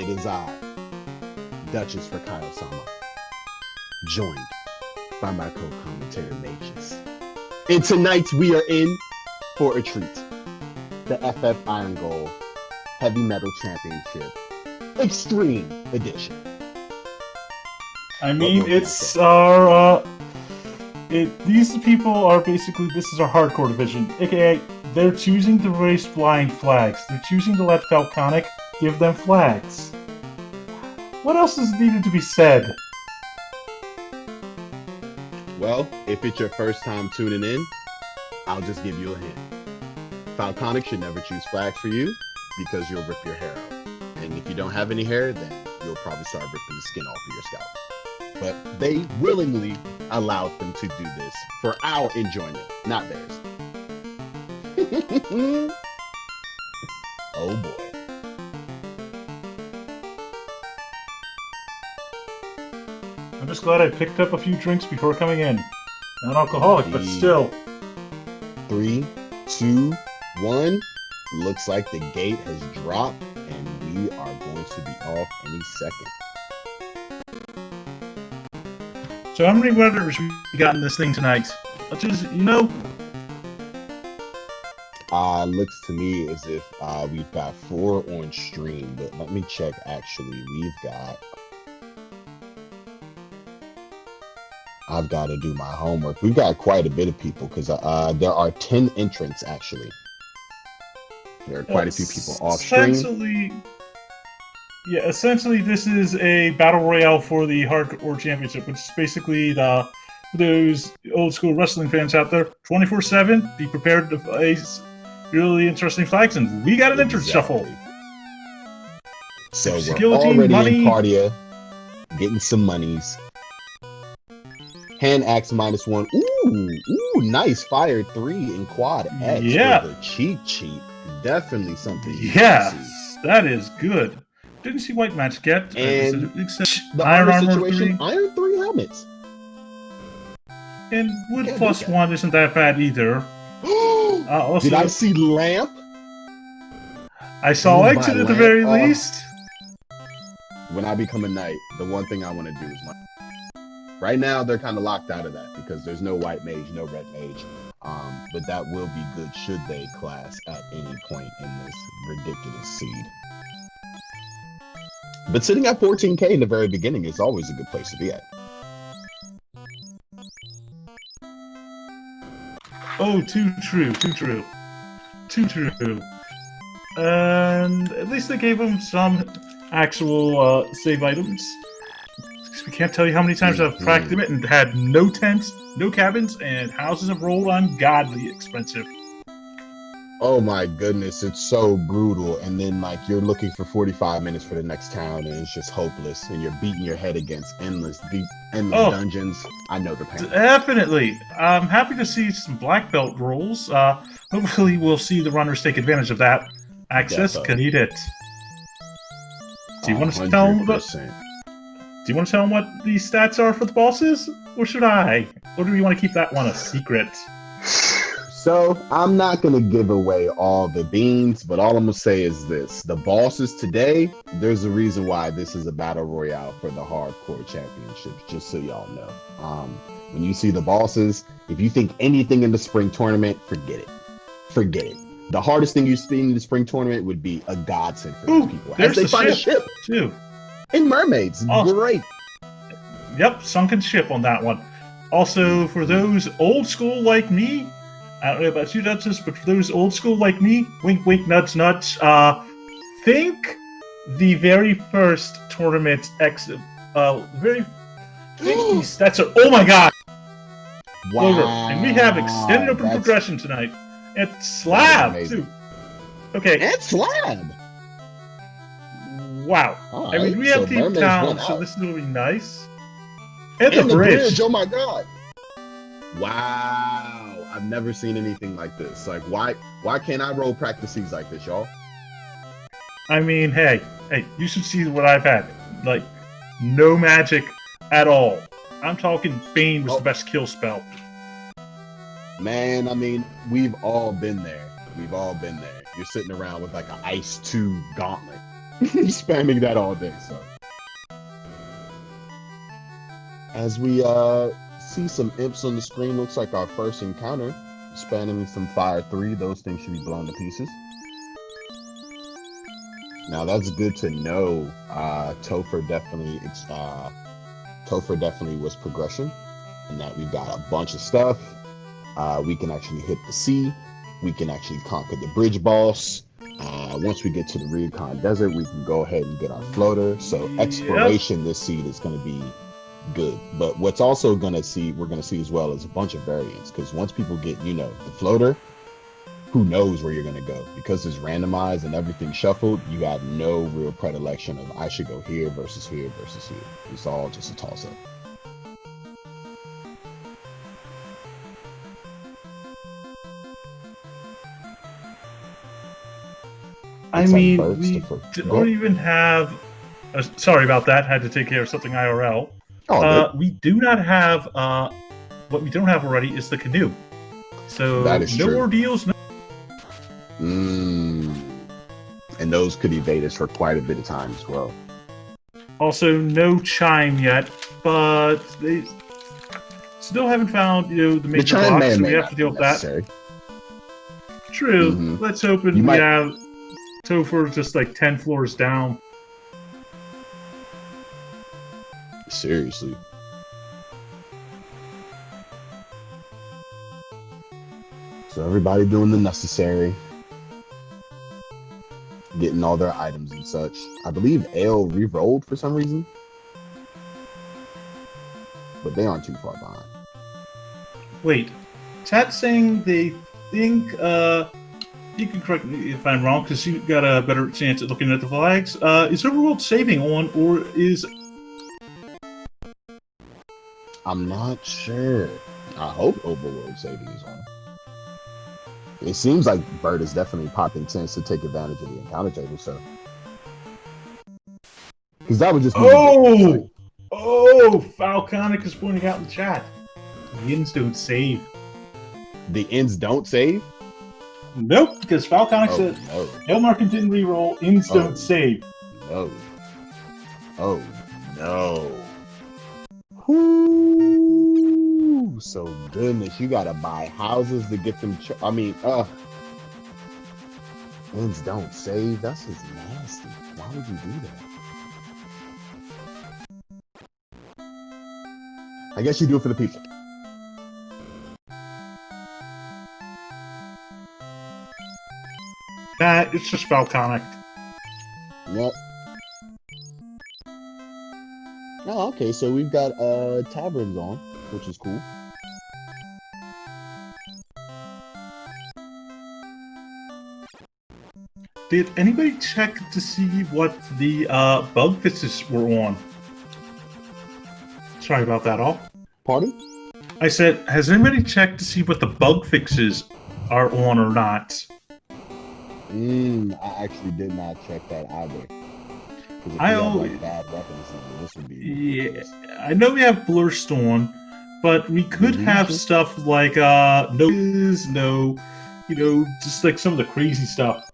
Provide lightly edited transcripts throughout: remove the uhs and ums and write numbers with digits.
It is I, Duchess for Kyle-sama, joined by my co-commentator Mages. And tonight we are in for a treat. The FF Irongol Heavy Metal Championship Extreme Edition. I mean, it's our, these people are basically, this is our hardcore division, aka, they're choosing to raise flying flags. They're choosing to let Falconic give them flags. What else is needed to be said? Well, if it's your first time tuning in, I'll just give you a hint. Falconic should never choose flags for you because you'll rip your hair out. And if you don't have any hair, then you'll probably start ripping the skin off of your scalp. But they willingly allowed them to do this for our enjoyment, not theirs. Oh boy. I'm just glad I picked up a few drinks before coming in. Not alcoholic, but still. 3, 2, 1. Looks like the gate has dropped, and we are going to be off any second. So how many weathers we got in this thing tonight? Let's just, Looks to me as if we've got 4 on stream, but let me check. Actually, I've got to do my homework. We've got quite a bit of people because there are 10 entrants actually. There are quite a few people off stream. Essentially, this is a battle royale for the Hardcore Championship, which is basically those old school wrestling fans out there. 24/7, be prepared to face really interesting flags, and we got an entrance shuffle. So we're already in Cardia, getting some monies. Hand axe -1. Ooh, nice. Fire 3 in quad X. Yeah. With a cheat sheet. Definitely something. Yes, that is good. Didn't see white match yet. And the Iron Armor situation, 3. Iron 3 helmets. And wood +1 isn't that bad either. Also, did I see Lamp? I saw Exit at the very least. When I become a knight, the one thing I want to do is money. Right now, they're kind of locked out of that because there's no white mage, no red mage. But that will be good should they class at any point in this ridiculous seed. But sitting at 14K in the very beginning is always a good place to be at. Oh, too true. And at least they gave him some actual save items. We can't tell you how many times I've cracked them and had no tents, no cabins, and houses have rolled ungodly expensive. Oh my goodness, it's so brutal. And then like you're looking for 45 minutes for the next town and it's just hopeless. And you're beating your head against endless dungeons. I know the pain. Definitely. I'm happy to see some black belt rolls. Hopefully we'll see the runners take advantage of that access. Can need it. Do you want to tell them what the stats are for the bosses? Or should I? Or do we want to keep that one a secret? So, I'm not going to give away all the beans, but all I'm going to say is this. The bosses today, there's a reason why this is a battle royale for the Hardcore Championships, just so y'all know. When you see the bosses, if you think anything in the spring tournament, forget it. Forget it. The hardest thing you see in the spring tournament would be a godsend for these people. There's they find a ship, too. And mermaids. Awesome. Great. Yep, sunken ship on that one. Also, for those old school like me, I don't know about you, Duchess, but for those old school like me, wink, wink, nudge, nudge, think the very first tournament exit, these stats are, oh my god! Wow. Over. And we have extended open progression tonight. It's slab, too. Okay. And slab! Wow. Right, I mean, we have Deep Town, so this is going to be nice. And the bridge. Oh my god. Wow. I've never seen anything like this. Like, why can't I roll practices like this, y'all? I mean, hey, you should see what I've had. Like, no magic at all. I'm talking Bane was the best kill spell. Man, I mean, we've all been there. You're sitting around with like an Ice 2 gauntlet. Spamming that all day. So as we see some imps on the screen, looks like our first encounter. Spamming some fire 3. Those things should be blown to pieces. Now that's good to know. Topher definitely was progression, and that we've got a bunch of stuff. We can actually hit the sea. We can actually conquer the bridge boss. Once we get to the Recon Desert, we can go ahead and get our floater. So exploration this seed is going to be good. But what's also we're going to see as well is a bunch of variants, because once people get, the floater, who knows where you're going to go? Because it's randomized and everything shuffled, you have no real predilection of I should go here versus here versus here. It's all just a toss-up. I mean, we don't even have... sorry about that. Had to take care of something IRL. We do not have... what we don't have already is the canoe. So that is no true. More deals. No... And those could evade us for quite a bit of time as well. Also, no chime yet, but they still haven't found, the major blocks, so we have to deal with that. True. Let's hope we have Topher just like 10 floors down. Seriously. So everybody doing the necessary. Getting all their items and such. I believe Ale re-rolled for some reason. But they aren't too far behind. Wait. Chat's saying they think, you can correct me if I'm wrong, because you've got a better chance at looking at the flags. Is Overworld saving on, or is... I'm not sure. I hope Overworld saving is on. It seems like Bird is definitely popping tents to take advantage of the encounter table, so. Because that would just be... Falconic is pointing out in the chat. The ends don't save. The ends don't save? Nope, because Falconic said Elmarkin didn't reroll, ends don't save. No. Oh, no. Whoo! So goodness, you gotta buy houses to get them. Ends don't save. That's just nasty. Why would you do that? I guess you do it for the people. Nah, it's just Falconic. Yep. Oh, okay, so we've got taverns on, which is cool. Did anybody check to see what the bug fixes were on? Sorry about that, all. Pardon? I said, has anybody checked to see what the bug fixes are on or not? I actually did not check that either. If you have, like, bad weapons, this would be I know we have Blurstone, but we could have stuff like just like some of the crazy stuff.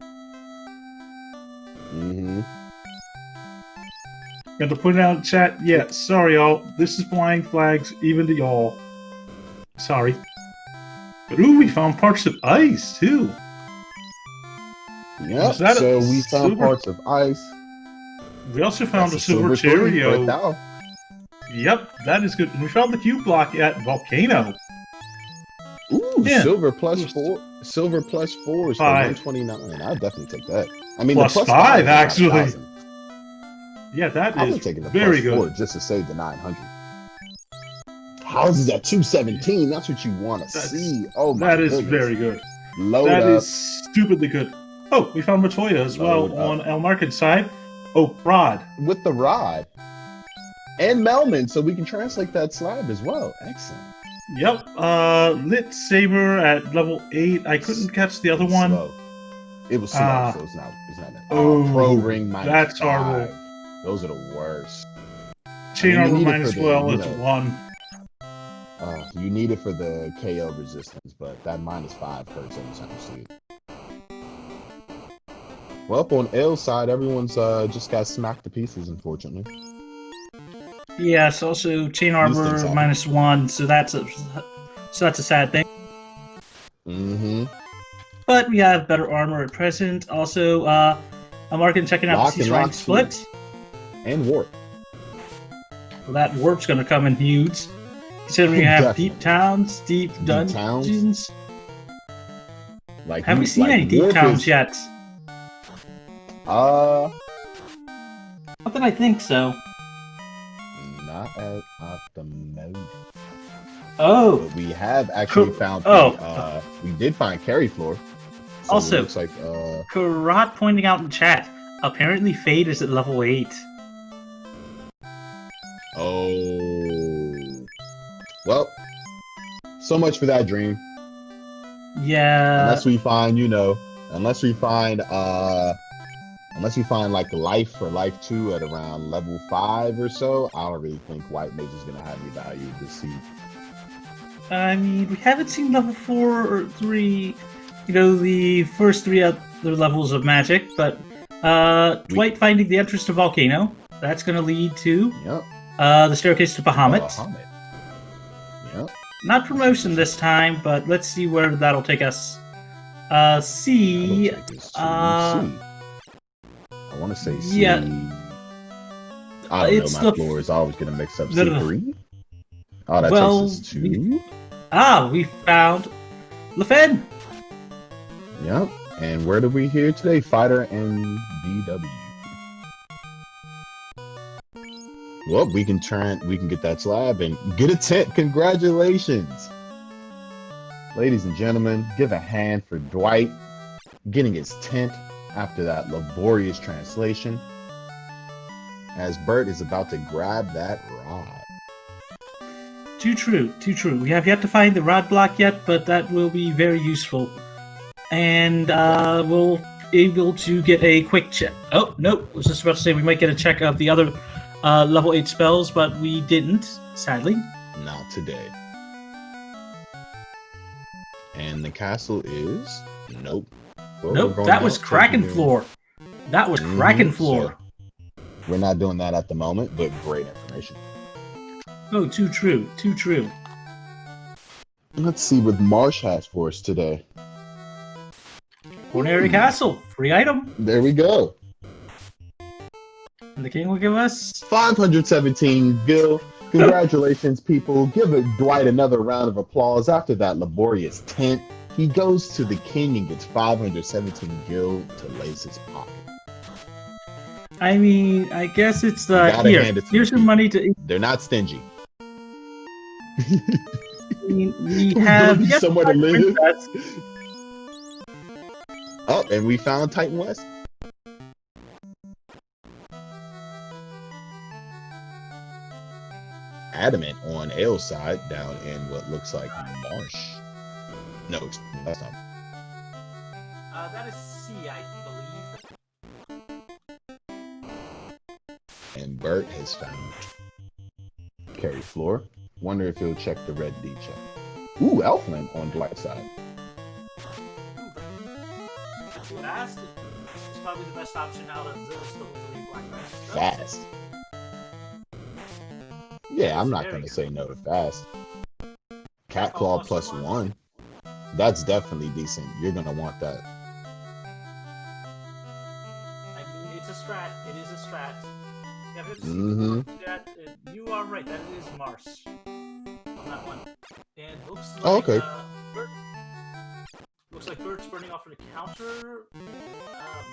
And to put it out in chat, sorry y'all, this is blind flags even to y'all. Sorry. But we found parts of ice too. Yep, so we found parts of ice. We also found a silver Cheerio. Right. Yep, that is good. And we found the cube block at Volcano. Ooh, silver plus 4. Silver plus 4 is 129. I'd definitely take that. I mean, plus the plus 5 actually. Yeah, that is taking the very plus 4 good. just to save the 900. Houses at 217. That's what you want to see. Oh my goodness. That is very good. That is stupidly good. Oh, we found Matoya as well on Elmarkin's side. Oh, Rod. With the Rod. And Melman, so we can translate that slab as well. Excellent. Yep. Lit Saber at level 8. I couldn't catch the other one. Slow. It was slow, so it's not that. Pro Ring minus that's 5. horrible. Those are the worst. Chain armor minus 12 is 1. You need it for the KO resistance, but that minus 5 hurts every time you see it. Well, on L's side, everyone's just got smacked to pieces, unfortunately. Yes, also chain These things armor happen. -1, so that's a sad thing. Mm-hmm. But we have better armor at present. Also, I'm already checking out the Lock Cease and rank lock too. split. And warp. Well, that warp's going to come in huge. Considering we have deep Definitely. towns, deep Deep towns. dungeons. Like Have we seen like any deep warp towns is yet? uh Not that I think so. not at the moment. Oh, But we have actually found we did find carry floor. So also, it looks like Karat pointing out in chat. Apparently, Fade is at level 8. oh well, so much for that dream. Yeah. Unless we find, unless we find like life for life 2 at around level 5 or so, I don't really think White Mage is gonna have any value this season. I mean, we haven't seen level 4 or 3, the first 3 other levels of magic, but Dwight finding the entrance to Volcano, that's going to lead to the staircase to Bahamut. Yep. Not promotion this time, but let's see where that'll take us. C. I want to say C. Yeah. I don't know, my floor is always going to mix up C3. Oh, that takes us to... we found LeFen. Yep. And where did we hear today? Fighter and BW. Well, we can get that slab and get a tent. Congratulations. Ladies and gentlemen, give a hand for Dwight getting his tent after that laborious translation. As Bert is about to grab that rod. Too true, too true. We have yet to find the rod block yet, but that will be very useful. And we'll be able to get a quick check. Oh, no, I was just about to say we might get a check of the other level 8 spells, but we didn't, sadly. Not today. And the castle is... Nope. Well, nope, that was Kraken Floor. That was Kraken Floor. So we're not doing that at the moment, but great information. Oh, too true, too true. Let's see what Marsh has for us today. Ordinary Castle, free item. There we go. And the king will give us 517 gil. Congratulations, people. Give Dwight another round of applause. After that laborious tent, he goes to the king and gets 517 gil to lace his pocket. I mean, I guess it's here's your money to... They're not stingy. we have somewhere to live. Oh, and we found Titan West. Adamant on L's side, down in what looks like Marsh. No, that's not. That is C, I believe. And Bert has found carry floor. Wonder if he'll check the red D check. Ooh, Elfland on Dwight's side. Fast is probably the best option out of those level 3 black magic. Fast. Yeah, I'm not going to say no to fast. Cat Claw +1. That's definitely decent. You're going to want that. I mean, it's a strat. It is a strat. Yeah, you are right. That is Mars on that one. And looks like, okay. Looks like Bert's burning off for the counter.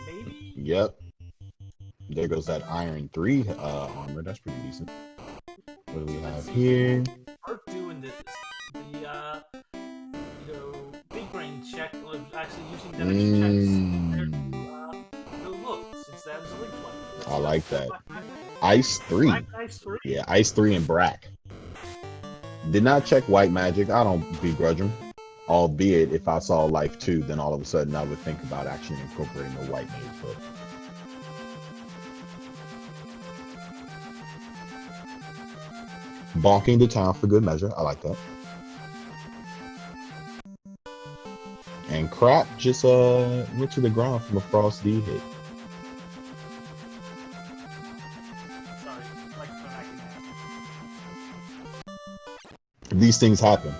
Maybe? Yep. There goes that Iron 3 armor. That's pretty decent. What do we have here? Bert doing this. The big brain check was actually using damage checks. Look, since that was a linked one. I like that. Ice 3. Ice 3. Yeah, Ice 3 and Brack. Did not check white magic. I don't begrudge him. Albeit, if I saw Life 2, then all of a sudden I would think about actually incorporating the white mage foot. Bonking the town for good measure. I like that. And Crap just went to the ground from a Frost D hit. These things happen.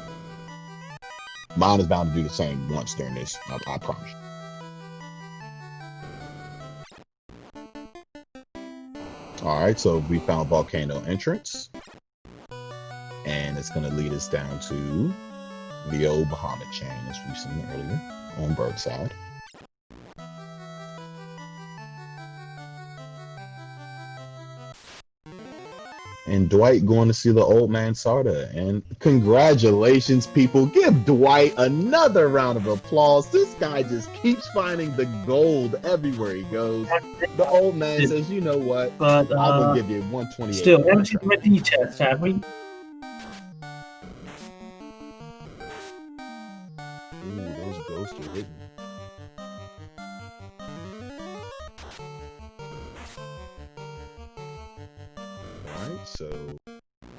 Mine is bound to do the same once during this. I promise. All right, so we found volcano entrance, and it's going to lead us down to the old Bahamut chain, as we've seen earlier on Birdside. And Dwight going to see the old man Sarda. And congratulations, people. Give Dwight another round of applause. This guy just keeps finding the gold everywhere he goes. The old man says, you know what? But I'm going to give you 128. still, we haven't seen the red D chest, have we? Ooh, those ghosts are hidden. Alright, so,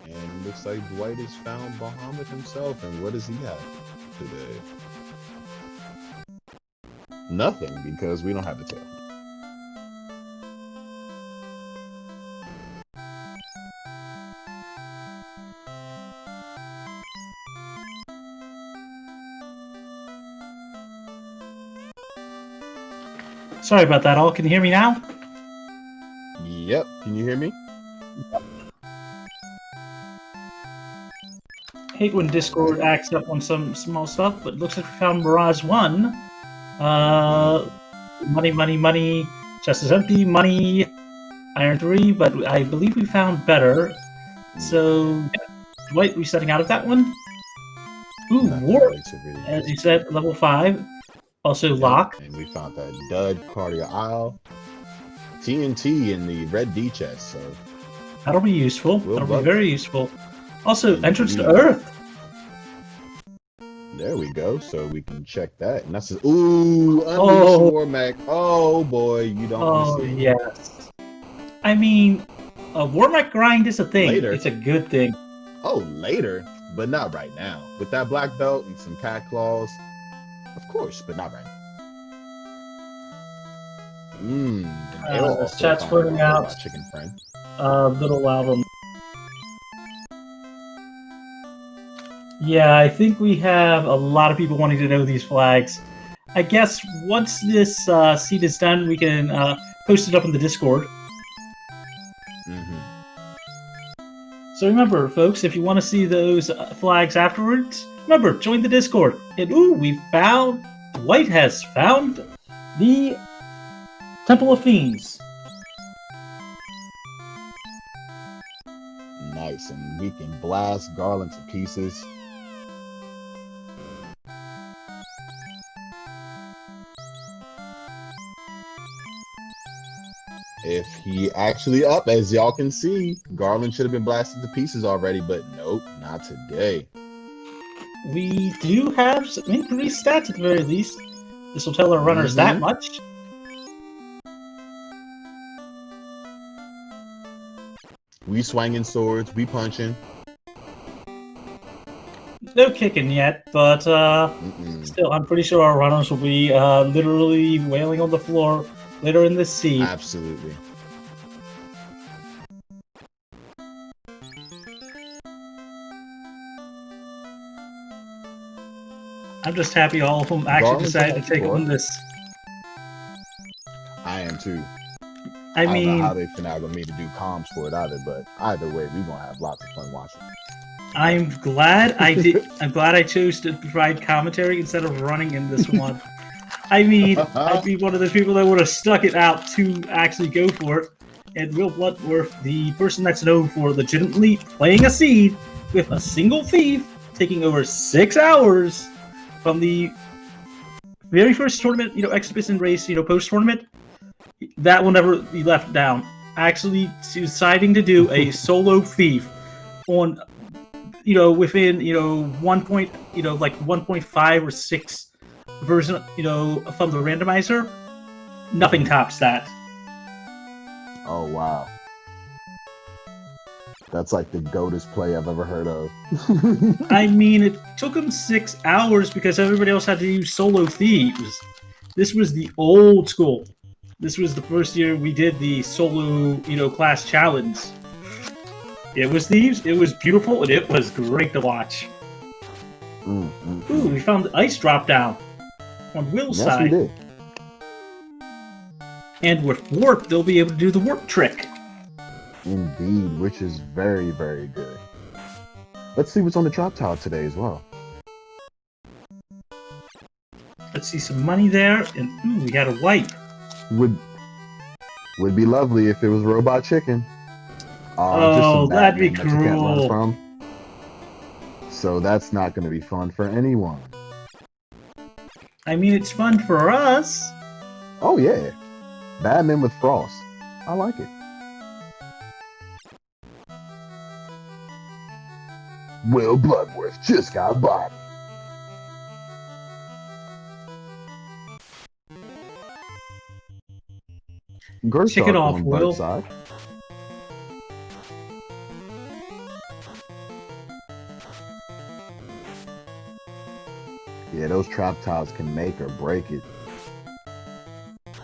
and looks like Dwight has found Bahamut himself, and what does he have today? Nothing, because we don't have the tail. Sorry about that, all. Can you hear me now? Yep, can you hear me? Hate when Discord acts up on some small stuff, but it looks like we found Mirage 1. Money. Chest is empty. Money. Iron 3, but I believe we found better. So, yeah. Dwight resetting out of that one. Ooh, Warp. As you said, level 5. Also, Lock. And we found that Dud Cardia Isle. TNT in the red D chest, so. That'll be useful. That'll be very useful. Also, entrance to Earth. There we go. So we can check that. And that's a, ooh, Unleash Warmac. Oh boy, you don't. Oh yes. I mean, a Warmac grind is a thing. Later. It's a good thing. Oh, later, but not right now. With that black belt and some cat claws, of course, but not right now. This chat's floating out. Chicken friend. Little album. Yeah, I think we have a lot of people wanting to know these flags. I guess once this seed is done, we can post it up in the Discord. So remember, folks, if you want to see those flags afterwards, remember, join the Discord. And Dwight has found the Temple of Fiends. Nice, and we can blast Garland to pieces. If he actually up, as y'all can see, Garland should have been blasted to pieces already, but nope, not today. We do have some increased stats at the very least. This will tell our runners that much. We swinging swords, we punching. No kicking yet, but still, I'm pretty sure our runners will be literally wailing on the floor later in this seed. Absolutely. I'm just happy all of them actually decided to take on this. I am too. I mean, don't know how they finagled me to do comms for it either, but either way, we're gonna have lots of fun watching. I'm glad I did. I'm glad I chose to provide commentary instead of running in this one. I mean, I'd be one of those people that would have stuck it out to actually go for it. And Will Bloodworth, the person that's known for legitimately playing a seed with a single thief, taking over 6 hours from the very first tournament, exhibition race, post-tournament, that will never be left down. Actually deciding to do a solo thief on, within, 1.5 or 6 version, from the randomizer, nothing tops that. Oh, wow. That's like the GOATest play I've ever heard of. I mean, it took him 6 hours because everybody else had to use solo thieves. This was the old school. This was the first year we did the solo, class challenge. It was thieves. It was beautiful, and it was great to watch. Ooh, we found the ice drop down on Will's Yes, side. we did. And with warp, they'll be able to do the warp trick. Indeed, which is very, very good. Let's see what's on the drop tile today as well. Let's see some money there, and ooh, we had a wipe. Would be lovely if it was Robot Chicken. Oh, that'd be Batman that you can't learn cruel. from. So that's not going to be fun for anyone. I mean, it's fun for us. Oh yeah, Batman with Frost. I like it. Will Bloodworth just got bodied. Check it off, on Will. Bert's side. Yeah, those trap tiles can make or break it.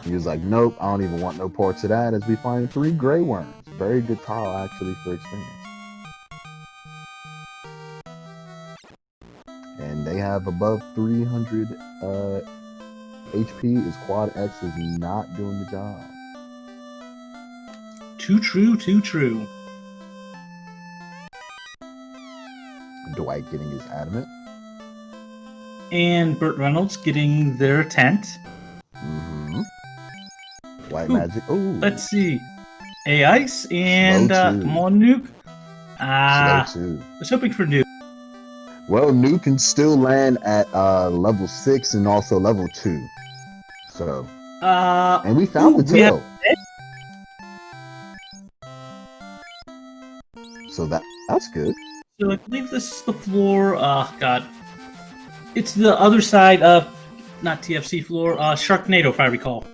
He was like, nope, I don't even want no parts of that, as we find 3 gray worms. Very good tile, actually, for experience. And they have above 300 HP. His Quad X is not doing the job. Too true, too true. Dwight getting his adamant. And Burt Reynolds getting their tent. White Ooh, Magic. Ooh. Let's see. A Ice and Slow two. come on, Nuke. Slow too. I was hoping for Nuke. Well, Nuke can still land at level 6 and also level 2. So, and we found the we have- tail. So that's good. So I believe this is the floor. God. It's the other side of, not TFC floor, Sharknado, if I recall.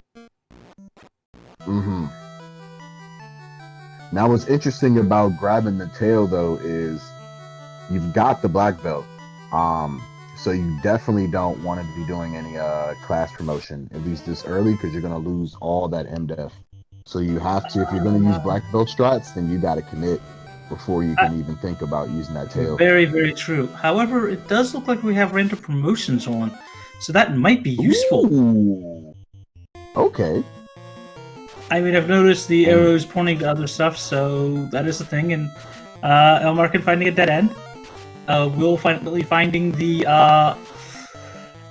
Now, what's interesting about grabbing the tail, though, is you've got the black belt. So you definitely don't want to be doing any class promotion, at least this early, because you're going to lose all that MDef. So you have to, if you're going to use black belt strats, then you got to commit before you can even think about using that tail. Very, very true. However, it does look like we have random promotions on, so that might be useful. Ooh. Okay. I mean, I've noticed the arrows pointing to other stuff, so that is a thing. And Elmar can finding a dead end. Will finally finding the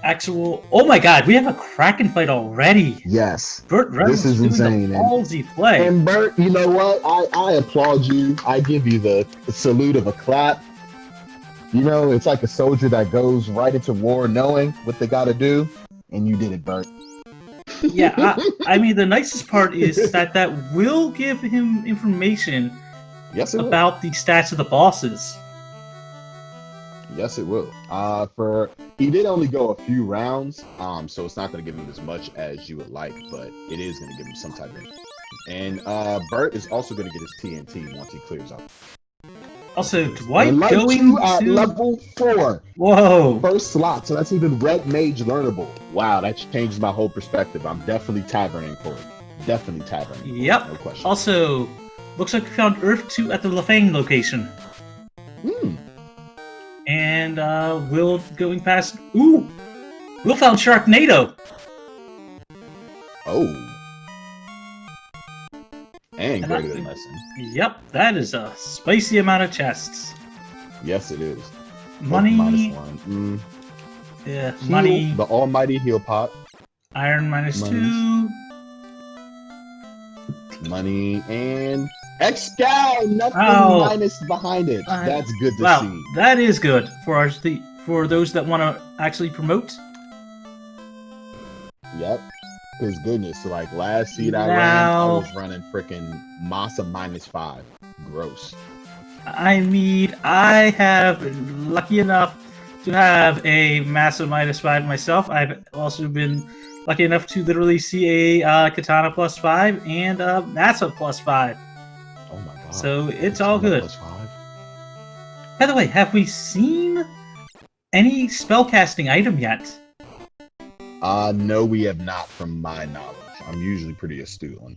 actual. Oh my God, we have a Kraken fight already. Yes. Burt Reynolds This is doing insane. the ballsy play. And Bert, you know what? I applaud you. I give you the salute of a clap. You know, it's like a soldier that goes right into war knowing what they got to do, and you did it, Bert. Yeah, I mean, the nicest part is that will give him information Yes, it will. about the stats of the bosses. Yes, it will. He did only go a few rounds, so it's not going to give him as much as you would like, but it is going to give him some type of. And Bert is also going to get his TNT once he clears out. Also, Dwight And going at to level 4. Whoa! First slot, so that's even Red Mage learnable. Wow, that changed my whole perspective. I'm definitely taverning for it. Definitely taverning. For Yep. it, no question. Also, looks like we found Earth 2 at the Lefang location. And Will going past. Ooh! Will found Sharknado! Oh. And And greater I- than lesson. Yep, that is a spicy amount of chests. Yes, it is. Money. -1. Yeah, Heal, money. the almighty heal pot. Iron Monies. -2. Money and Excal. Nothing Oh. minus behind it. That's good to Wow, see. that is good for for those that want to actually promote. Yep. His goodness. So like last seed I ran, Now- I was running freaking Masa -5. Gross. I mean, I have been lucky enough to have a massive -5 myself. I've also been lucky enough to literally see a Katana +5 and a Massive +5. Oh my god. So it's all good. +5. By the way, have we seen any spellcasting item yet? No, we have not from my knowledge. I'm usually pretty astute on.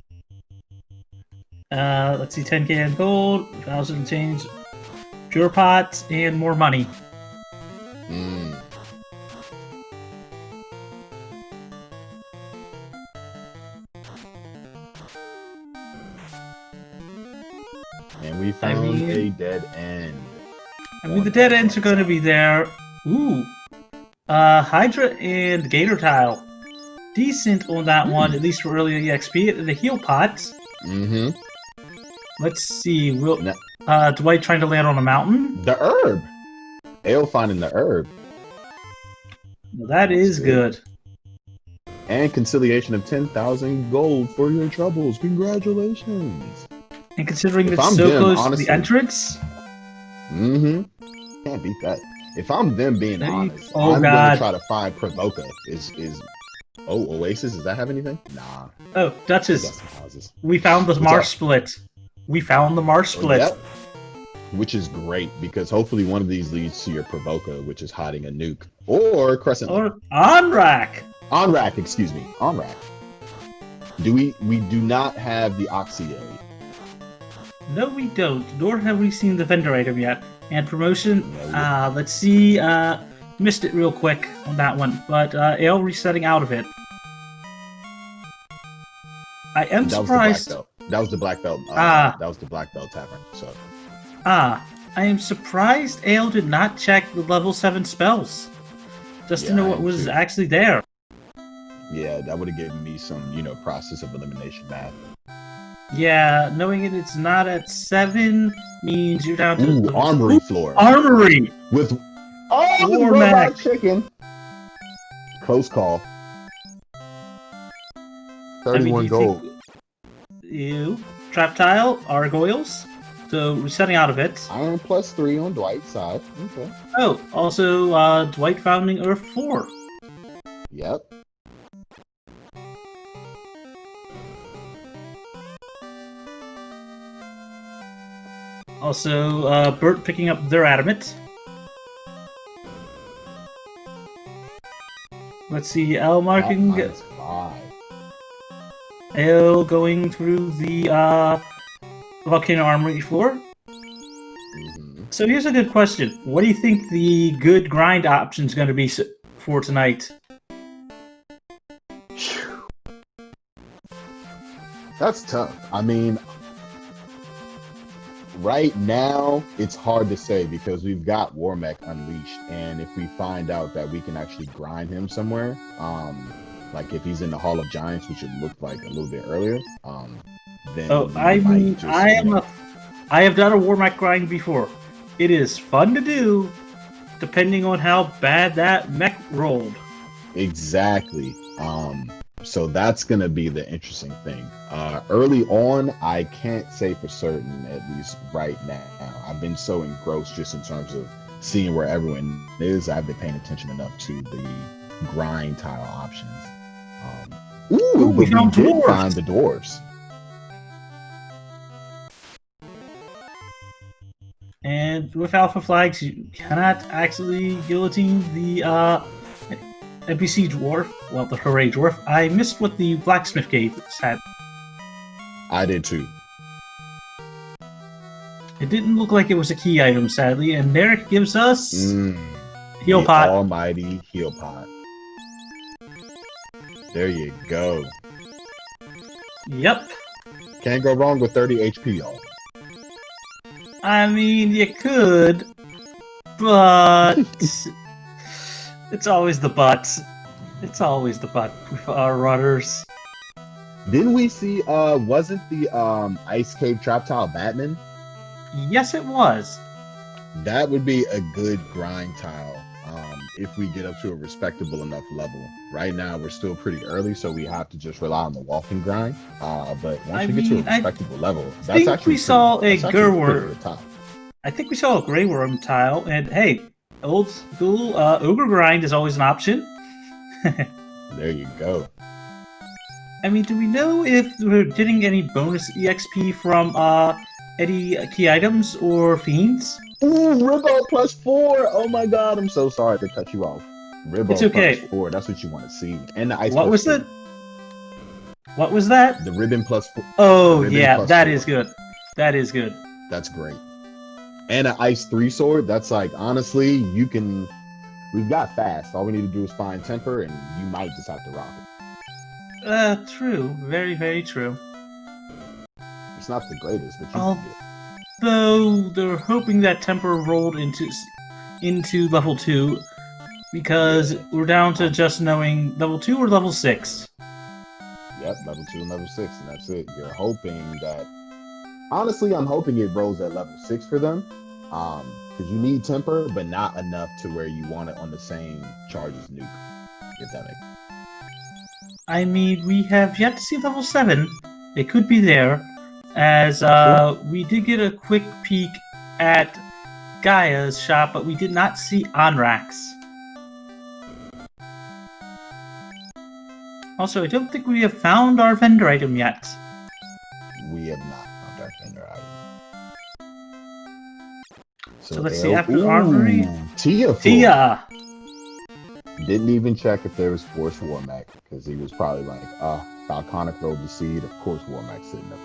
Let's see, 10k in gold, 1,000 change, pure pots, and more money. Mm. And we found a dead end. I mean, the dead ends are going to be there. Ooh. Hydra and Gator Tile. Decent on that one, at least for early EXP. The heal pots. Mm-hmm. Let's see. Dwight trying to land on a mountain? The herb. Ale finding the herb. Well, that is good. And conciliation of 10,000 gold for your troubles. Congratulations. And considering it's so close to the entrance? Mm-hmm. Can't beat that. If I'm them being honest, I'm gonna try to find Provoca. Oh, Oasis, does that have anything? Nah. Oh, Duchess. We found the Marsh split. We found the Marsh split. Yep. Which is great, because hopefully one of these leads to your Provoca, which is hiding a nuke. Or Crescent. Or R.Ank. R.Ank, excuse me. R.Ank. We do not have the Oxyay. No, we don't. Nor have we seen the vendor item yet. And promotion, let's see. Missed it real quick on that one. But Ale resetting out of it. I am surprised. That was the black belt. That was the black belt tavern. So. I am surprised Ale did not check the level 7 spells. Just to know what was actually there. Yeah, that would have given me some, process of elimination math. Yeah, knowing it's not at 7 means you're down to armory floor. Armory with the R.Ank chicken. Close call. 31 gold. Trap tile, Argoyles. So resetting out of it. Iron +3 on Dwight's side. Okay. Oh, also Dwight founding Earth 4. Yep. Also, Bert picking up their adamant. Let's see, L marking. L going through the Volcano Armory floor. Mm-hmm. So here's a good question. What do you think the good grind option is going to be for tonight? That's tough. I mean, right now, it's hard to say because we've got Warmech Unleashed, and if we find out that we can actually grind him somewhere, like if he's in the Hall of Giants, which it looked like a little bit earlier, then I have done a Warmech grind before. It is fun to do, depending on how bad that mech rolled. Exactly. So that's going to be the interesting thing. Early on, I can't say for certain, at least right now. I've been so engrossed just in terms of seeing where everyone is. I've been paying attention enough to the grind tile options. We did find the dwarves. And with Alpha Flags, you cannot actually guillotine the NPC dwarf, well, the Hooray dwarf. I missed what the blacksmith gave had. I did too. It didn't look like it was a key item, sadly, and Derek gives us heal pot. Almighty heal pot. There you go. Yep. Can't go wrong with 30 HP, y'all. I mean, you could, but it's always the but. It's always the but with our runners. Didn't we see, wasn't the Ice Cave Trap Tile Batman? Yes, it was. That would be a good grind tile if we get up to a respectable enough level. Right now, we're still pretty early, so we have to just rely on the walking grind. But once we get to a respectable level, that's actually we saw a Gurworm. I think we saw a Grey Worm tile, and hey, old school Ogre grind is always an option. There you go. I mean, do we know if we're getting any bonus EXP from any key items or fiends? Ooh, Ribbo +4! Oh my god, I'm so sorry to cut you off. Ribbo it's okay. +4, that's what you want to see. And the ice. What was it? What was that? The ribbon plus 4. Oh, ribbon yeah, plus that 4. is good. That is good. That's great. And an ice 3 sword. That's like, honestly, you can. We've got fast. All we need to do is find temper, and you might just have to rock it. True. Very, very true. It's not the greatest, but you Oh. can get it. Though they're hoping that temper rolled into level 2, because we're down to just knowing level 2 or level 6. Yep, level 2 and level 6, and that's it. You're hoping that. Honestly, I'm hoping it rolls at level 6 for them. Because you need temper, but not enough to where you want it on the same charge as nuke. If that makes sense. I mean, we have yet to see level 7. It could be there, as we did get a quick peek at Gaia's shop, but we did not see R.Ank's. Also, I don't think we have found our vendor item yet. We have not found our vendor item. So let's see, after Armory... Tia! Tia! Didn't even check if there was Force Warmack, because he was probably like, Falconic rolled the seed, of course Warmack's sitting up.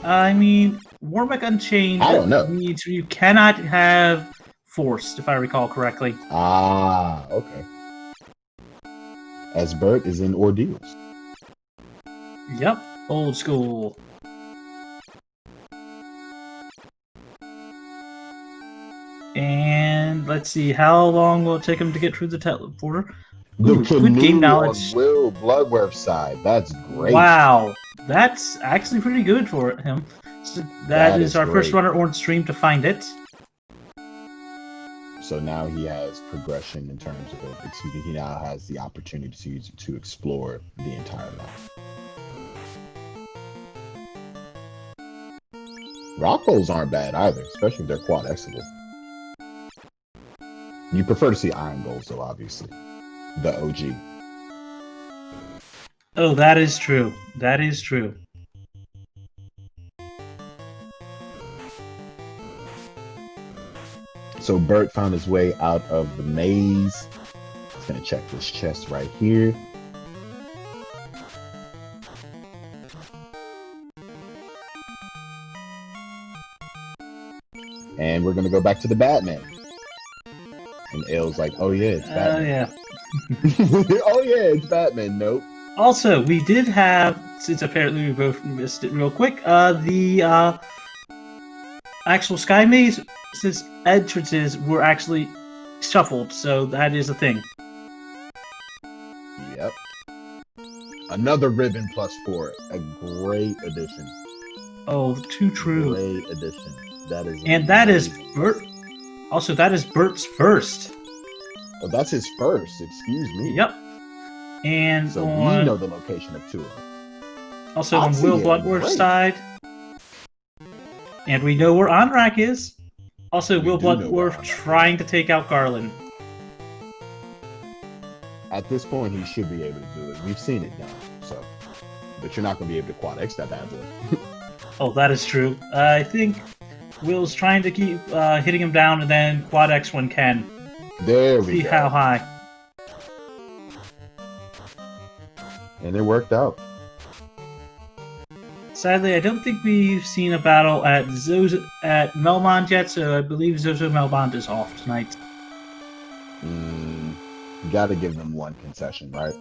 I mean, Warmack Unchained I don't know. means you cannot have Forced, if I recall correctly. Ah, okay. As Bert is in ordeals. Yep, old school. And let's see, how long will it take him to get through the teleporter? Ooh, good game knowledge. On Will Bloodworth's side. That's great. Wow, that's actually pretty good for him. So that is our first great. runner on stream to find it. So now he has progression in terms of, he now has the opportunity to explore the entire map. Rock bowls aren't bad either, especially if they're quad Xable. You prefer to see Irongol, though, obviously. The OG. Oh, that is true. That is true. So Bert found his way out of the maze. He's gonna check this chest right here. And we're gonna go back to the Batman. And Ail's like, oh yeah, it's Batman. Yeah. Oh yeah, it's Batman. Nope. Also, we did have, since apparently we both missed it real quick, the actual Sky Maze's entrances were actually shuffled, so that is a thing. Yep. Another ribbon +4. A great addition. Oh, too true. Great addition. That is. And that is Bert. Also, that is Bert's first. Oh, that's his first. Excuse me. Yep. And So on, we know the location of 2 of them. also on I'll Will see it. Bloodworth's Great. side. And we know where R.Ank is. Also, We Will do know where Bloodworth R.Ank is. trying to take out Garland. At this point, he should be able to do it. We've seen it done. So, but you're not going to be able to quad X that bad boy. Oh, that is true. I think Will's trying to keep hitting him down and then quad X when can. There we See go. how high. And it worked out. Sadly, I don't think we've seen a battle at Melmond yet, so I believe Zozo Melmond is off tonight. You got to give them one concession, right?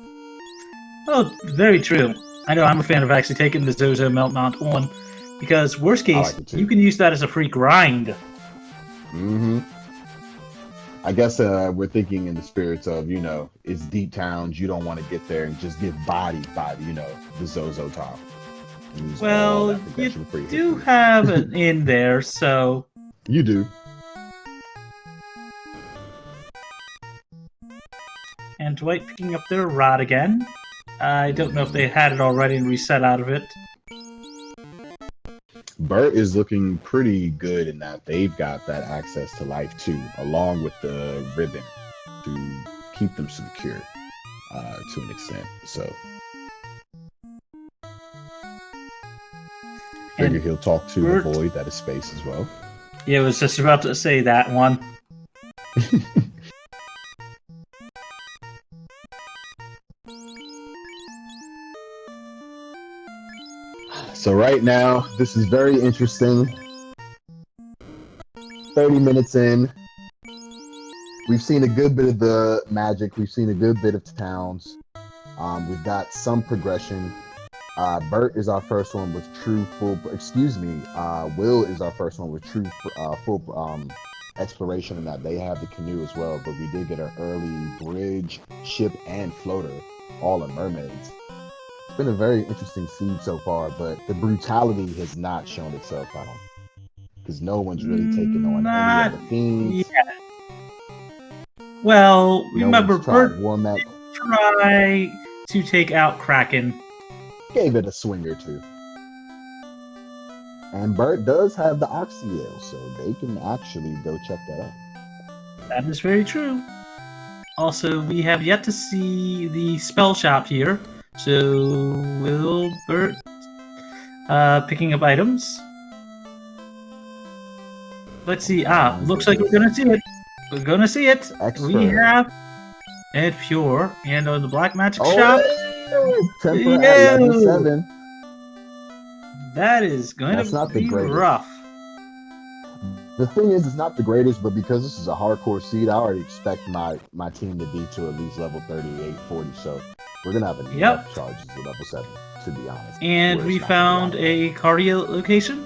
Oh, very true. I know I'm a fan of actually taking the Zozo Melmond on, because worst case, like it too. you can use that as a free grind. Mm-hmm. I guess we're thinking in the spirits of, it's deep towns. You don't want to get there and just get bodied by, the Zozo top. Use all Well, that you progression for your do victory. have an in there, so... You do. And Dwight picking up their rod again. I don't know if they had it already and reset out of it. Bert is looking pretty good in that they've got that access to life too, along with the ribbon to keep them secure to an extent. So figure he'll talk to Bert- the void that is space as well. Yeah, I was just about to say that one. So right now, this is very interesting. 30 minutes in. We've seen a good bit of the magic. We've seen a good bit of towns. We've got some progression. Bert is our first one with true full. Excuse me. Will is our first one with true full exploration, in that they have the canoe as well. But we did get an early bridge, ship, and floater, all in mermaids. It's been a very interesting seed so far, but the brutality has not shown itself. I don't, because no one's really taken on any of the themes. Yeah. Well, No remember, one's tried Bert Warmack. tried to take out Kraken. Gave it a swing or two. And Bert does have the Oxyale, so they can actually go check that out. That is very true. Also, we have yet to see the spell shop here. So, will Bert picking up items? Let's see. Looks like we're gonna see it. We're gonna see it. Expert. We have Ed Pure and on the Black Magic Shop. Temper at level 7. That is going That's to not the be greatest. rough. The thing is, it's not the greatest, but because this is a hardcore seed, I already expect my team to be to at least level 38, 40. So we're gonna have enough charges at level 7, to be honest. And Where we it's not found gonna be a cardio location.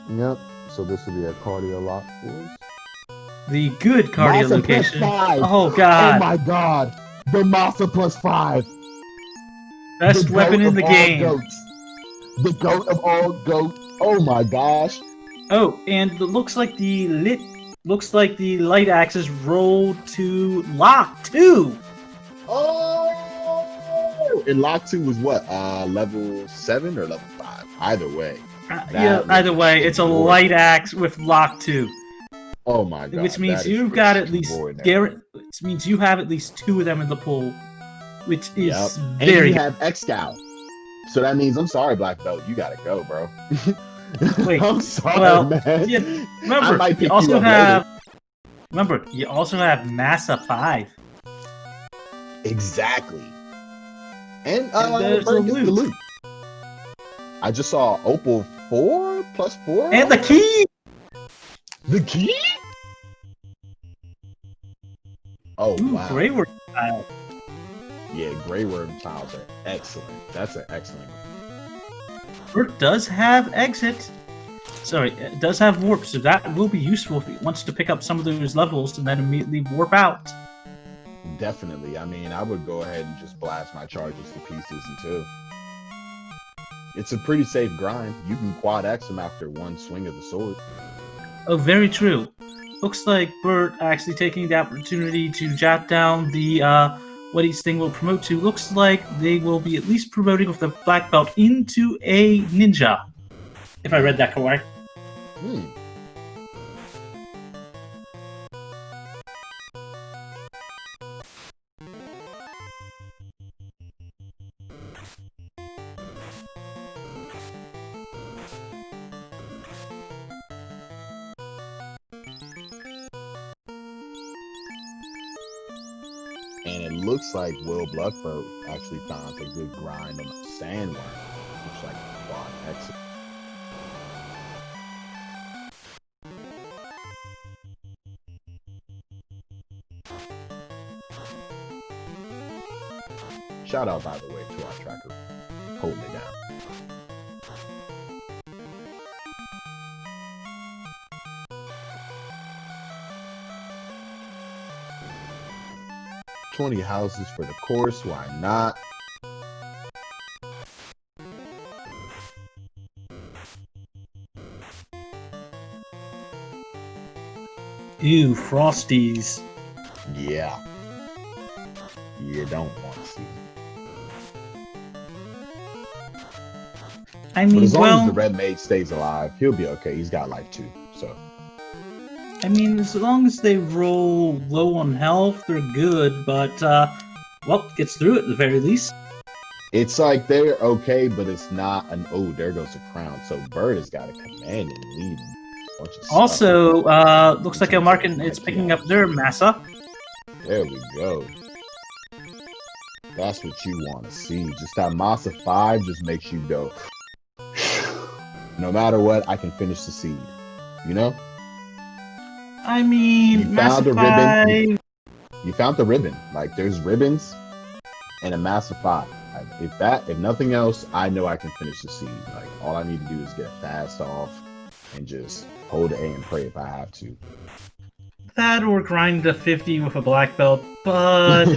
Yep. So this will be a cardio lock for us. The good cardio Massa location. +5. Oh god. Oh my god. The Massa +5. Best The weapon goat in the of all game. goats. The goat of all goats. Oh my gosh. Oh, and it looks like the light axe is rolled to lock 2. Oh! And lock 2 was what? Level 7 or level 5? Either way. Yeah, either way, it's a light axe with lock 2. Oh my god. Which means that you've is got at least extraordinary. which means you have at least 2 of them in the pool, which is Yep. And very you have X-Scout. So that means, I'm sorry, Black Belt, you gotta go, bro. Wait, I'm sorry, well, man. yeah, I remember might pick you also you up have you also have Massa 5. Exactly. And there's Bert the gets the loot. loot. I just saw Opal 4 +4. And the key. The key? Oh, Ooh, wow. Grey Worm style. Yeah, Grey Worm tiles are excellent. That's an excellent one. Bert does have exit. Sorry, it does have warp, so that will be useful if he wants to pick up some of those levels and then immediately warp out. Definitely. I mean, I would go ahead and just blast my charges to pieces until. It's a pretty safe grind. You can quad X them after one swing of the sword. Oh, very true. Looks like Bert actually taking the opportunity to jot down the what each thing will promote to. Looks like they will be at least promoting with the black belt into a ninja, if I read that correct. And it looks like Will Bloodfur actually found a good grind on the sandworm. Looks like a quad exit. Shout out, by the way, to our tracker holding it down. $20 houses for the course, why not? Ew, Frosties. Yeah. You don't want to see. I But mean, as long as well, the red mage stays alive, he'll be okay. He's got life too, so. I mean, as long as they roll low on health, they're good, but, well, gets through it at the very least. It's like they're okay, but it's not an, oh, there goes the crown. So Bird has got a command and lead. Also, looks like a market it's picking up their massa. There we go. That's what you want to see. Just that Massa 5 just makes you go. no matter what, I can finish the seed. You know? I mean, You found Massive the ribbon. 5. You found the ribbon. Like there's ribbons and a massive 5. Like, if nothing else, I know I can finish the seed. Like all I need to do is get a fast off and just hold A and pray if I have to. That or grind to 50 with a black belt, but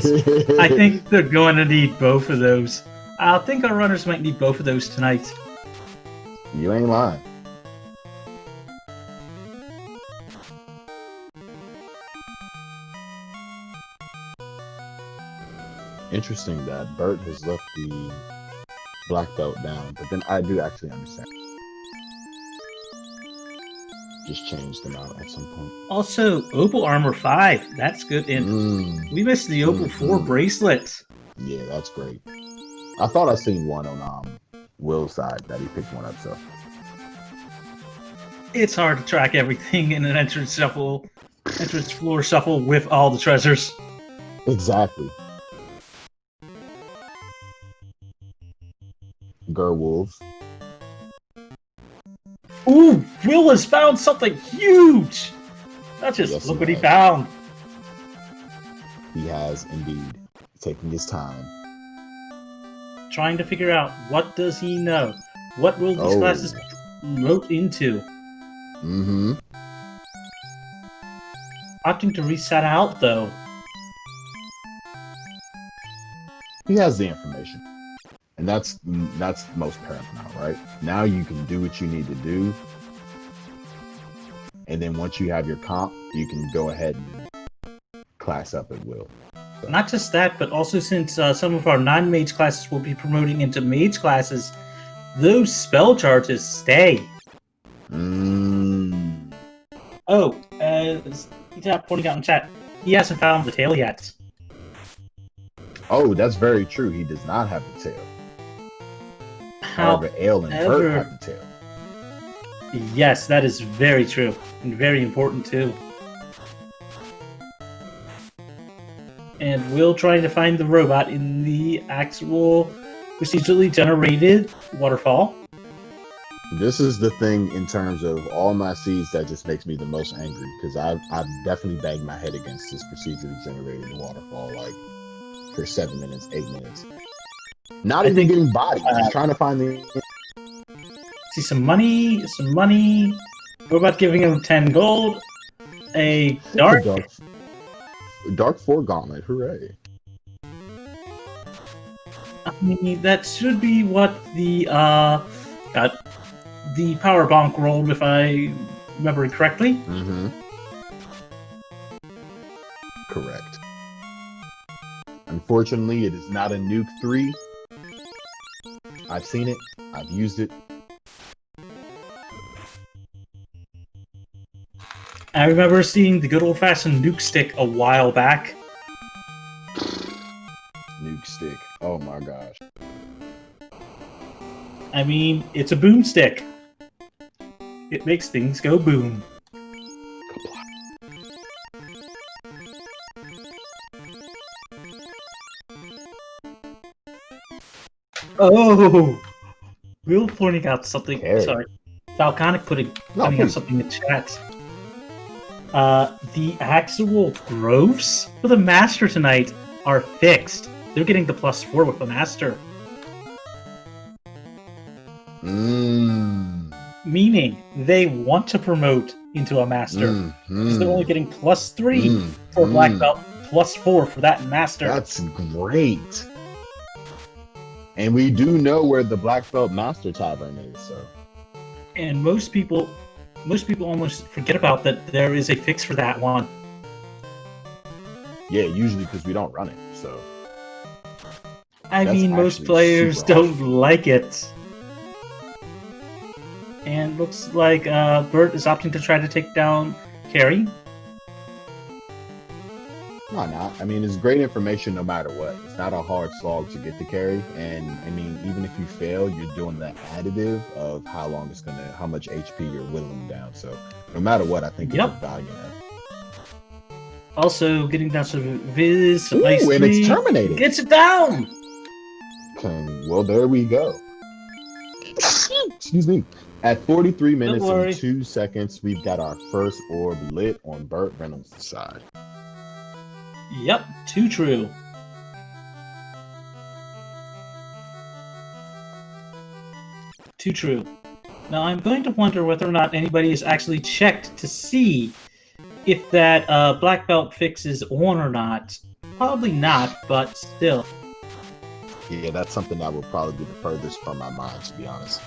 I think they're going to need both of those. I think our runners might need both of those tonight. You ain't lying. Interesting that Bert has left the black belt down, but then I do actually understand. Just change them out at some point. Also, Opal Armor 5. That's good. And we missed the Opal 4 bracelet. Yeah, that's great. I thought I seen one on Will's side that he picked one up, so. It's hard to track everything in an entrance floor shuffle with all the treasures. Exactly. Gerwolves. Ooh, Will has found something huge! Not just Yes, look he what he has. found. He has indeed taken his time. Trying to figure out what does he know? What will these classes wrote into? Mm-hmm. Opting to reset out though. He has the information. And that's most paramount, right? Now you can do what you need to do. And then once you have your comp, you can go ahead and class up at will. So. Not just that, but also since some of our non-mage classes will be promoting into mage classes, those spell charges stay. Oh, as he's pointing out in chat, he hasn't found the tail yet. Oh, that's very true. He does not have the tail. However, Ale and Bert have the tail. Yes, that is very true and very important too. And Will trying to find the robot in the actual procedurally generated waterfall. This is the thing in terms of all my seeds that just makes me the most angry, because I've definitely banged my head against this procedurally generated waterfall like for 7 minutes, 8 minutes. Not even getting bodied, just trying to find the... See some money. Robot giving him 10 gold. A dark. Dark 4 gauntlet, hooray. I mean, that should be what the power bonk rolled, if I remember correctly. Mm-hmm. Correct. Unfortunately, it is not a Nuke 3. I've seen it. I've used it. I remember seeing the good old-fashioned nuke stick a while back. Nuke stick. Oh my gosh. I mean, it's a boomstick. It makes things go boom. Oh! Will pointing out something. Carry. Sorry. Falconic pointing out something in chat. The actual groves for the Master tonight are fixed. They're getting the +4 with the Master. Meaning, they want to promote into a Master. Because they're only getting +3 for Black Belt, +4 for that Master. That's great. And we do know where the Black Belt Master Tavern is, so... And most people almost forget about that there is a fix for that one. Yeah, usually because we don't run it, so... I mean, most players don't like it. And looks like Bert is opting to try to take down Carrie. Why not? I mean, it's great information no matter what. It's not a hard slog to get the carry, and I mean, even if you fail, you're doing the additive of how much HP you're whittling down. So, no matter what, I think it's a valiant effort. Also, getting down to Viz, and it's terminated. Gets it down. Okay, well, there we go. Excuse me. At 43 minutes and worry. 2 seconds, we've got our first orb lit on Burt Reynolds' side. Yep, too true. Too true. Now I'm going to wonder whether or not anybody has actually checked to see if that black belt fix is on or not. Probably not, but still. Yeah, that's something that will probably be the furthest from my mind, to be honest.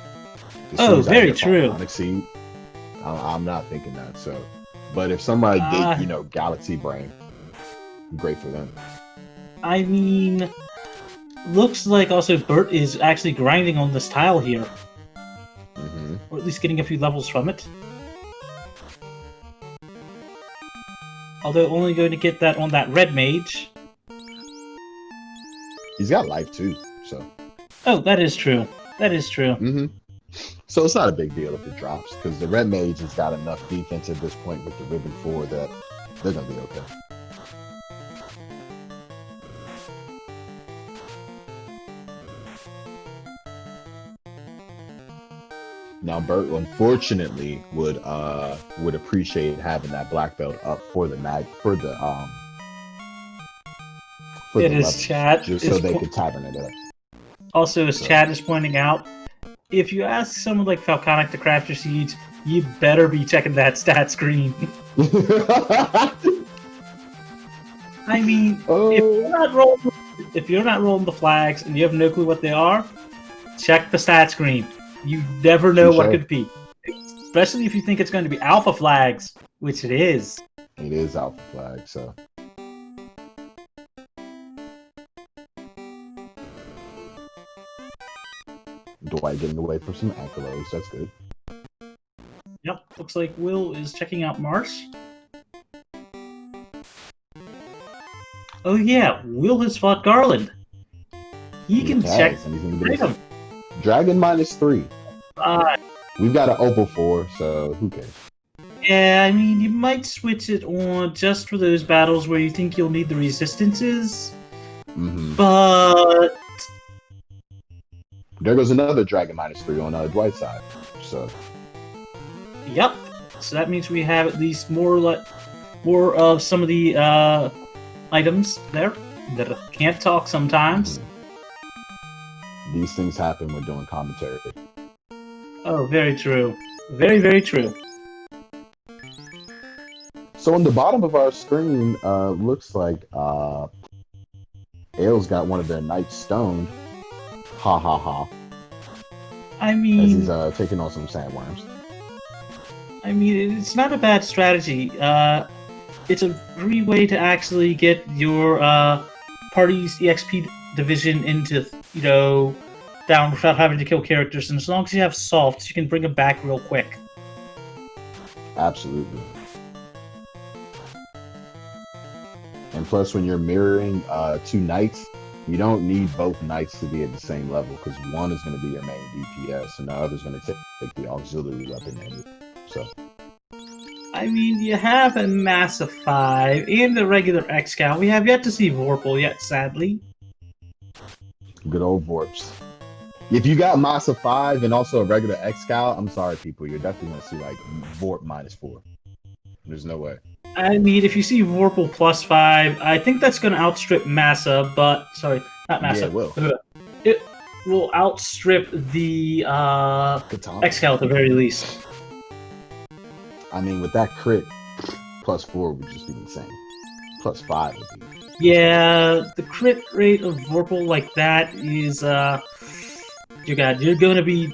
As Oh, soon as I very hear true. Falconic Seed, I'm not thinking that. So, but if somebody get Galaxy Brain, great for them. I mean, looks like also Bert is actually grinding on this tile here, or at least getting a few levels from it. Although only going to get that on that red mage. He's got life too, so. Oh, that is true. That is true. So it's not a big deal if it drops, because the red mage has got enough defense at this point with the Ribbon 4 that they're gonna be okay. Now Bert, unfortunately, would appreciate having that black belt up for the His chat just so they could tavern it up. Also, as Chad is pointing out, if you ask someone like Falconic to craft your seeds, you better be checking that stat screen. I mean, if you're not rolling the flags and you have no clue what they are, check the stat screen. You never know what it could be. Especially if you think it's going to be alpha flags, which it is. It is alpha flag, so. Dwight getting away from some ankylos, that's good. Yep, looks like Will is checking out Marsh. Oh yeah, Will has fought Garland. He can check. Dragon -3. We've got an Opal 4, so who cares? Yeah, I mean, you might switch it on just for those battles where you think you'll need the resistances. But there goes another Dragon -3 on Dwight's side. So. Yep. So that means we have at least more of some of the items there that can't talk sometimes. These things happen when doing commentary. Oh, very true. Very, very true. So on the bottom of our screen, looks like Ale's got one of their knights stoned. Ha ha ha. I mean, as he's taking on some sandworms. I mean, it's not a bad strategy. It's a free way to actually get your party's EXP division into, down without having to kill characters. And as long as you have salts, you can bring them back real quick. Absolutely. And plus, when you're mirroring two knights, you don't need both knights to be at the same level, because one is going to be your main DPS, and the other is going to take the auxiliary weapon in. So. I mean, you have a Massive 5 and the regular X-Cal. We have yet to see Vorpal yet, sadly. Good old Vorps. If you got Massa 5 and also a regular X-Cal, I'm sorry, people. You're definitely going to see, like, Vorp -4. There's no way. I mean, if you see Vorpal +5, I think that's going to outstrip Massa, but... Sorry, not Massa. Yeah, it will. It will outstrip the X-Cal at the very least. I mean, with that crit, +4 would just be insane. +5 would be... Yeah, the crit rate of Vorpal like that is, you're gonna be...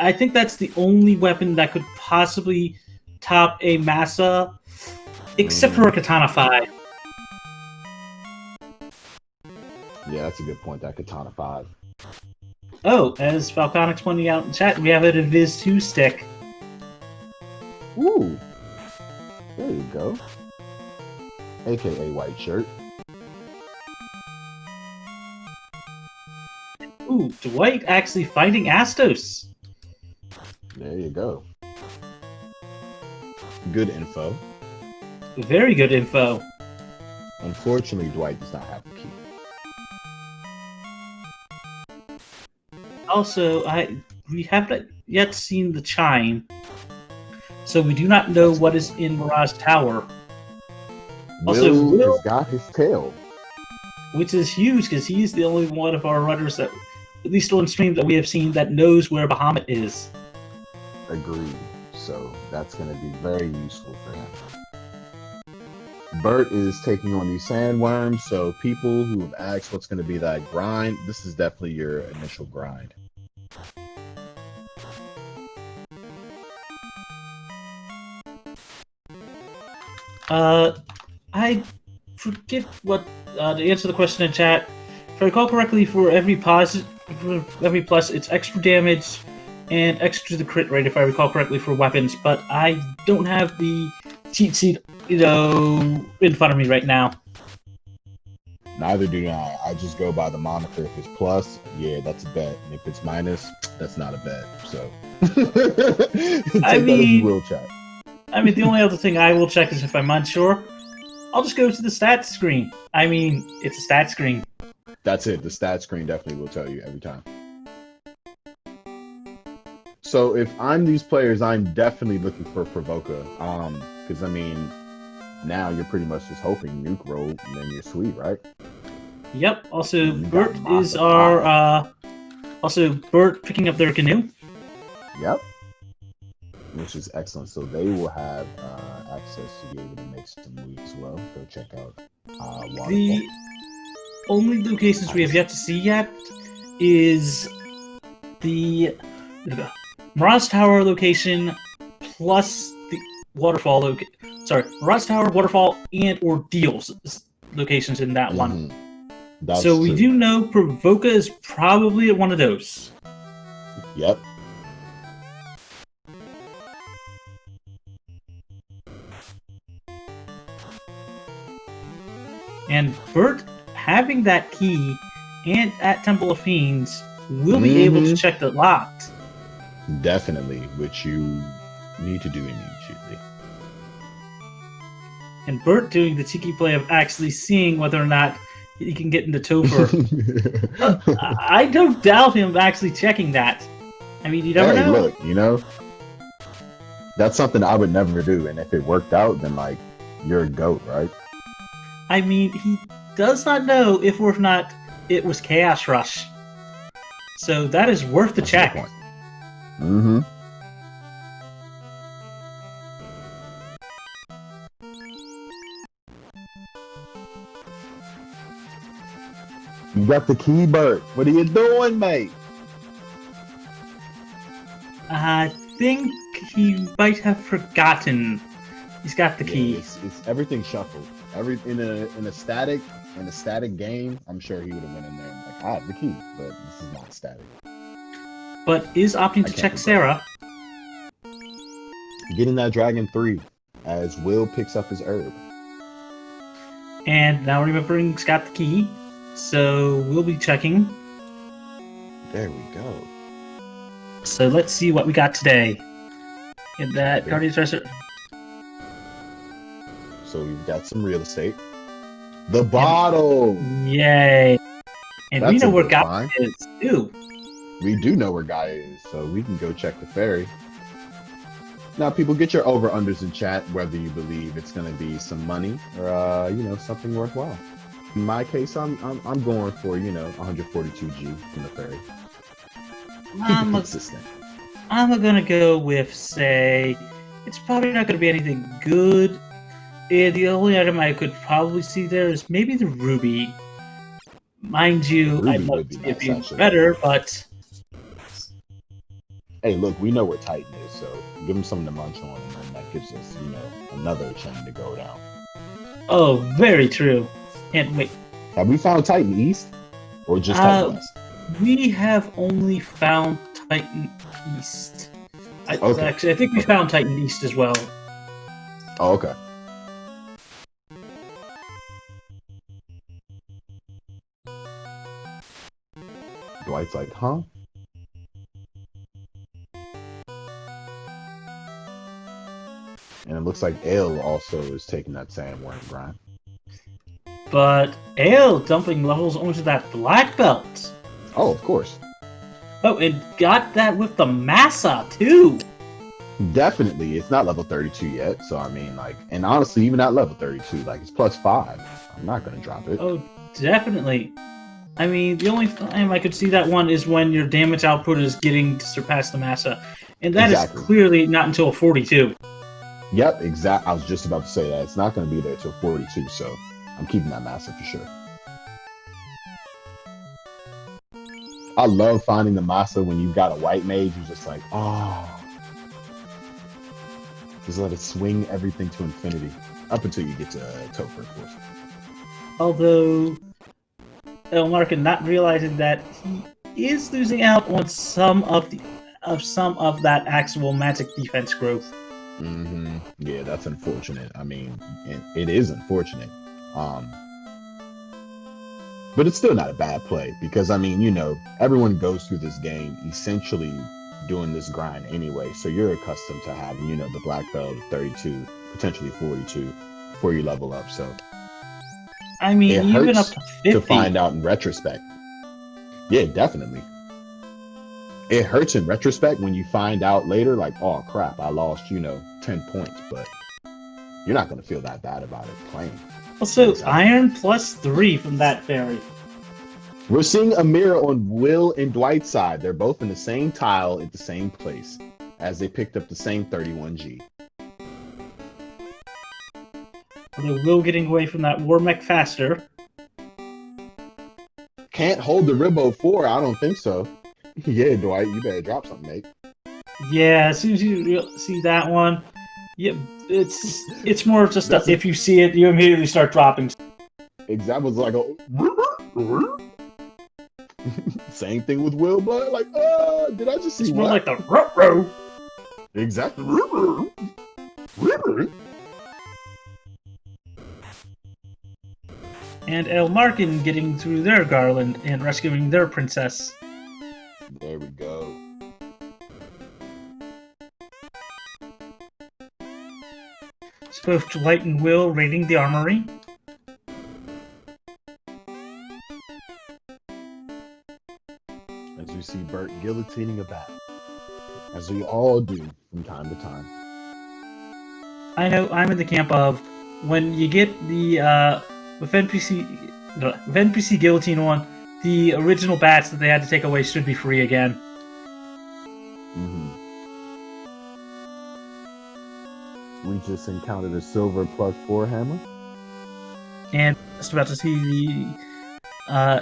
I think that's the only weapon that could possibly top a Massa, except for a Katana 5. Yeah, that's a good point, that Katana 5. Oh, as Falconix pointing out in chat, we have a Diviz 2 stick. Ooh, there you go. AKA white shirt. Ooh, Dwight actually fighting Astos. There you go. Good info. Very good info. Unfortunately, Dwight does not have the key. Also, we haven't yet seen the chime, so we do not know what is in Mirage Tower. Also, Will has got his tail. Which is huge because he's the only one of our runners that, at least on stream, that we have seen that knows where Bahamut is. Agreed. So that's going to be very useful for him. Bert is taking on these sandworms, so people who have asked what's going to be that grind, this is definitely your initial grind. I forget what to answer the question in chat. If I recall correctly, for every plus, it's extra damage and extra to the crit rate. If I recall correctly, for weapons, but I don't have the cheat sheet, in front of me right now. Neither do I. I just go by the moniker. If it's plus, yeah, that's a bet. And if it's minus, that's not a bet. So, I mean, will check. I mean, the only other thing I will check is if I'm unsure, I'll just go to the stats screen. I mean, it's a stat screen. That's it. The stat screen definitely will tell you every time. So if I'm these players, I'm definitely looking for Provoca. Because I mean, now you're pretty much just hoping nuke roll and then you're sweet, right? Yep. Also, Bert is our. Also, Bert picking up their canoe. Yep. Which is excellent. So they will have access to be able to make some moves as well. Go check out Waterfall. The only locations we have yet to see yet is the Mirage Tower location plus the Waterfall Mirage Tower, Waterfall, and Ordeals locations in that one. That's so we true. do know Provoca is probably at one of those. Yep. And Bert, having that key and at Temple of Fiends, will be able to check the lot. Definitely, which you need to do immediately. And Bert doing the cheeky play of actually seeing whether or not he can get into Topher. I don't doubt him actually checking that. I mean, you never know. Look, that's something I would never do. And if it worked out, then like you're a goat, right? I mean, he does not know if or not it was Chaos Rush. So that is worth the check. Mm-hmm. You got the key, Bert. What are you doing, mate? I think he might have forgotten. He's got the key. It's everything shuffled. In a static game, I'm sure he would have went in there and like, I have the key, but this is not static. But is opting to check Sarah. Getting that Dragon 3 as Will picks up his herb. And now remembering he's got the key, so we'll be checking. There we go. So let's see what we got today. In that Guardian's Dresser. So we've got some real estate. The bottle! Yay! And That's we know a where good Guy find. is, too. We do know where Guy is, so we can go check the ferry. Now, people, get your over-unders in chat, whether you believe it's going to be some money or, something worthwhile. In my case, I'm going for, 142G from the ferry. I'm Consistent. gonna go with, say, it's probably not gonna be anything good. And the only item I could probably see there is maybe the ruby. Mind you, Ruby I'd love would be to see it nice, be actually. better, but Hey, look, we know where Titan is, so give him something to munch on, and then that gives us, another chain to go down. oh, very true. And wait, Have we found Titan East? Or just Titan West? we have only found Titan East. Okay. Actually, I think we found Titan East as well. Oh, okay. Dwight's like, huh? And it looks like Ale also is taking that sandworm grind. But Ale dumping levels onto that black belt. Oh, of course. Oh, and got that with the Massa, too! Definitely, it's not level 32 yet. So I mean, like, and honestly, even at level 32, like, it's +5. I'm not gonna drop it. Oh, definitely. I mean, the only time I could see that one is when your damage output is getting to surpass the Massa. And that Exactly. is clearly not until 42. Yep, exact. I was just about to say that it's not gonna be there till 42. So I'm keeping that massive for sure. I love finding the masa when you've got a white mage who's just like, oh, just let it swing everything to infinity. Up until you get to Topher, of course. Although, Elmarkin not realizing that he is losing out on some of that actual magic defense growth. Mm-hmm. Yeah, that's unfortunate. I mean, it is unfortunate. But it's still not a bad play because, I mean, you know, everyone goes through this game essentially doing this grind anyway. So you're accustomed to having, you know, the black belt 32, potentially 42 before you level up. So I mean, it even up hurts to 50. to find out in retrospect. Yeah, definitely. It hurts in retrospect when you find out later, like, oh crap, I lost, you know, 10 points, but you're not going to feel that bad about it playing. Also, iron +3 from that fairy. We're seeing a mirror on Will and Dwight's side. They're both in the same tile at the same place as they picked up the same 31G. Although Will getting away from that war mech faster. Can't hold the Ribbo 4, I don't think so. Yeah, Dwight, you better drop something, mate. Yeah, as soon as you see that one, yeah, it's more just if you see it, you immediately start dropping. Examples like a same thing with Will Blood. Like, did I just see it's what? more like the ruh-roh. Exactly. And Elmarkin getting through their garland and rescuing their princess. There we go. It's both Dwight and Will raiding the armory. As we see Bert guillotining a bat. As we all do from time to time. I know, I'm in the camp of when you get the with NPC guillotine on, the original bats that they had to take away should be free again. Mm-hmm. We just encountered a silver +4 hammer. And just about to see the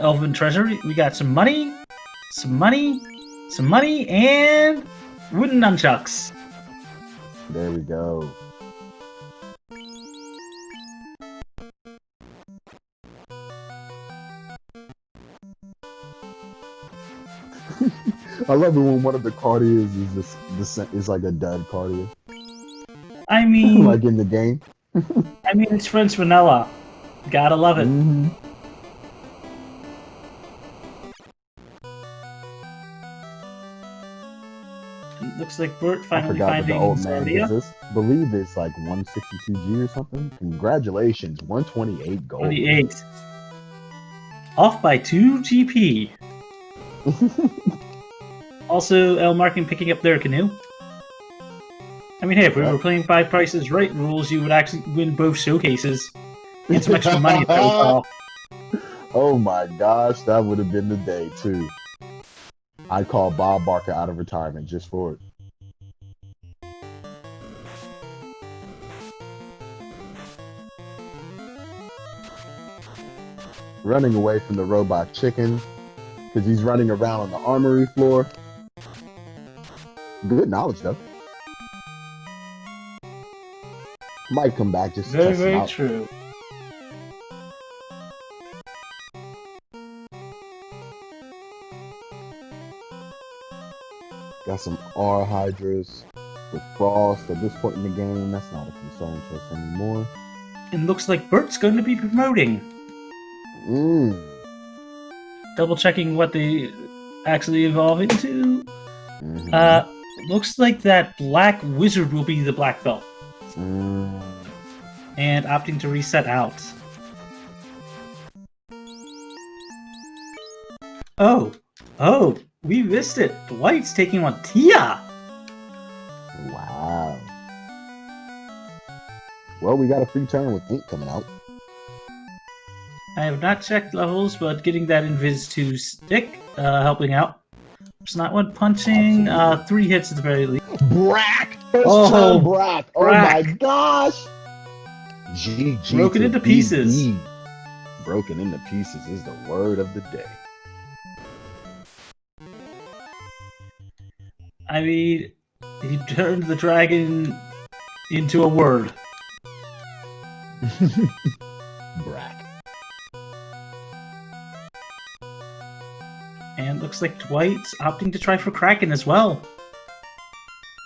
Elven Treasury. We got some money, and wooden nunchucks. There we go. I love it when one of the courtiers is like a dud courtier. I mean, like in the game. It's French vanilla. Gotta love it. Mm-hmm. Looks like Bert I finally forgot finding what the old man Zardia. does this. Believe it's like 162G or something. Congratulations, 128 gold. 28. Off by 2 GP. Also, Elmarkin picking up their canoe. I mean, hey, if we were playing by Prices Right rules, you would actually win both showcases. And some extra money at the Oh my gosh, that would have been the day too. I'd call Bob Barker out of retirement just for it. Running away from the robot chicken because he's running around on the armory floor. Good knowledge though. Might come back just to Very, test him very out. true. Got some R Hydras with Frost at this point in the game. That's not a concern to us anymore. And looks like Bert's going to be promoting. Double checking what they actually evolve into. Mm-hmm. Looks like that black wizard will be the black belt. Mm. And opting to reset out. Oh, We missed it. Dwight's taking on Tia. Wow. Well, we got a free turn with Ink coming out. I have not checked levels, but getting that Invis 2 stick, helping out. It's not one punching, Absolutely. 3 hits at the very least. Brack! First Oh, turn Brack! Oh Brack. my gosh! GG. Broken to into pieces. BB. Broken into pieces is the word of the day. I mean, he turned the dragon into a word. Brack. And looks like Dwight's opting to try for Kraken as well.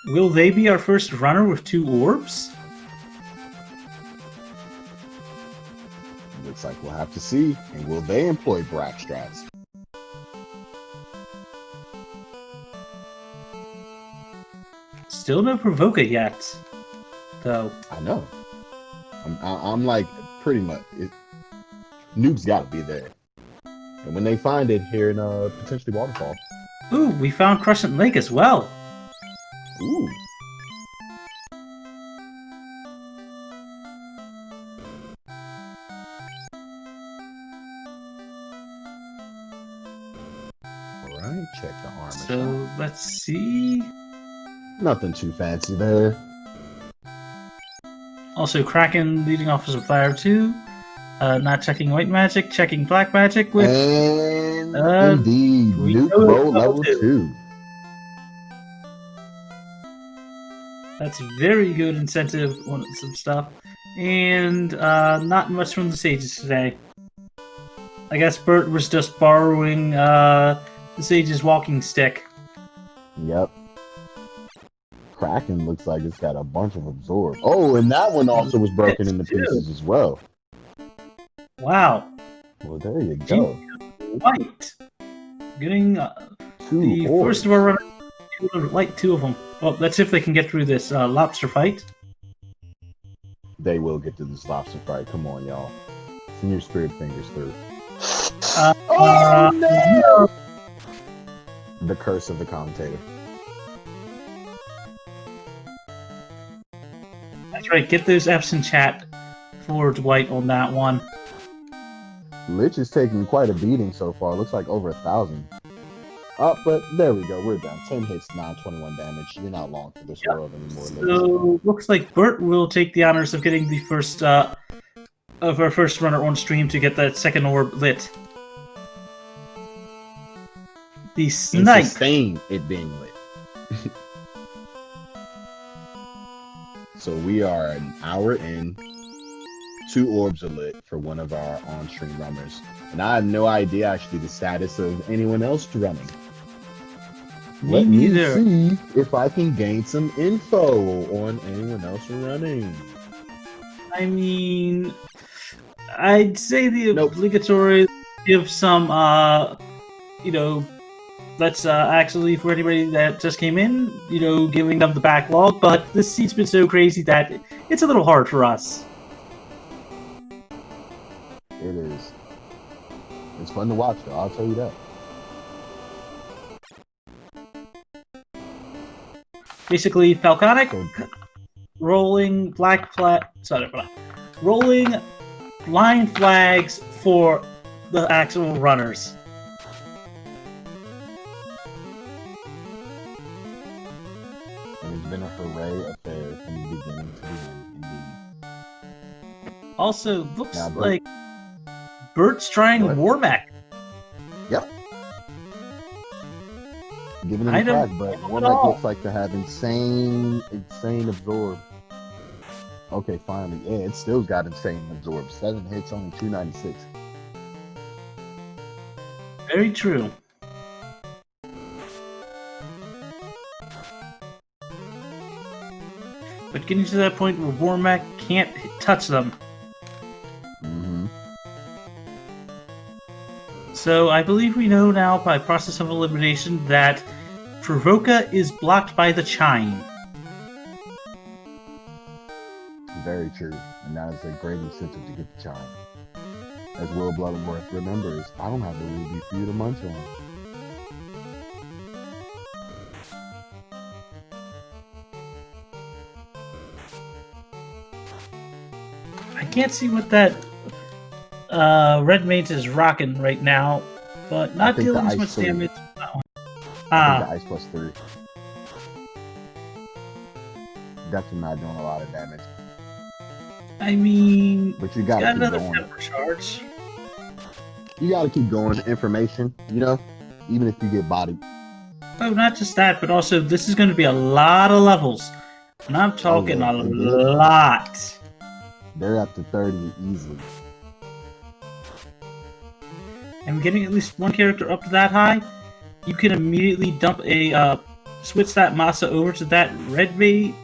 Will they be our first runner with 2 orbs? Looks like we'll have to see. And will they employ Brack strats? Still no Provoca yet, though. I know. I'm like pretty much. Noob's got to be there. And when they find it here in potentially Waterfall. Ooh, we found Crescent Lake as well. Ooh. Alright, check the armor. So let's see. Nothing too fancy there. Also, Kraken leading off as a fire 2. Not checking white magic, checking black magic with. And indeed, we Nuke know Roll it's level level 2. That's very good incentive on some stuff. And not much from the sages today. I guess Bert was just borrowing the sage's walking stick. Yep. Kraken looks like it's got a bunch of absorb. Oh, and that one also was broken into pieces as well. Wow. Well, there you go. White. Getting 2 the orbs. first of our runners. Light 2 of them. Well, let's see if they can get through this lobster fight. They will get to this lobster fight. Come on, y'all. Send your spirit fingers through. Oh, no! The curse of the commentator. That's right. Get those F's in chat for Dwight on that one. Lich is taking quite a beating so far. Looks like over 1,000. But there we go. We're done. 10 hits, 921 damage. You're not long for this world anymore. So looks like Bert will take the honors of getting the first of our first runner on stream to get that second orb lit. The And snipe. sustain it being lit. So we are an hour in. 2 orbs are lit for one of our on-stream runners. And I have no idea actually the status of anyone else running. Me neither. Let me see if I can gain some info on anyone else running. I mean, I'd say the Nope. obligatory give some, let's actually, for anybody that just came in, giving them the backlog, but this seat's been so crazy that it's a little hard for us. It is. It's fun to watch, though. I'll tell you that. Basically, Falconic, rolling rolling line flags for the actual runners. And it's been a hooray affair from the beginning to the end, indeed. Also, looks Now, Bert. like Bert's trying Go ahead. War Mech. Yep. Giving it I a don't crack, but know Warbeck at all. looks like to have insane absorb. Okay, finally. Yeah, it's still got insane absorb. 7 hits, only 296. Very true. But getting to that point where War Mech can't touch them. Mm-hmm. So I believe we know now by process of elimination that Provoca is blocked by the Chime. Very true. And that is a great incentive to get the chime. As Will Bloodworth remembers, I don't have a ruby for you to munch on. I can't see what that red mate is rocking right now, but not think the dealing as ice much three. damage. I think Ah, the ice plus 3. Definitely not doing a lot of damage. I mean, But you he's gotta got keep another going. temper charge. You gotta keep going. Information, even if you get bodied. Oh, not just that, but also this is going to be a lot of levels. And I'm talking yeah, a and lot. They're up to 30 easily. And getting at least one character up to that high, you can immediately dump a switch that masa over to that red mage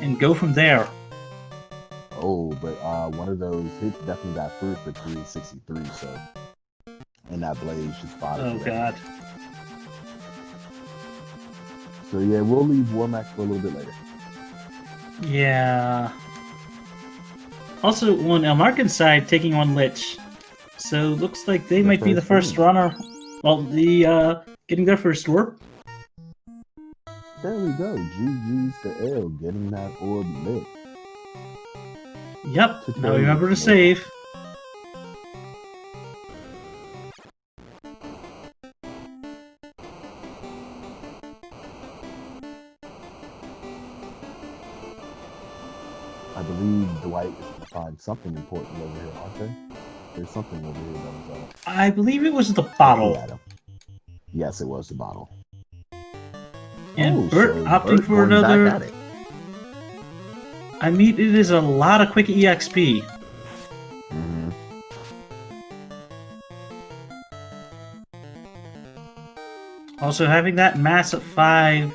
and go from there. Oh, but one of those hits definitely got through for 363, so. And that blaze just spotted. Oh god. So yeah, we'll leave War-Max for a little bit later. Yeah. Also, on Elmarkin's side, taking on Lich. So looks like they might be the first runner. Well, getting their first warp. There we go. GG's to L getting that orb lit. Yep. Now remember to save. I believe Dwight is going to find something important over here, aren't they? There's something over here that was I believe it was the bottle. Yes, it was the bottle. And Bert opting for another. I mean, it is a lot of quick EXP. Mm-hmm. Also, having that mass at 5,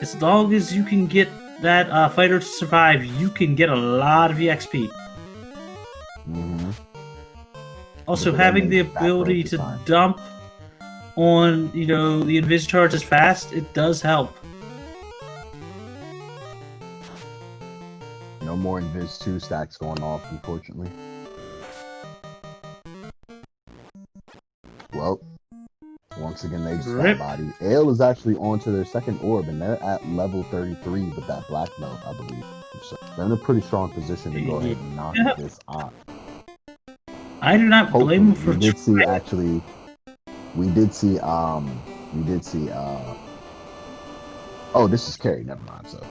as long as you can get that fighter to survive, you can get a lot of EXP. Mm-hmm. Also, having the ability to dump on, the invis charges fast, it does help. No more Invis 2 stacks going off, unfortunately. Well, once again, they just got body. Ale is actually onto their second orb, and they're at level 33 with that black belt, I believe. So they're in a pretty strong position to go ahead and knock this out. I do not blame them for we did see actually. We did see. Oh, this is Carrie. Never mind. So.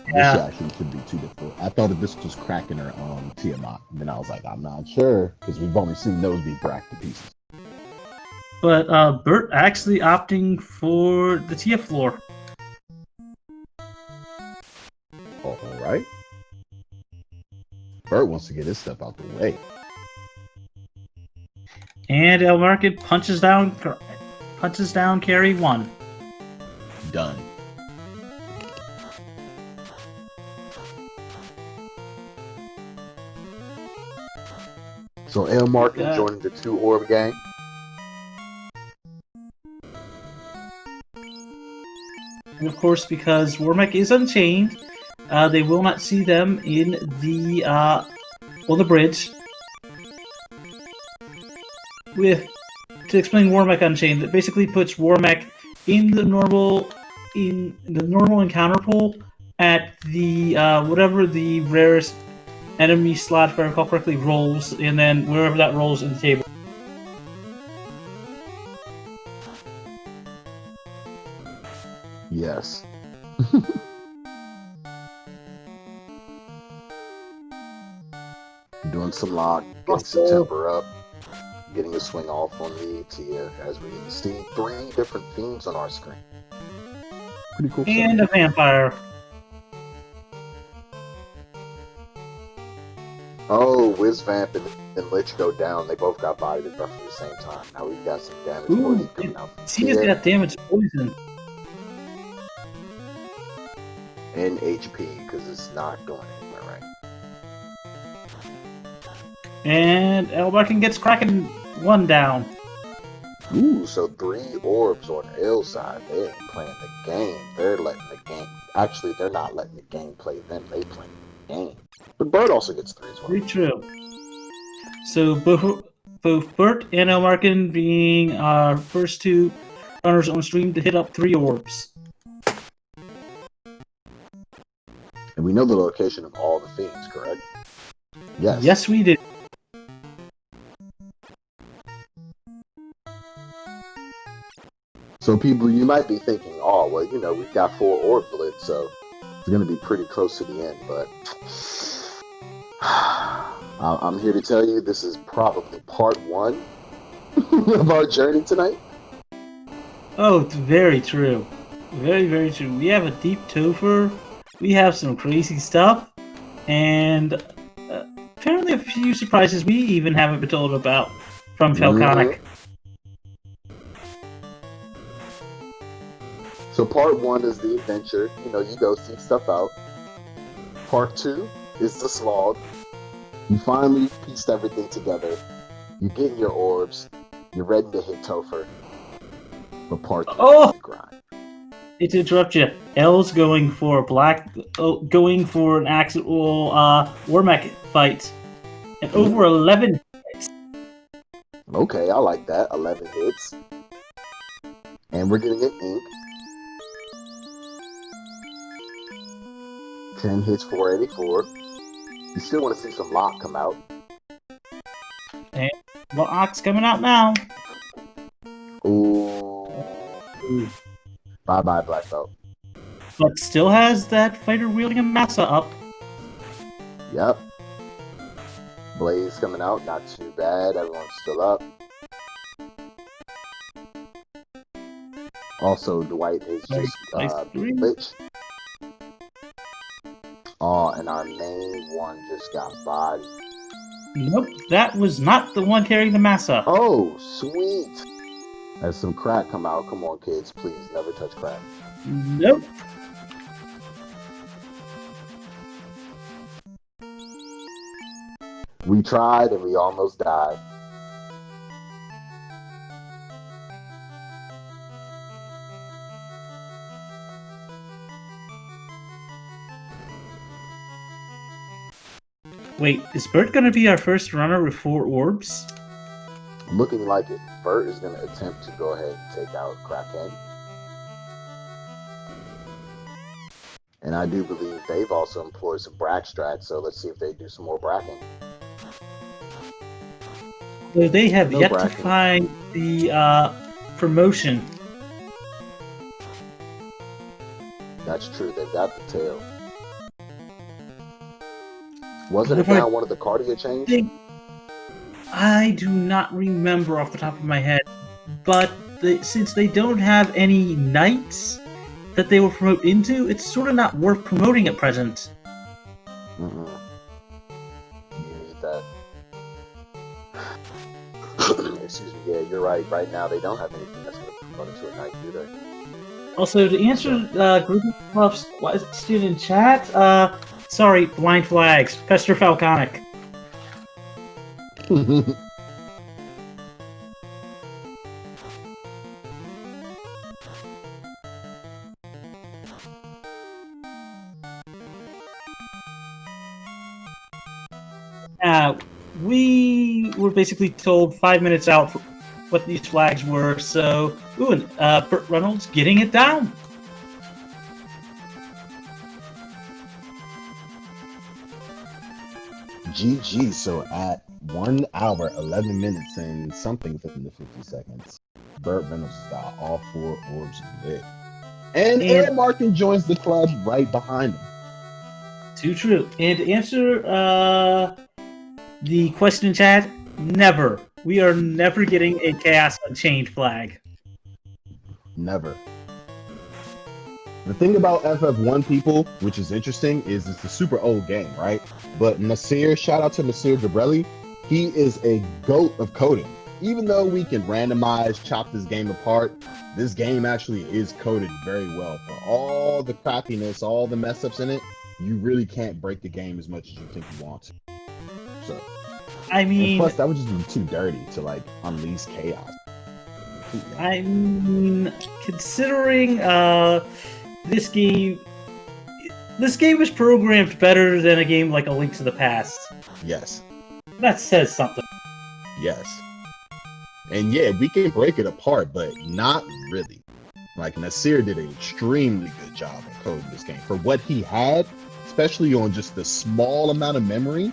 Yeah. This actually could be too difficult. I thought that this was cracking her Tiamat. And then I was like, I'm not sure, because we've only seen those be cracked to pieces. But Bert actually opting for the TF floor. All right. Bert wants to get his stuff out the way. And Elmarkin punches down carry 1. Done. So Elmarkin joining the 2 orb gang. And of course, because Warmech is unchained, they will not see them in the on the bridge. To explain Warmech Unchained, that basically puts Warmech in the normal encounter pool at the whatever the rarest enemy slot, if I recall correctly, rolls, and then wherever that rolls in the table. Yes. Doing some lock, getting some temper up, getting a swing off on the Tia as we see 3 different themes on our screen. Pretty cool. And stuff. A vampire. Oh, Wizvamp and Lich go down. They both got bodied at roughly the same time. Now we've got some damage poison coming out. Tia's got damage poison. And HP, because it's not going anywhere, right? And Elmarkin gets Kraken 1 down. Ooh, so 3 orbs on L side. They ain't playing the game. They're letting the game. Actually, they're not letting the game play them. They playing the game. But Bert also gets 3 as well. Very true. So both Bert and Elmarkin being our first 2 runners on stream to hit up 3 orbs. And we know the location of all the fiends, correct? Yes. Yes, we do. So people, you might be thinking, oh, well, you know, we've got 4 orblets, so it's going to be pretty close to the end, but I'm here to tell you this is probably part 1 of our journey tonight. Oh, it's very true. Very, very true. We have a deep topher. We have some crazy stuff. And apparently a few surprises we even haven't been told about from Falconic. So part 1 is the adventure. You know, you go see stuff out. Part 2 is the slog. You finally pieced everything together. You're getting your orbs. You're ready to hit Topher. But part 3 is the grind. To interrupt you, L's going for going for an actual Warmech fight. And over 11 hits. Okay, I like that. 11 hits. And we're getting an ink. 10 hits, 484. You still want to see some lock come out. And Lock's coming out now. Ooh. Bye-bye, Black Belt. But still has that fighter wielding a massa up. Yep. Blaze coming out, not too bad. Everyone's still up. Also, Dwight is just glitch. Oh, and our main one just got bodied. Nope, that was not the one carrying the massa. Oh, sweet. As some crack come out. Come on, kids, please never touch crack. Nope. We tried and we almost died. Wait, is Bert gonna be our first runner with 4 orbs? Looking like it. Bert is going to attempt to go ahead and take out Kraken. And I do believe they've also employed some Brack strats, so let's see if they do some more bracking. Well, they have No yet bracking. to find the promotion. That's true, they've got the tail. Wasn't it down one of the cardio chains? I do not remember off the top of my head, but since they don't have any knights that they will promote into, it's sort of not worth promoting at present. You need that. Excuse me, yeah, you're right. Right now, they don't have anything that's going to promote it to a knight, do they? Also, to answer Group question in chat, sorry, blind flags, Pester Falconic. We were basically told 5 minutes out what these flags were, so and Burt Reynolds getting it down. GG, so at 1 hour, 11 minutes, and something within the 50 seconds, Burt Reynolds has got all 4 orbs lit. And Aaron Markin joins the club right behind him. Too true. And to answer the question in chat, never. We are never getting a Chaos Unchained flag. Never. The thing about FF1, people, which is interesting, is it's a super old game, right? But Nasir, shout out to Nasir Gabrelli, he is a GOAT of coding. Even though we can randomize, chop this game apart, this game actually is coded very well. For all the crackiness, all the mess ups in it, you really can't break the game as much as you think you want to. So, I mean, and plus that would just be too dirty to like unleash chaos. I mean, considering this game was programmed better than a game like A Link to the Past. Yes. That says something. Yes. And yeah, we can break it apart, but not really. Like, Nasir did an extremely good job of coding this game. For what he had, especially on just the small amount of memory,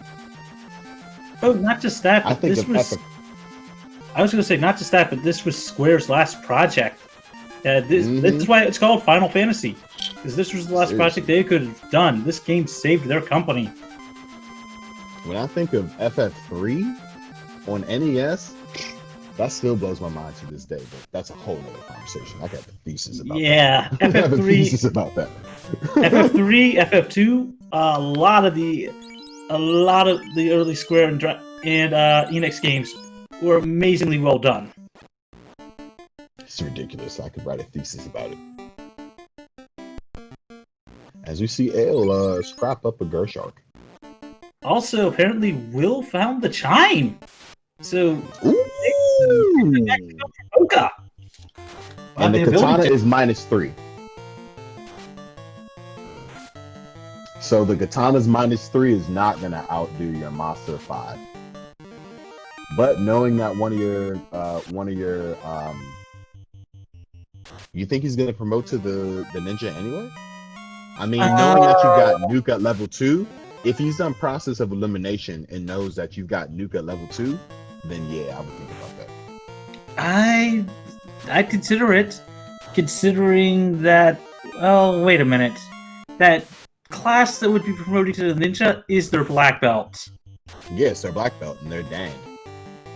Oh, not just that, I but think this of was... Epic. I was going to say, not just that, but this was Square's last project. This Mhm. is why it's called Final Fantasy. Because this was the last Seriously. project they could have done. This game saved their company. When I think of FF3 on NES, that still blows my mind to this day. But that's a whole nother conversation. I got a thesis about Yeah, that. I have a FF3, thesis about that. FF3, FF2, a lot of the early Square and Enix games were amazingly well done. It's ridiculous. I could write a thesis about it. As we see Ale scrap up a Gershark. Also, apparently, Will found the chime. So, Ooh! Oka. And the ability katana to- is -3. So the katana's -3 is not gonna outdo your Master 5. But knowing that one of your you think he's gonna promote to the ninja anyway? I mean, knowing that you've got Nuke at level 2, if he's done process of elimination and knows that you've got Nuke at level 2, then yeah, I would think about that. I'd consider it, considering that. Oh, wait a minute. That class that would be promoted to the ninja is their black belt. Yes, they're black belt and they're dang.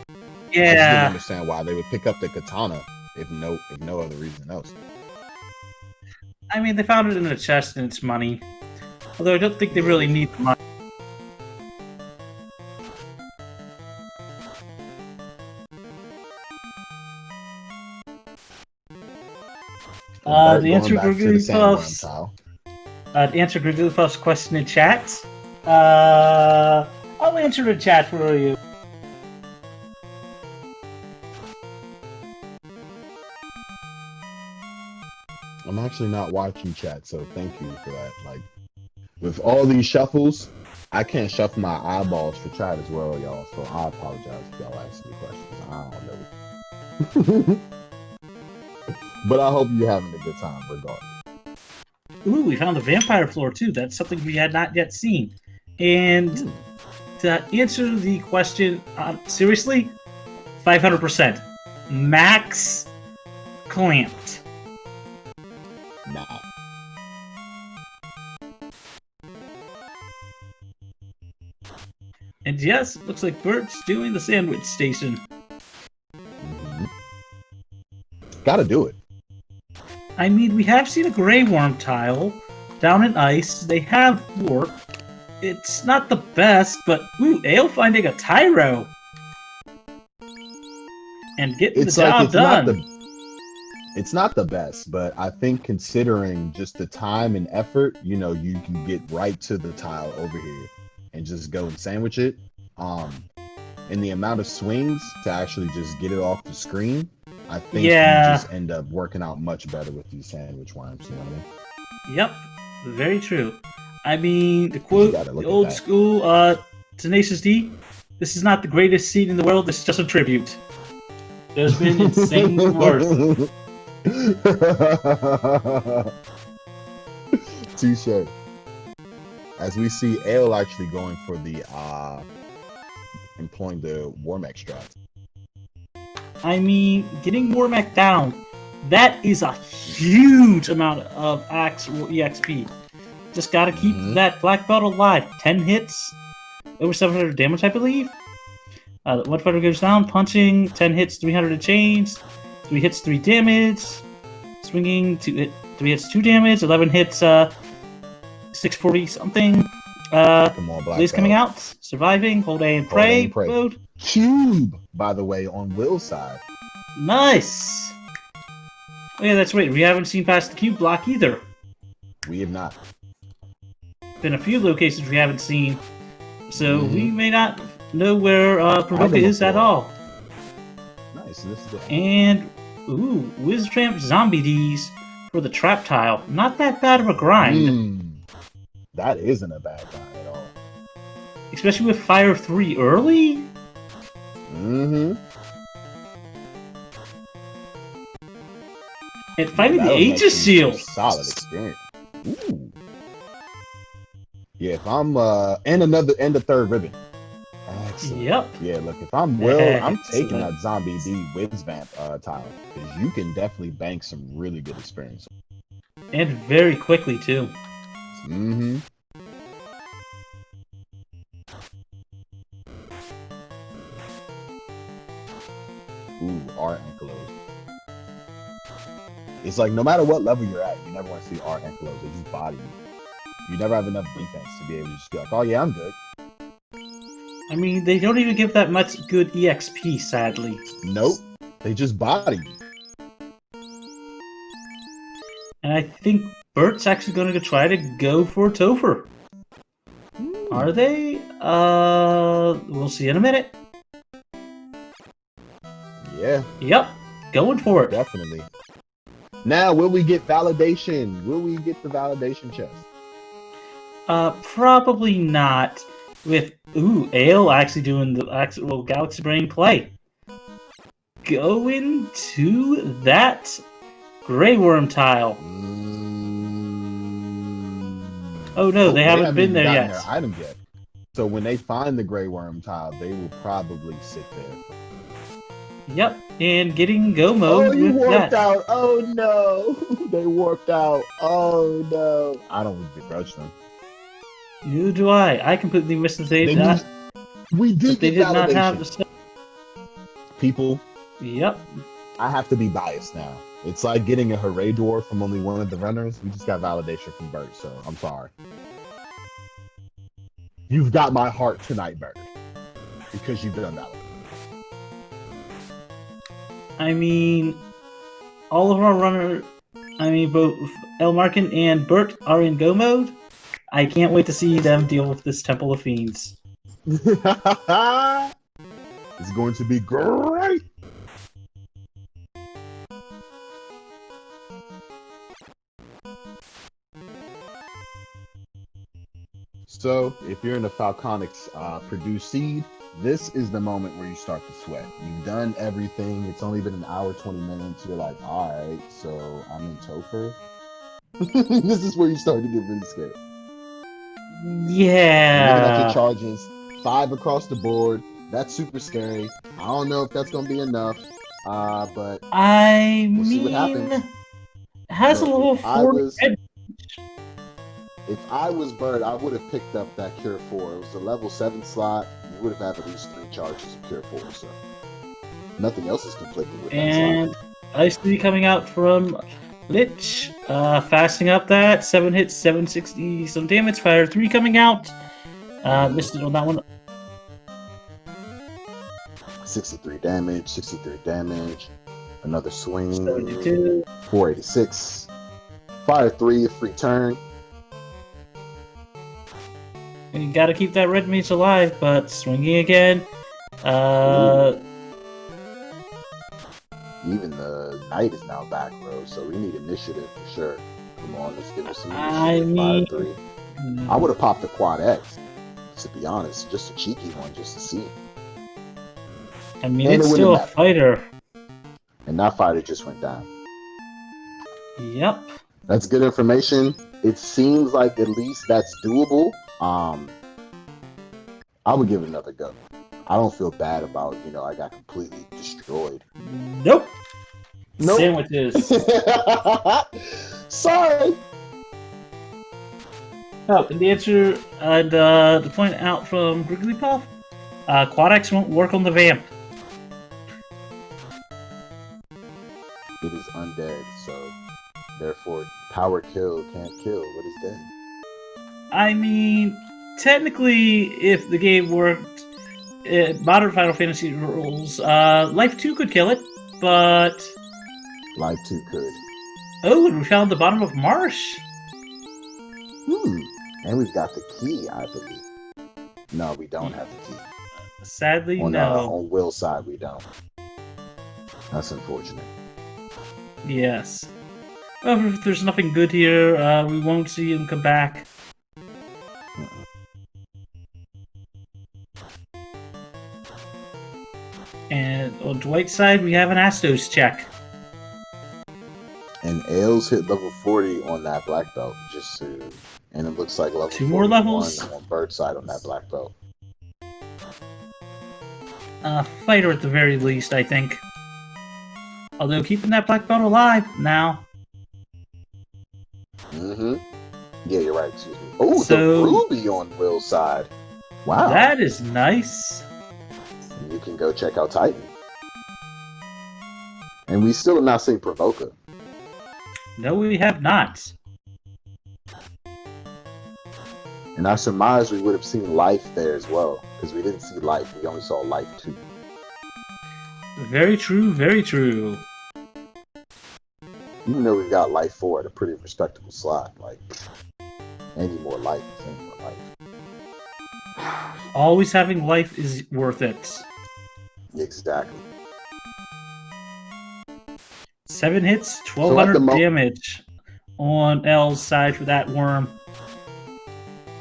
I just didn't Yeah, understand why they would pick up the katana if no other reason else. I mean they found it in a chest and it's money. Although I don't think they really need the money. Bert To answer going back to the sandworm Grigglypuff's tile. Question in chat. I'll answer the chat for you. I'm actually not watching chat, so thank you for that. Like, with all these shuffles, I can't shuffle my eyeballs for chat as well, y'all. So I apologize if y'all ask me questions. I don't know. But I hope you're having a good time, regardless. Ooh, we found the vampire floor too. That's something we had not yet seen. And to answer the question, seriously, 500%. Max clamped. Nah. And yes, it looks like Bert's doing the sandwich station. Mhm. Gotta do it. I mean, we have seen a Grey Worm tile down in ice. They have warp. It's not the best, but ooh, Ale finding a Tyro and getting the job done. It's not the best, but I think considering just the time and effort, you know, you can get right to the tile over here and just go and sandwich it. And the amount of swings to actually just get it off the screen, I think you just end up working out much better with these sandwich worms, you know what I mean? Yep, very true. I mean, the quote, gotta look the at old that. school Tenacious D, this is not the greatest scene in the world, this is just a tribute. There's been insanely worse. Touche. As we see Ale actually going for the employing the Warmech strat. I mean, getting Warmech down, that is a huge amount of EXP. Just gotta keep that black belt alive. 10 hits, over 700 damage, I believe. One fighter goes down, punching, 10 hits, 300 and change. 3 hits, 3 damage. Swinging, 3 hits, 2 damage. 11 hits, 640 something. Come on, black Liz belt. coming out, surviving, hold A and Hold A pray and pray. mode. Cube, by the way, on Will's side. Nice! Oh yeah, that's right, we haven't seen past the cube block either. We have not. Been a few locations we haven't seen, so we may not know where Provoka Item is at floor. all. Nice. This is good. And, ooh, Wiztramp Zombie D's for the trap tile. Not that bad of a grind. That isn't a bad guy at all. Especially with Fire 3 early? Mm-hmm. And fighting the That'll make Aegis some Seal. solid experience. Ooh. Yeah, if I'm and the third ribbon. Excellent. Yep. Yeah, look, if I'm Will, I'm taking Excellent. that Zombie D Wiz Vamp tile because you can definitely bank some really good experience. And very quickly, too. Mm-hmm. Ooh, R.Ank. It's like no matter what level you're at, you never want to see R.Ank. They just body you. You never have enough defense to be able to just be like, oh yeah, I'm good. I mean, they don't even give that much good EXP, sadly. Nope. They just body you. And I think Bert's actually going to try to go for Topher. Are they? We'll see in a minute. Yeah. Yep, going for it. Definitely. Now, will we get validation? Will we get the validation chest? Probably not. With Ale actually doing the actual Galaxy Brain play. Going to that Grey Worm tile. Oh no, they haven't been there yet. Their item yet. So when they find the Grey Worm tile, they will probably sit there. Yep, and getting go mode. Oh, you with warped that. out. Oh no, they warped out. Oh no. I don't begrudge them. Neither do I. I completely missed that they did we did they get did validation. not have the stuff. People. Yep. I have to be biased now. It's like getting a Hooray Dwarf from only one of the runners. We just got validation from Bert, so I'm sorry. You've got my heart tonight, Bert, because you've done validation. I mean, all of our runners, both Elmarkin and Bert are in go mode. I can't wait to see them deal with this Temple of Fiends. It's going to be great. So, if you're in the Falconics produced seed, this is the moment where you start to sweat. You've done everything. It's only been an hour, 20 minutes. You're like, all right, so I'm in Topher. This is where you start to get really scared. Yeah. Looking at your charges, 5 across the board. That's super scary. I don't know if that's going to be enough, but we'll see what happens. Has a level 4. If I was Bird, I would have picked up that Cure 4. It was a level 7 slot. You would have had at least 3 charges of Cure 4, so nothing else is conflicting with that. And Ice Lee coming out from Lich, fasting up that 7 hits, 760 some damage. Fire 3 coming out. Missed it on that one. 63 damage. Another swing. 72. 486. Fire 3, a free turn. And you gotta keep that red mage alive, but swinging again. Even the knight is now back, bro. So we need initiative for sure. Come on, let's give us some initiative. I mean, 5-3. I would have popped the quad X, to be honest, just a cheeky one, just to see. I mean, it's still a fighter. And that fighter just went down. Yep. That's good information. It seems like at least that's doable. I would give it another go. I don't feel bad about, I got completely destroyed. Nope. Nope. Sandwiches. Sorry. Oh, and the answer, to point out from Grigglypuff, Quad X won't work on the Vamp. It is undead, so therefore power kill can't kill what is dead. I mean, technically, if the game worked, modern Final Fantasy rules, Life 2 could kill it, but... Life 2 could. Oh, and we found the bottom of Marsh. And we've got the key, I believe. No, we don't have the key. Sadly, no. No. On Will's side, we don't. That's unfortunate. Yes. Well, if there's nothing good here, we won't see him come back. And on Dwight's side, we have an Astos check. And Ailes hit level 40 on that black belt, and it looks like level 2 more levels on Bird's side on that black belt. Fighter at the very least, I think. Although keeping that black belt alive now. Mm-hmm. Yeah, you're right. Excuse me. Oh, So- the ruby on Will's side. Wow. That is nice. You can go check out Titan. And we still have not seen Provoker. No, we have not. And I surmise we would have seen Life there as well. Because we didn't see Life. We only saw Life 2. Very true, very true. Even though we've got Life 4 at a pretty respectable slot. Like, any more Life is any more Life. Always having life is worth it. Exactly. 7 hits, So at 1200 the damage on L's side for that worm.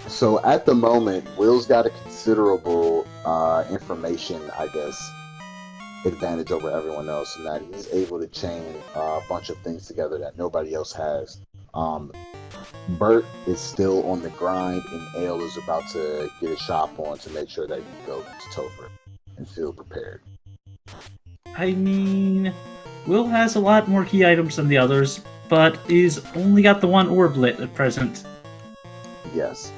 So at the moment, Will's got a considerable information, I guess, advantage over everyone else, in that he's able to chain a bunch of things together that nobody else has. Bert is still on the grind, and Ale is about to get a shop on to make sure that he can go to Topher and feel prepared. I mean, Will has a lot more key items than the others, but is only got the one orb lit at present. Yes.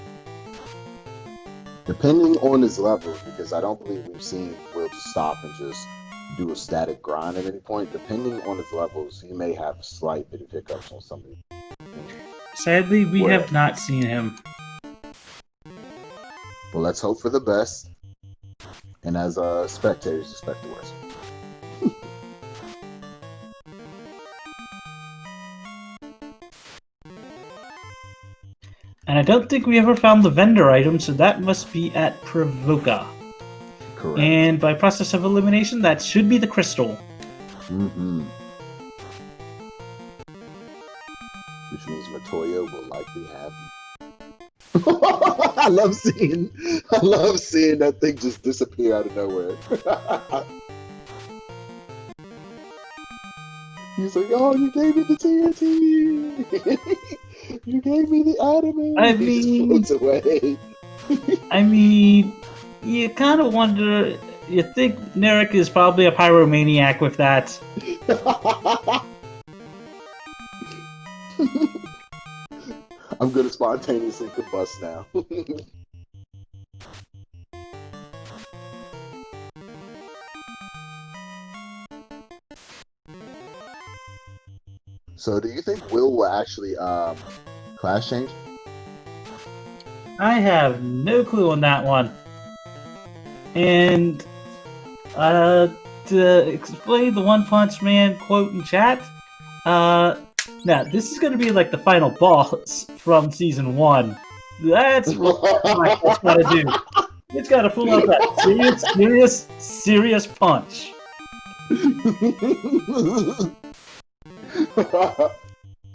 Depending on his levels, because I don't believe we've seen Will just stop and just do a static grind at any point. Depending on his levels, he may have slight bit of hiccups on some of these. Sadly, we Well- have not seen him. But let's hope for the best. And as spectators, expect the worst. And I don't think we ever found the vendor item, so that must be at Provoca. Correct. And by process of elimination, that should be the crystal. Mm-hmm. Which means Matoya will likely have I love seeing that thing just disappear out of nowhere. He's like, "Oh, you gave me the TNT. You gave me the anime." I He mean- just floats away. I mean, you kind of wonder. You think Narek is probably a pyromaniac with that. I'm gonna spontaneously combust now. So, do you think Will actually class change? I have no clue on that one. And to explain the One Punch Man quote in chat, now this is going to be like the final boss from season 1. That's what my cat's got to do. It's got to pull out that serious punch.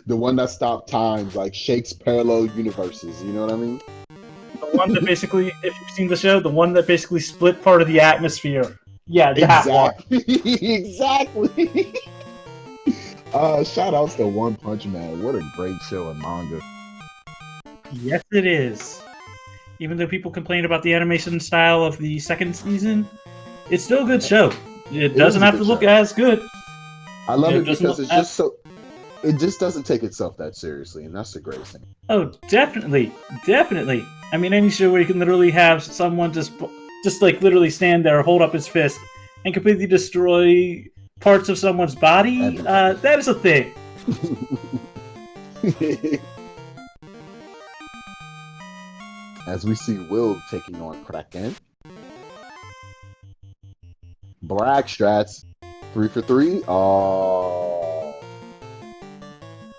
The one that stopped times, like shakes parallel universes. You know what I mean? The one that basically, if you've seen the show, the one that basically split part of the atmosphere. Yeah, that one. Exactly. Shout outs to One Punch Man. What a great show and manga. Yes, it is. Even though people complain about the animation style of the second season, it's still a good show. It doesn't is a have to good look show. as good. I love It it doesn't because look it's just so. It just doesn't take itself that seriously, and that's the greatest thing. Oh, definitely, definitely. I mean, any show where you can literally have someone just like literally stand there, hold up his fist, and completely destroy parts of someone's body. That is a thing. As we see Will taking on Kraken. Black strats, 3 for 3. Oh,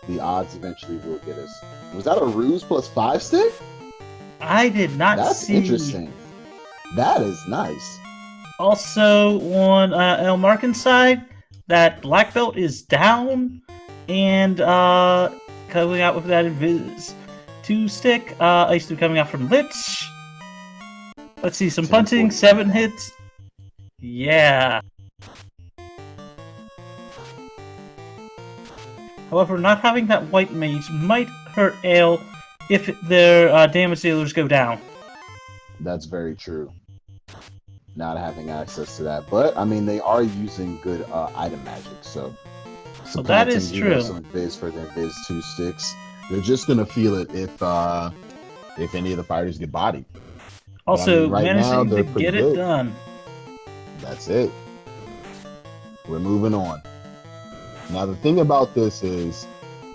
the odds eventually will get us. Was that a ruse plus 5 stick? I did not That's see. interesting. That is nice. Also, on El Markin's side, that black belt is down, and coming out with that Invis 2 stick. Ice 2 coming out from Lich. Let's see, some 10, punching, 40. 7 hits. Yeah. However, not having that white mage might hurt Ale if their damage dealers go down. That's very true. not having access to that. But I mean, they are using good item magic, so Well, that is supplanting, you know, true. some Viz for their Viz 2 sticks. They're just gonna feel it if any of the fighters get bodied. Also, right now, managing they're to pretty get it good. done. That's it. We're moving on. Now, the thing about this is,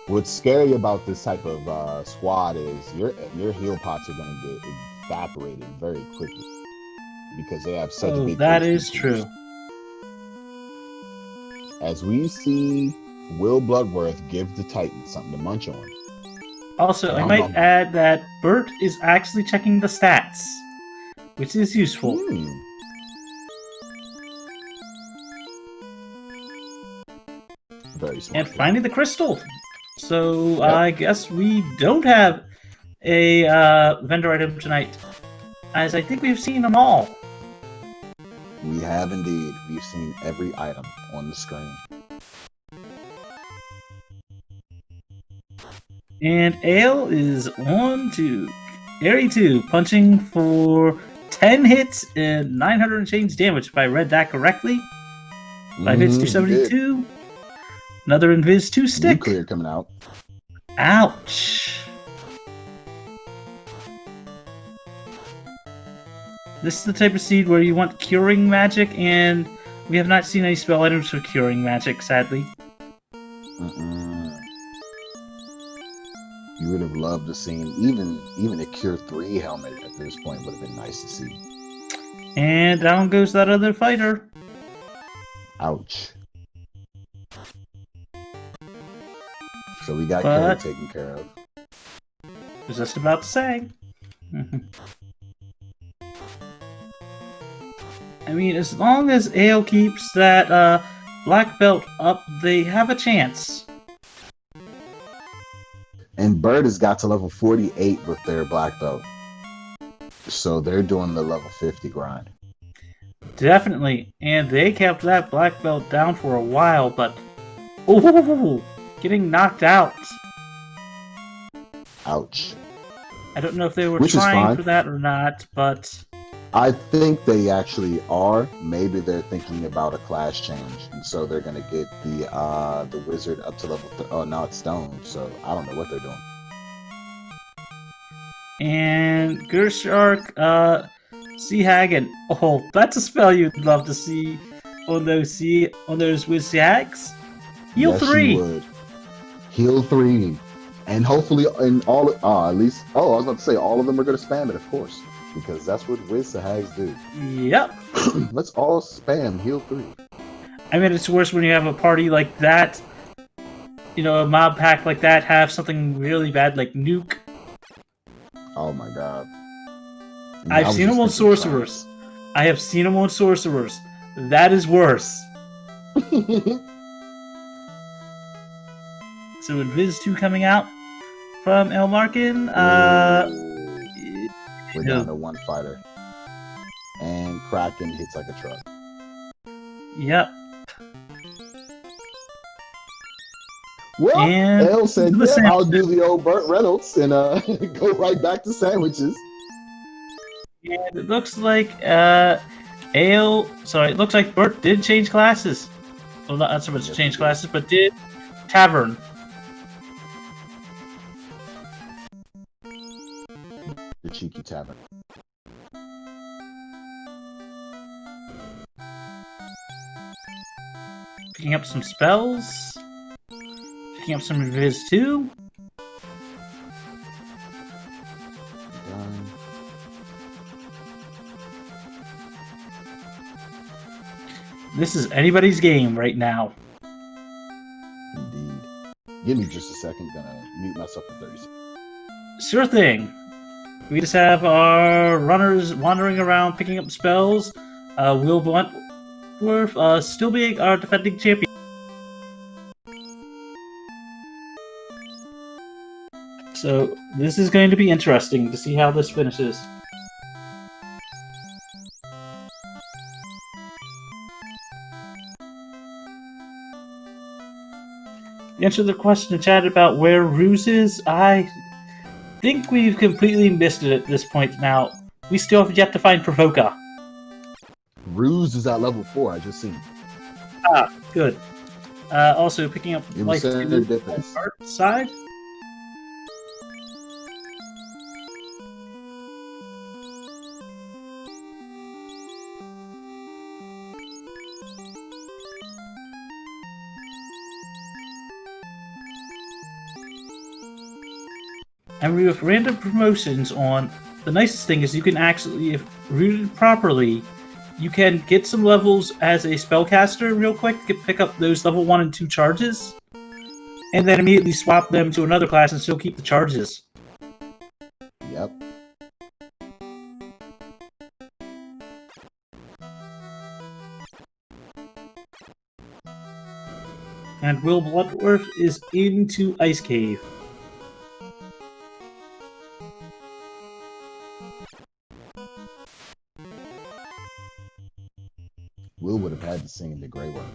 what's scary about this type of squad is your heal pots are going to get evaporated very quickly because they have such Oh, big. that HP is pools. true. As we see, Will Bloodworth give the Titan something to munch on. Also, I Nom might nom. add that Bert is actually checking the stats, which is useful. Very smart. And finding the crystal. So Yep. I guess we don't have a vendor item tonight, as I think we've seen them all. We have indeed. We've seen every item on the screen. And Ale is on to Area 2, punching for 10 hits and 900 and change damage, if I read that correctly. 5 hits, You did. 272. Another Invis 2 stick. Nuclear coming out. Ouch. This is the type of seed where you want curing magic, and we have not seen any spell items for curing magic, sadly. You would have loved to see even a Cure 3 helmet at this point would have been nice to see. And down goes that other fighter. Ouch. So we got But- Carrie taken care of. Was just about to say. I mean, as long as Ale keeps that black belt up, they have a chance. And Bird has got to level 48 with their black belt. So they're doing the level 50 grind. Definitely. And they kept that black belt down for a while, but... Oh, getting knocked out. Ouch. I don't know if they were Which is trying fine. for that or not, but... I think they actually are. Maybe they're thinking about a class change, and so they're gonna get the wizard up to level. Oh, now it's stone. So I don't know what they're doing. And Gershark, Sea Hagen. Oh, that's a spell you'd love to see on those Wiz Hags. Heal Yes, 3. you would. Heal 3, and hopefully in all at least. Oh, I was about to say all of them are gonna spam it, of course, because that's what Wiz Hags do. Yep. Let's all spam heal 3. I mean, it's worse when you have a party like that. You know, a mob pack like that have something really bad like Nuke. Oh my god. I I've was seen just them on thinking Sorcerers. I have seen them on Sorcerers. That is worse. Giants. So, with Viz 2 coming out from El Markin, We're down to one fighter. And Kraken hits like a truck. Yep. Well, And Elle said, the yeah, I'll sandwiches. do the old Burt Reynolds and go right back to sandwiches. And it looks like it looks like Bert did change classes. Well, not so much Yes, change he did. classes, but did Tavern. The cheeky tavern. Picking up some spells. Picking up some Viz 2. Done. This is anybody's game right now. Indeed. Give me just a second. Gonna mute myself for 30 seconds. Sure thing. We just have our runners wandering around picking up spells. Will Bluntworth still being our defending champion. So this is going to be interesting to see how this finishes. To answer the question in chat about where Ruse is, I think we've completely missed it at this point now. We still have yet to find Provoca. Ruse is at level 4. I just seen. Ah, good. Also picking up It life was to saying difference. art side. And with random promotions on, the nicest thing is you can actually, if routed properly, you can get some levels as a spellcaster real quick, pick up those level 1 and 2 charges, and then immediately swap them to another class and still keep the charges. Yep. And Will Bloodworth is into Ice Cave. Will would have had to sing the Grey Worm.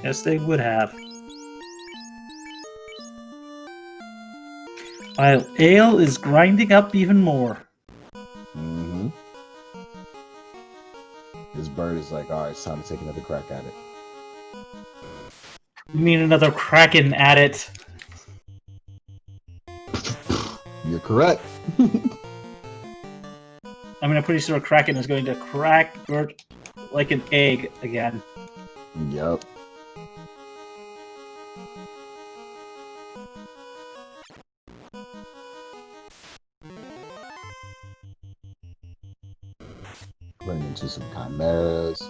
Yes, they would have. While Ale is grinding up even more. Mm-hmm. This bird is like, all right, it's time to take another crack at it. You mean another Kraken at it? You're correct. I mean, I'm pretty sure Kraken is going to crack Bert like an egg again. Yep. Running into some chimeras.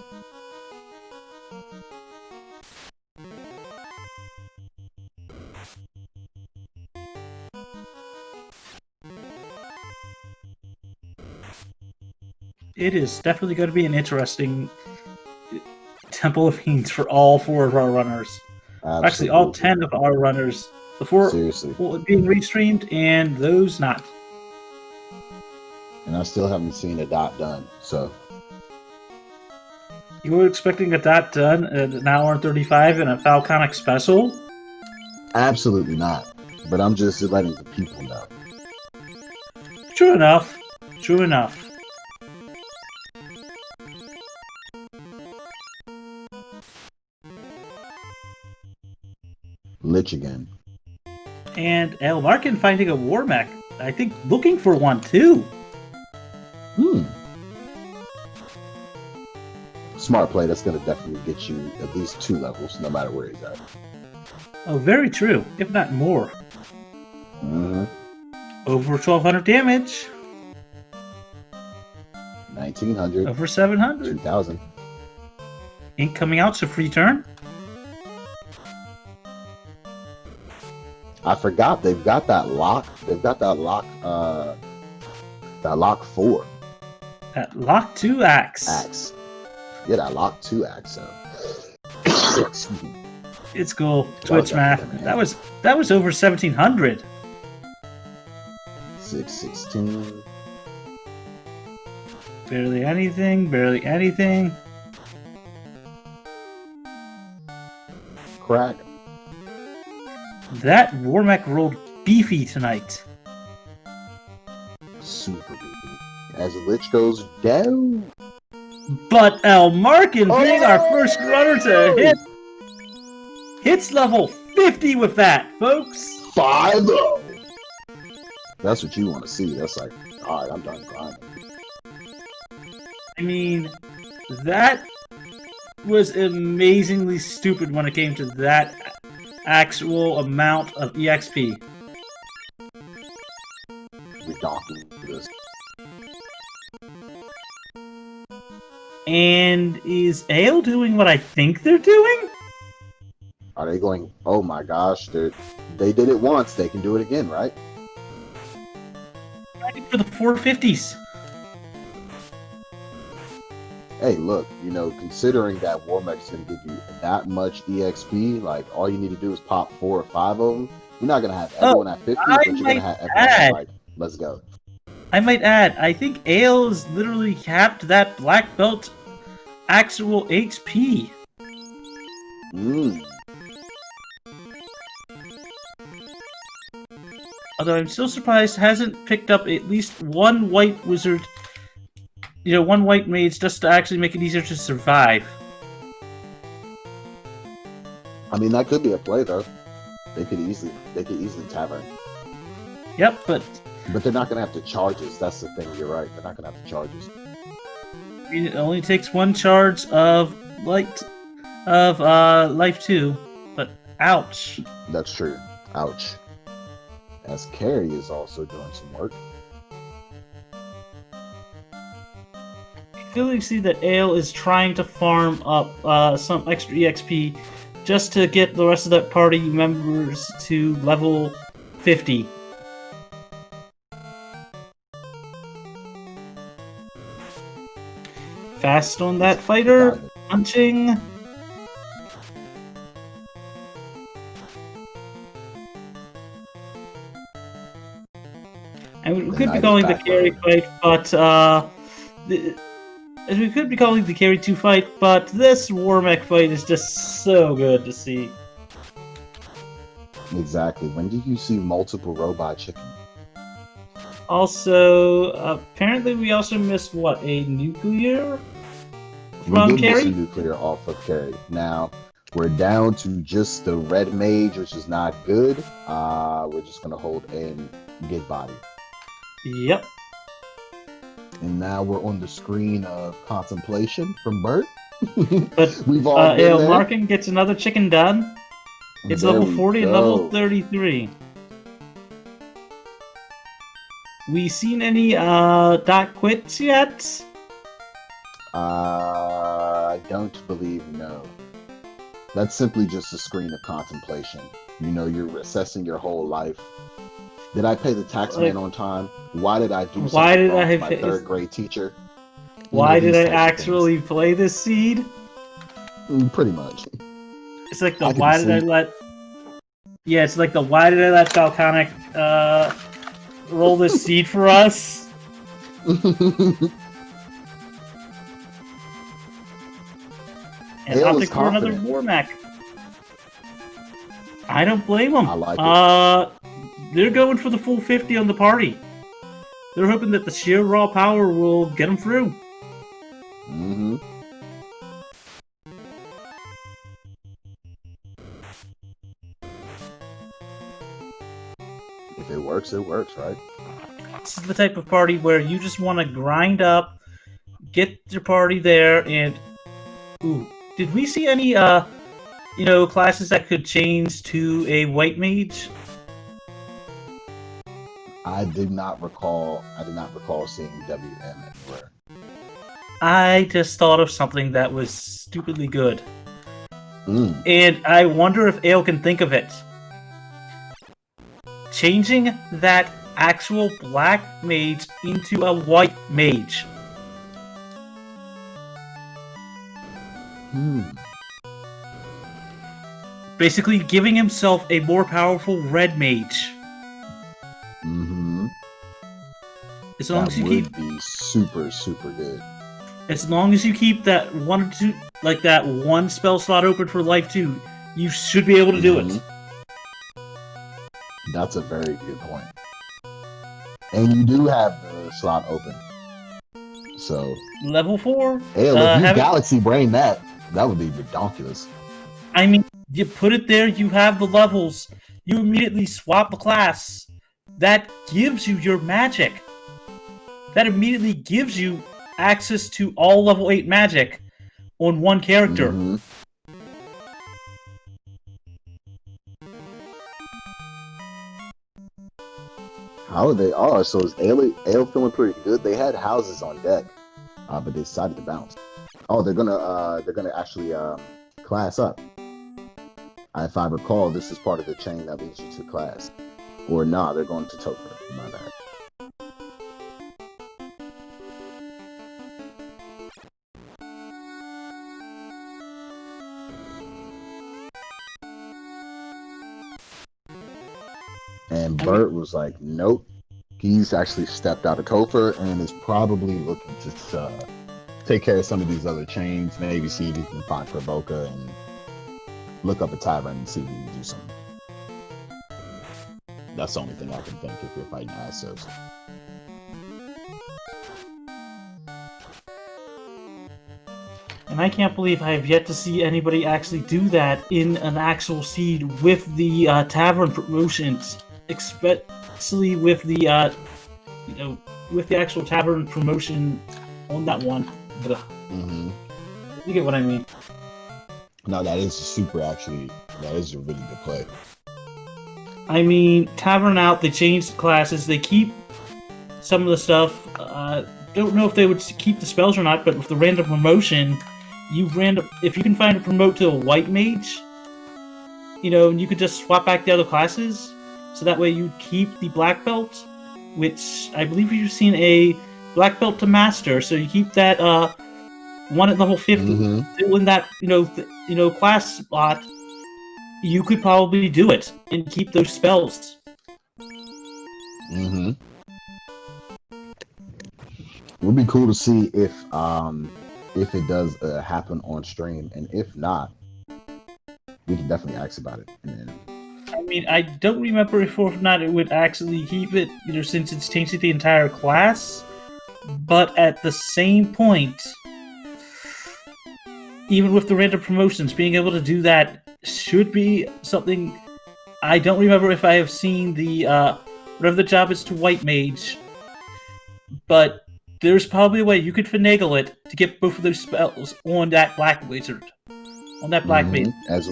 It is definitely going to be an interesting Temple of Fiends for all 4 of our runners. Absolutely. Actually, all 10 of our runners. The 4 Seriously. being restreamed and those not. And I still haven't seen a dot done, so. You were expecting a dot done at an hour and 35 in a Falconic special? Absolutely not. But I'm just letting the people know. True enough. True enough. Lich again. And El Markin finding a war mech. I think looking for one too. Smart play. That's going to definitely get you at least 2 levels, no matter where he's at. Oh, very true. If not more. Mm-hmm. Over 1,200 damage. 1,900. Over 700. 2,000. Ink coming out, so free turn. I forgot they've got that lock. They've got that lock. That lock 4 That lock 2 axe. axe. Yeah, that lock 2 axe. So. Excuse me. It's cool. Sorry Twitch about math. that, man. That was over 1,700. 616. Barely anything. Barely anything. Crack. That war mech rolled beefy tonight. Super beefy. As the Lich goes down. But El Markin being our Oh! first runner to hit. Hits level 50 with that, folks. 5-0. That's what you want to see. That's like, all right, I'm done grinding. I mean, that was amazingly stupid when it came to that actual amount of EXP. We're donking for this. And is Ale doing what I think they're doing? Are they going, oh my gosh, they did it once, they can do it again, right? Ready for the 450s. Hey, look, considering that Warmech's going to give you that much EXP, like, all you need to do is pop 4 or 5 of them. You're not going to have everyone at 50, but you're going to have everyone at, like, let's go. I might add, I think Ale's literally capped that black belt actual HP. Although I'm still surprised hasn't picked up at least one white wizard one white mage just to actually make it easier to survive. I mean, that could be a play though. They could easily tavern. Yep, but they're not gonna have to charge us. That's the thing. You're right. They're not gonna have to charge us. I mean, it only takes one charge of life 2. But ouch. That's true. Ouch. As Carrie is also doing some work. Clearly see that Ale is trying to farm up some extra EXP just to get the rest of the party members to level 50. Fast on that fighter, punching. And we could be calling the carry fight, but we could be calling the carry 2 fight, but this R.Ank fight is just so good to see. Exactly. When did you see multiple robot chicken? Also, apparently we also missed, what, a nuclear from We did miss Carrie? a nuclear off of Carrie. Now, we're down to just the red mage, which is not good. We're just going to hold and get body. Yep. And now we're on the screen of contemplation from Bert. But We've all been there. Larkin gets another chicken done. It's There level we 40 and go. level 33. We seen any dot quits yet? I don't believe no. That's simply just a screen of contemplation. You know, you're assessing your whole life. Did I pay the tax man on time? Why did I do something wrong to my third grade teacher? Why did I these types of actually play this seed? things. Pretty much. It's like the I can why did I see. let... Yeah, it's like the why did I let Falconic roll this seed for us? And Ale opting is for another confident. R.Ank. I don't blame them. I like it. They're going for the full 50 on the party. They're hoping that the sheer raw power will get them through. Mm-hmm. If it works, right? This is the type of party where you just want to grind up, get your party there, and... Ooh, did we see any, classes that could change to a white mage? I did not recall seeing WM anywhere. I just thought of something that was stupidly good. Mm. And I wonder if Ale can think of it. Changing that actual black mage into a white mage. Basically giving himself a more powerful red mage. Mm-hmm. As long That as you would keep be super, super good. As long as you keep that one or two, like that one spell slot open for life 2, you should be able to do it. That's a very good point. And you do have the slot open. So Level 4. hey, if you Galaxy Brain that would be ridiculous. I mean, you put it there, you have the levels. You immediately swap the class. That gives you your magic. That immediately gives you access to all level 8 magic on one character. Mm-hmm. How are they? Oh, so is Ale feeling pretty good? They had houses on deck, but they decided to bounce. Oh, they're gonna actually class up. If I recall, this is part of the chain that leads you to class. Or nah, they're going to Topher. My bad. And Bert was like, nope. He's actually stepped out of Topher and is probably looking to take care of some of these other chains. Maybe see if he can find Provoca and look up a tavern and see if he can do something. That's the only thing I can think if you're fighting Assos. And I can't believe I have yet to see anybody actually do that in an actual seed with the tavern promotions, especially with the with the actual tavern promotion on that one. But, you get what I mean. No, that is super. Actually, that is a really good play. I mean, tavern out. They changed classes. They keep some of the stuff. Don't know if they would keep the spells or not, but with the random promotion, if you can find a promote to a white mage, and you could just swap back the other classes, so that way you keep the black belt, which I believe you've seen a black belt to master, so you keep that one at level 50 still in that class slot. You could probably do it and keep those spells. It would be cool to see if it does happen on stream, and if not, we can definitely ask about it. And then... I mean, I don't remember if or not it would actually keep it, since it's changed the entire class. But at the same point, even with the random promotions, being able to do that should be something. I don't remember if I have seen the whatever the job is to white mage, but there's probably a way you could finagle it to get both of those spells on that black wizard, on that black mage. As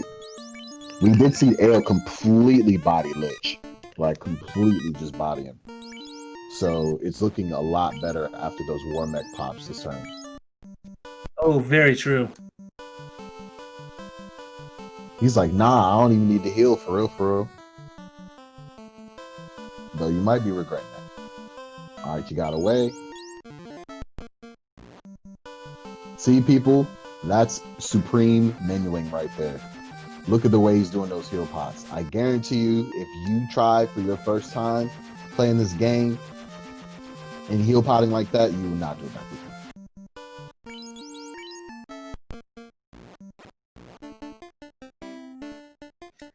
we did see Ale completely body Lich, like completely just body him. So it's looking a lot better after those War Mech pops this turn. Oh, very true. He's like, nah, I don't even need to heal for real. Though you might be regretting that. Alright, you got away. See, people, that's supreme menuing right there. Look at the way he's doing those heal pots. I guarantee you, if you try for your first time playing this game and heal potting like that, you will not do that before.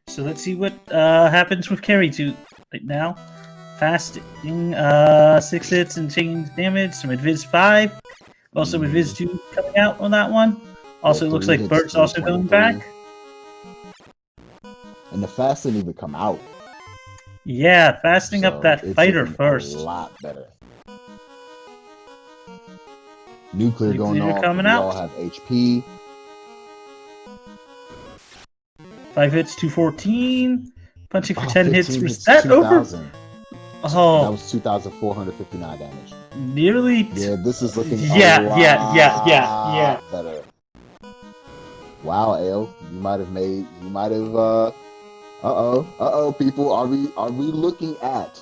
So let's see what happens with Carry 2 right now. Fasting, 6 hits and change damage, some Adviz 5. Also Adviz 2 coming out on that one. Also looks like Bert's also going back. And the fast didn't even come out. Yeah, fasting up that fighter first. A lot better. Nuclear going off. Coming we out. all have HP. 5 hits, 214. Punching for 10 hits. Was 2000. that over? Oh, that was 2,459 damage. Nearly. Yeah, this is looking yeah. better. Wow, Ale, you might have. People, are we looking at?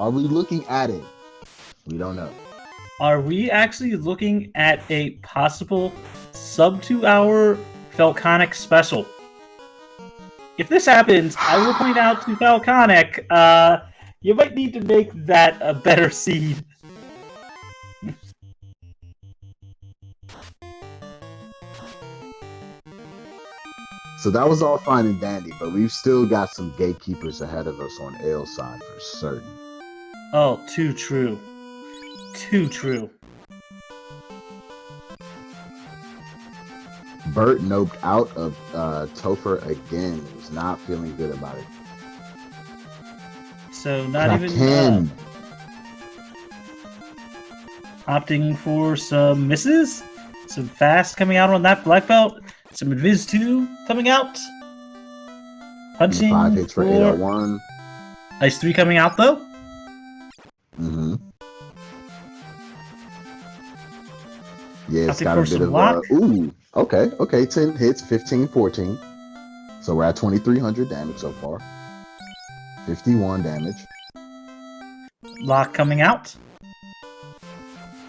Are we looking at it? We don't know. Are we actually looking at a possible sub 2 hour Falconic special? If this happens, I will point out to Falconic, you might need to make that a better seed. So that was all fine and dandy, but we've still got some gatekeepers ahead of us on Ale's side for certain. Oh, too true. Too true. Bert noped out of Topher again. He was not feeling good about it. So not even opting for some misses. Some fast coming out on that black belt. Some Adviz 2 coming out. Punching 5 hits for 801. Ice 3 coming out though. Yeah, it's got a bit of okay, 10 hits, 15, 14. So we're at 2,300 damage so far. 51 damage. Lock coming out.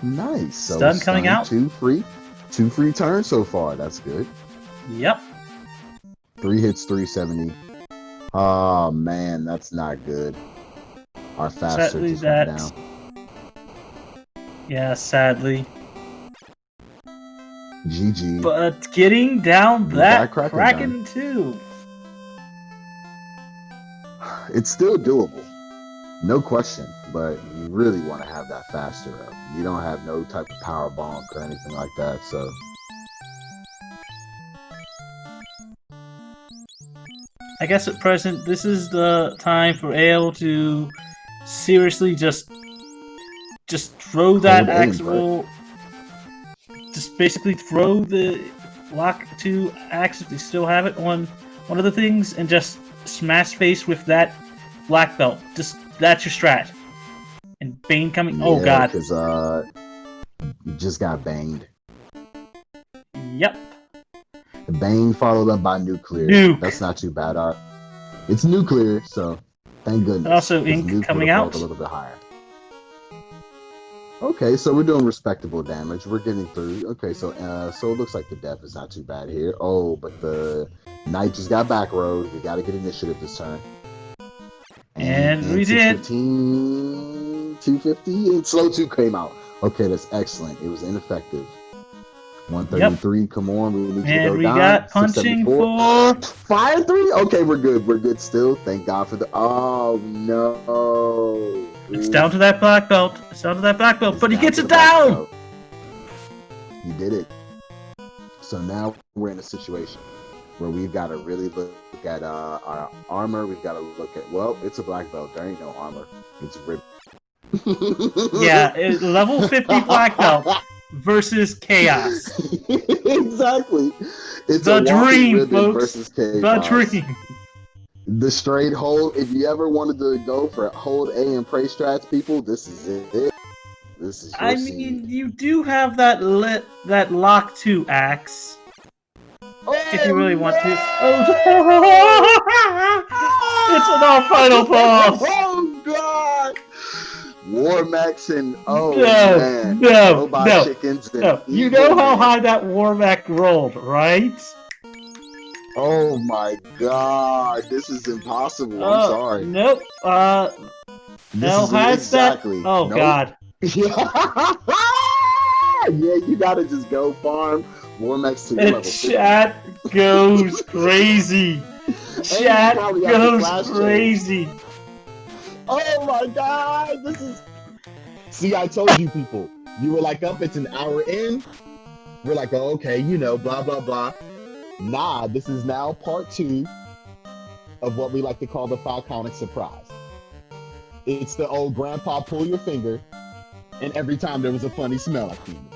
Nice. So Stun coming out. 2 free turns so far. That's good. Yep. 3 hits, 370. Oh man, that's not good. Our fast search is down. Yeah, sadly. GG. But getting down that Kraken too. It's still doable. No question. But you really want to have that faster up. You don't have no type of power bonk or anything like that, so I guess at present, this is the time for Ale to seriously just throw that Hold aim, axe right? roll. Just basically throw the lock 2 axe if they still have it on one of the things and just smash face with that black belt. Just that's your strat. And Bane coming. Oh Yeah, god. because you just got banged. Yep. Bane followed up by nuclear. Nuke. That's not too bad. It's nuclear, so thank goodness. And also 'cause Ink nuke coming would've out. rolled a little bit higher. Okay, so we're doing respectable damage. We're getting through. Okay, so so it looks like the death is not too bad here. Oh, but the knight just got back road. We got to get initiative this turn. And we did. 615, 250, and slow 2 came out. Okay, that's excellent. It was ineffective. 133, come on, we need you to And go we down. got punching 674. for Fire 3? Okay, we're good still. Thank God for the... Oh, no. It's down to that black belt. It's down to that black belt, It's but he down gets to it the black down! belt. You did it. So now we're in a situation where we've got to really look at our armor. We've got to look at... Well, it's a black belt. There ain't no armor. It's ribbed. Yeah, level 50 black belt versus chaos. Exactly. It's The a walking dream, ribbon folks. versus chaos. The dream. The straight hold. If you ever wanted to go for hold A and pray strats, people, this is it. This is your I scene. mean, you do have that lock 2 axe. If you really want to. Oh, it's an all final boss. Oh God! War Max and man, Robot no. Chickens and No. You Evil know how Man. high that Warmack rolled, right? Oh my God! This is impossible. I'm sorry. Nope. This L is has exactly. that. Oh Nope. God. Yeah, you gotta just go farm Warmax to your The level 50. chat goes crazy. Chat probably got the goes flash crazy. Oh my God! This is. See, I told you people. You were like, up, it's an hour in. We're like, oh, okay, blah blah blah. Nah, this is now part 2 of what we like to call the Falconic surprise. It's the old grandpa pull your finger, and every time there was a funny smell I came.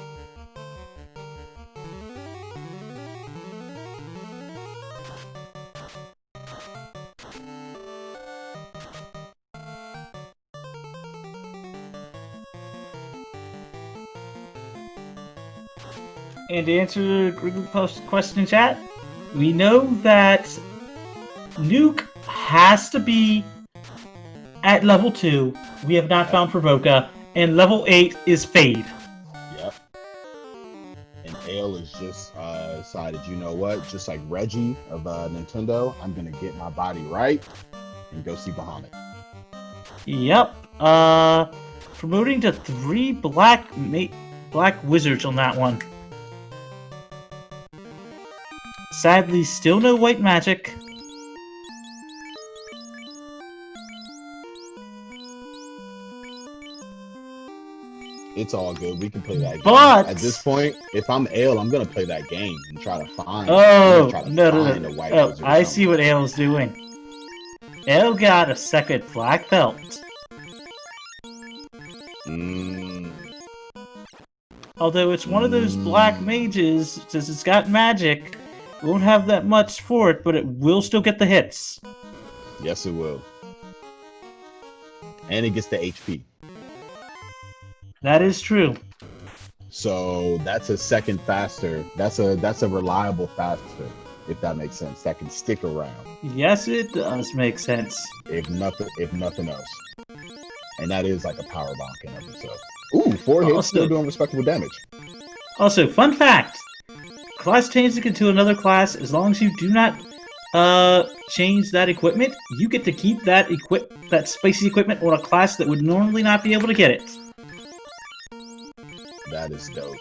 And to answer the post question in chat, we know that Nuke has to be at level 2. We have not found Provoca, and level 8 is Fade. Yep. And Ale is just decided, you know what? Just like Reggie of Nintendo, I'm gonna get my body right and go see Bahamut. Yep. Promoting to 3 black wizards on that one. Sadly, still no white magic. It's all good. We can play that game. But At this point, if I'm Ale, I'm gonna play that game and try to find. oh try to no, find no, a no! white Oh, wizard or I something. see what Ale's doing. Ale got a second black belt. Although it's one of those black mages, since it's got magic, it won't have that much for it, but it will still get the hits. Yes, it will. And it gets the HP. That is true. So that's a second faster. That's a reliable faster, if that makes sense. That can stick around. Yes, it does make sense. If nothing else. And that is like a power bonk in of itself. Ooh, 4 hits, still doing respectable damage. Also, fun fact: class changing into another class, as long as you do not change that equipment, you get to keep that spicy equipment on a class that would normally not be able to get it. That is dope.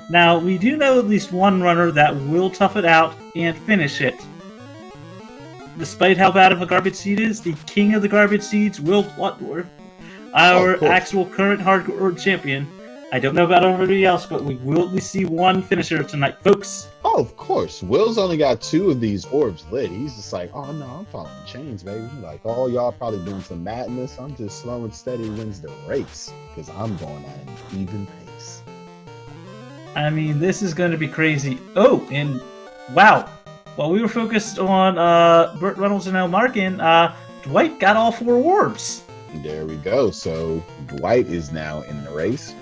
Now, we do know at least one runner that will tough it out and finish it. despite how bad of a garbage seed is, the king of the garbage seeds, Will Bloodworth, our actual current hardcore champion. I don't know about everybody else, but we will at least see one finisher tonight, folks. Oh, of course. Will's only got 2 of these orbs lit. He's just like, oh no, I'm following chains, baby. Like, all y'all probably doing some madness. I'm just slow and steady wins the race because I'm going at an even pace. I mean, this is going to be crazy. Oh, and wow. While we were focused on Burt Reynolds and Al Markin, Dwight got all 4 orbs. There we go. So Dwight is now in the race.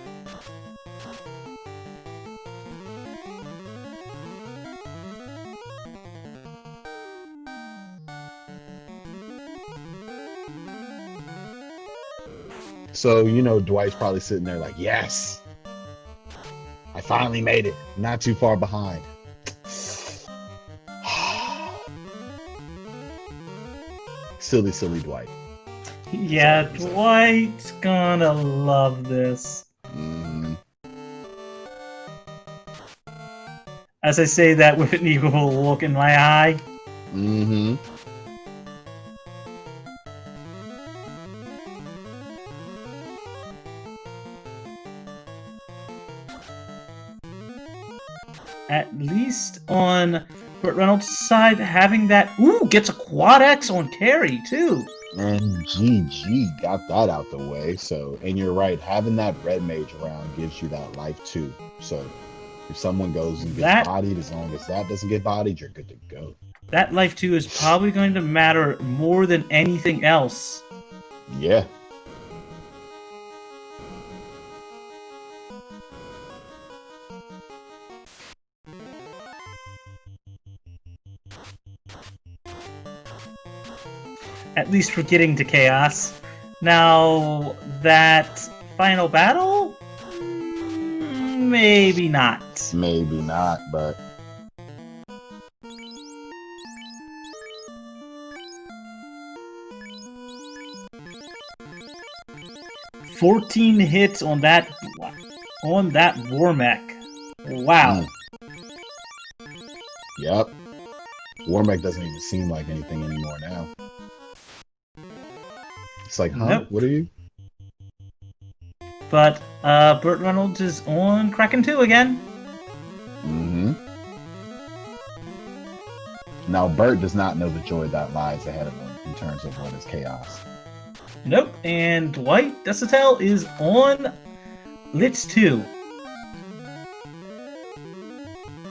So, Dwight's probably sitting there like, yes, I finally made it. Not too far behind. Silly Dwight. Yeah, Dwight's gonna love this. As I say that with an evil look in my eye. Mm-hmm. At least on Burt Reynolds' side, having that... Ooh, gets a quad X on carry, too. And GG got that out the way. So, and you're right, having that red mage around gives you that life, too. So, if someone goes and gets bodied, as long as that doesn't get bodied, you're good to go. That life, too, is probably going to matter more than anything else. Yeah. At least for getting to Chaos. Now, that final battle? Maybe not. Maybe not, but... "14 hits on that Warmech. Wow. Yep. Warmech doesn't even seem like anything anymore now. It's like, huh? Nope. What are you? But Burt Reynolds is on Kraken 2 again. Mm-hmm. Now, Burt does not know the joy that lies ahead of him in terms of what is chaos. Nope. And Dwight Desatel is on Litz 2.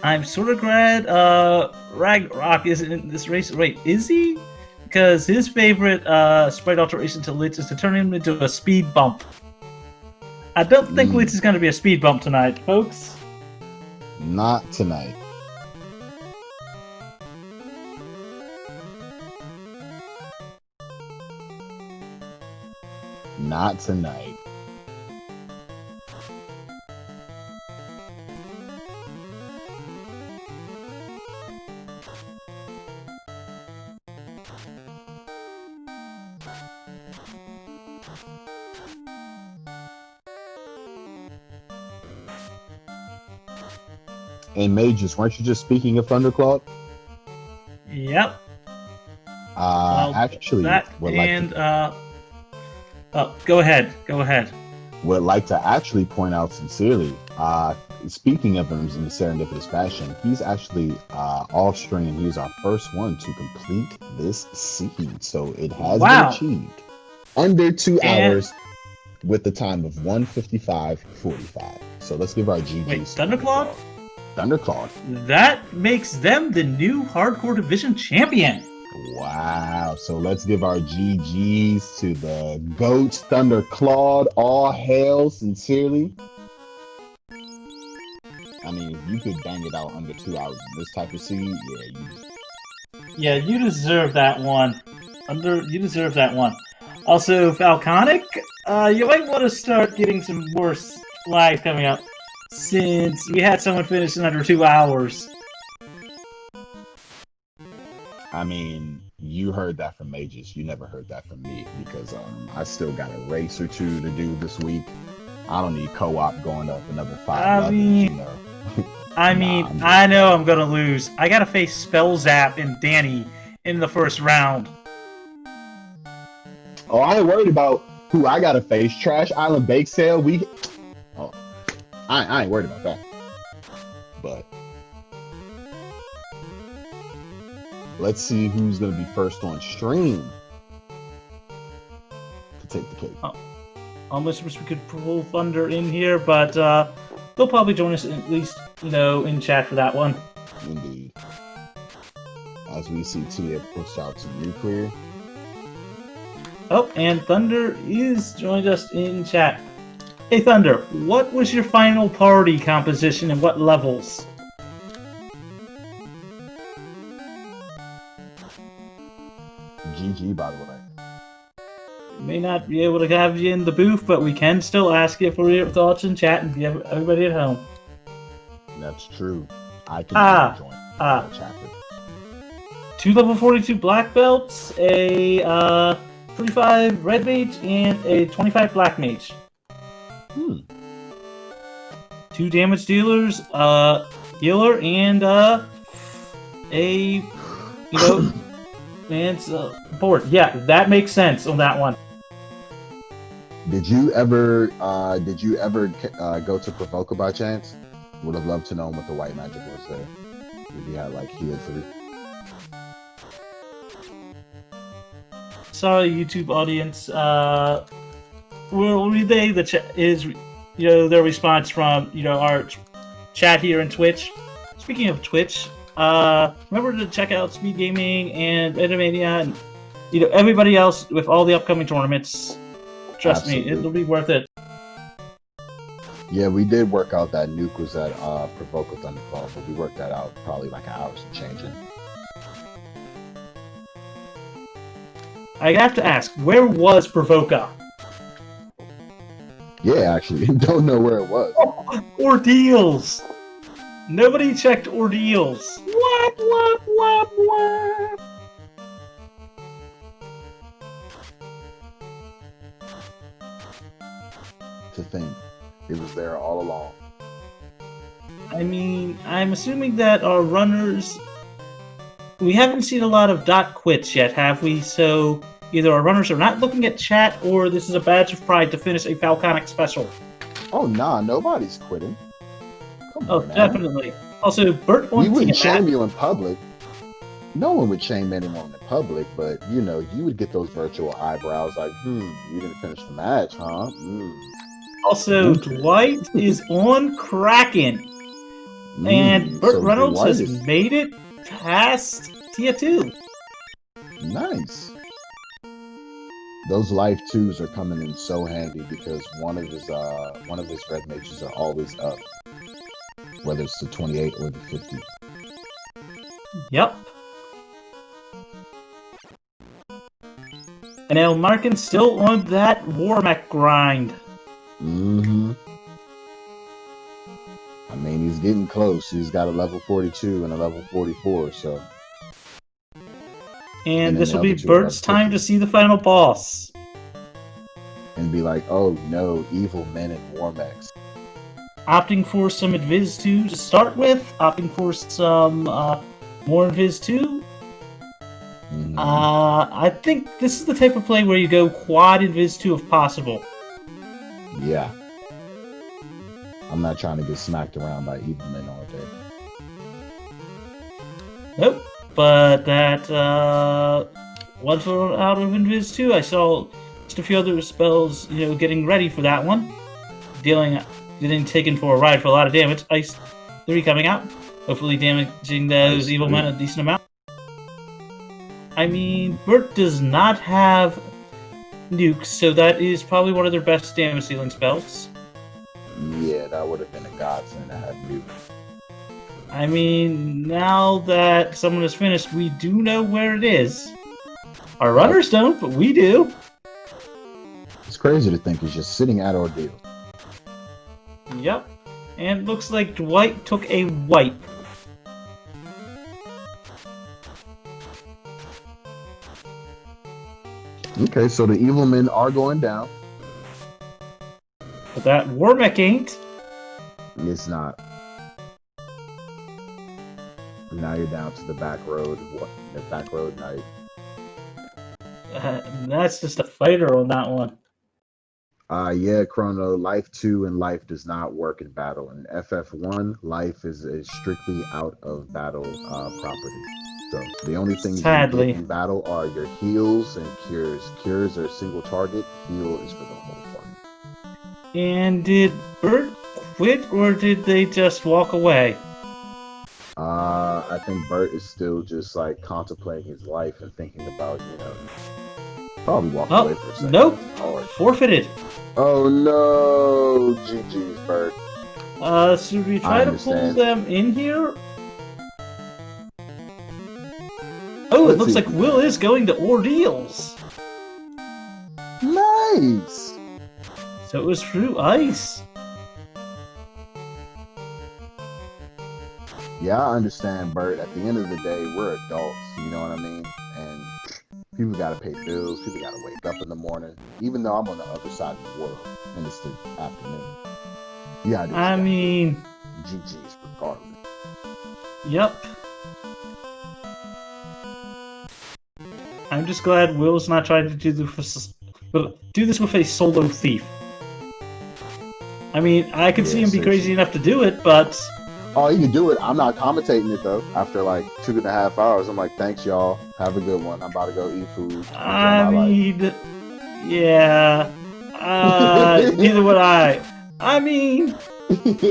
I'm sort of glad R.Ank isn't in this race. Wait, is he? Because his favorite sprite alteration to Litz is to turn him into a speed bump. I don't think Litz is going to be a speed bump tonight, folks. Not tonight. Not tonight. And Mages, weren't you just speaking of Thundercloud? Yep. Actually, go ahead. Would like to actually point out sincerely, speaking of him in a serendipitous fashion, he's actually off stream, and he's our first one to complete this seed. So it has been achieved under 2 hours with the time of 1:55:45. So let's give our GGs. Wait, Thunderclaw? Thunderclaw. That makes them the new Hardcore Division champion. Wow. So let's give our GGs to the GOAT Thunderclaw. All hail sincerely. I mean, if you could bang it out under 2 hours in this type of seed, yeah, you deserve that one. You deserve that one. Also, Falconic, you might want to start getting some more flags coming up, since we had someone finish in under 2 hours. I mean, you heard that from Mages. You never heard that from me, because I still got a race or 2 to do this week. I don't need co-op going up another 5 levels, you know. I mean, I know I'm gonna lose. I gotta face Spell Zap and Danny, in the first round. Oh, I ain't worried about who I gotta face. Trash Island Bake Sale. Oh, I ain't worried about that. But let's see who's gonna be first on stream to take the cake. Almost wish we could pull Thunder in here, but they'll probably join us at least, in chat for that one. Indeed. As we see Tia push out to nuclear. Oh, and Thunder is joined us in chat. Hey Thunder, what was your final party composition and what levels? GG, by the way. May not be able to have you in the booth, but we can still ask you for your thoughts in chat and give everybody at home. That's true. I can join the chapter. 2 level 42 black belts, a 35 red mage, and a 25 black mage. 2 damage dealers, healer, and and board. Yeah, that makes sense on that one. Did you ever go to Provoker by chance? Would have loved to know what the white magic was there. If you had like heal 3. Sorry, YouTube audience. We'll relay the their response from our chat here in Twitch. Speaking of Twitch, remember to check out Speed Gaming and Randomizer and everybody else with all the upcoming tournaments. Trust me, it'll be worth it. Yeah, we did work out that nuke was at Provoker Thunderclaw, but we worked that out probably like an hour and changing. I have to ask, where was Provoca? Yeah, actually, don't know where it was. Oh, ordeals! Nobody checked ordeals. Wap, wap, wap, wap. To think, it was there all along. I mean, I'm assuming that our runners... We haven't seen a lot of dot quits yet, have we? So either our runners are not looking at chat, or this is a badge of pride to finish a Falconic special. Oh, nah, nobody's quitting. Come on, man. Definitely. Also, Bert wants We wouldn't shame you in public. No one would shame anyone in public, but, you would get those virtual eyebrows like, you didn't finish the match, huh? Also, Dwight is on Kraken. And Burt Reynolds has made it past Tier 2. Nice. Those life 2s are coming in so handy because one of his red mages are always up. Whether it's the 28 or the 50. Yep. And El Markin's still on that Warmech grind. I mean, he's getting close. He's got a level 42 and a level 44, so... And this will be Bert's time to see the final boss. And be like, oh no, evil men and Warmechs. Opting for some Invis 2 to start with. Opting for some more Invis 2. I think this is the type of play where you go quad Invis 2 if possible. Yeah. I'm not trying to get smacked around by evil men all day. Nope. But that once we're out of Invis 2, I saw just a few other spells, getting ready for that one. Getting taken for a ride for a lot of damage. Ice 3 coming out. Hopefully damaging those evil men a decent amount. I mean, Bert does not have nukes, so that is probably one of their best damage dealing spells. Yeah, that would have been a godsend to have nukes. I mean, now that someone is finished, we do know where it is. Our runners don't, but we do. It's crazy to think he's just sitting at ordeal. Yep. And looks like Dwight took a wipe. Okay, so the evil men are going down. But that Warmech ain't. It's not. Now you're down to the back road. What? The back road night. That's just a fighter on that one. Yeah, Chrono. Life 2 and life does not work in battle. In FF1, life is strictly out of battle property. So the only things you Sadly. get in battle are your heals and cures. Cures are a single target. Heal is for the whole party. And did Bert quit, or did they just walk away? I think Bert is still just like contemplating his life and thinking about, probably walking away for a second. Nope. Hard. Forfeited. Oh no, GG's, Bert. Should we try to pull them in here? Oh, it looks like Will is going to Ordeals. Nice. So it was through ice. Yeah, I understand, Bert. At the end of the day, we're adults, you know what I mean? And people gotta pay bills, people gotta wake up in the morning, even though I'm on the other side of the world and it's the afternoon. Yeah, I mean, GG's regardless. Yep. I'm just glad Will's not trying to do this with a solo thief. I mean, I could see him be crazy enough to do it, but... Oh, you can do it. I'm not commentating it, though. After, like, 2.5 hours, I'm like, thanks, y'all. Have a good one. I'm about to go eat food. I mean... Yeah... neither would I. I mean...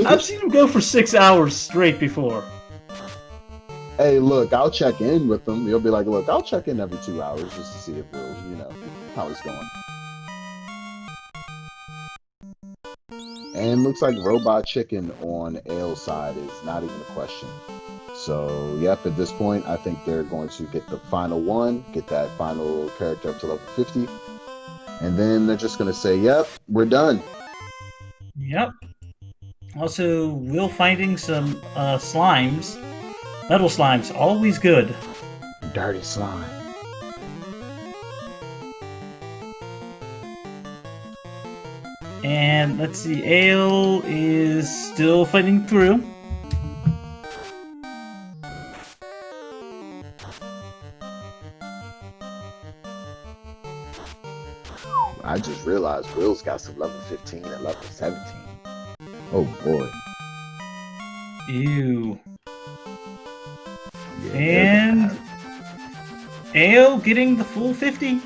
I've seen him go for 6 hours straight before. Hey, look, I'll check in with him. He'll be like, look, I'll check in every 2 hours just to see if Will's, how it's going. And looks like Robot Chicken on Ale's side is not even a question. So, yep, at this point, I think they're going to get the final one, get that final character up to level 50. And then they're just going to say, yep, we're done. Yep. Also, Will finding some slimes. Metal slimes, always good. Dirty slime. And let's see, Ale is still fighting through. I just realized Will's got some level 15 and level 17. Oh boy. Ew. Yeah, and Ale getting the full 50.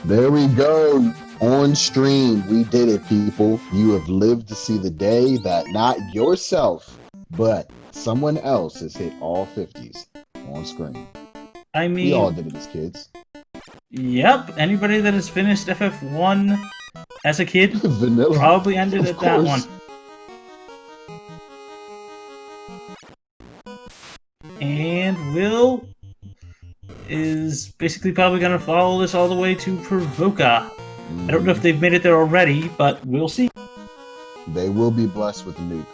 There we go. On stream, we did it, people. You have lived to see the day that not yourself, but someone else has hit all 50s on screen. I mean, we all did it as kids. Yep. Anybody that has finished FF1 as a kid Vanilla probably ended at that one. And Will is basically probably going to follow this all the way to Provoca. I don't know if they've made it there already, but we'll see. They will be blessed with a nuke.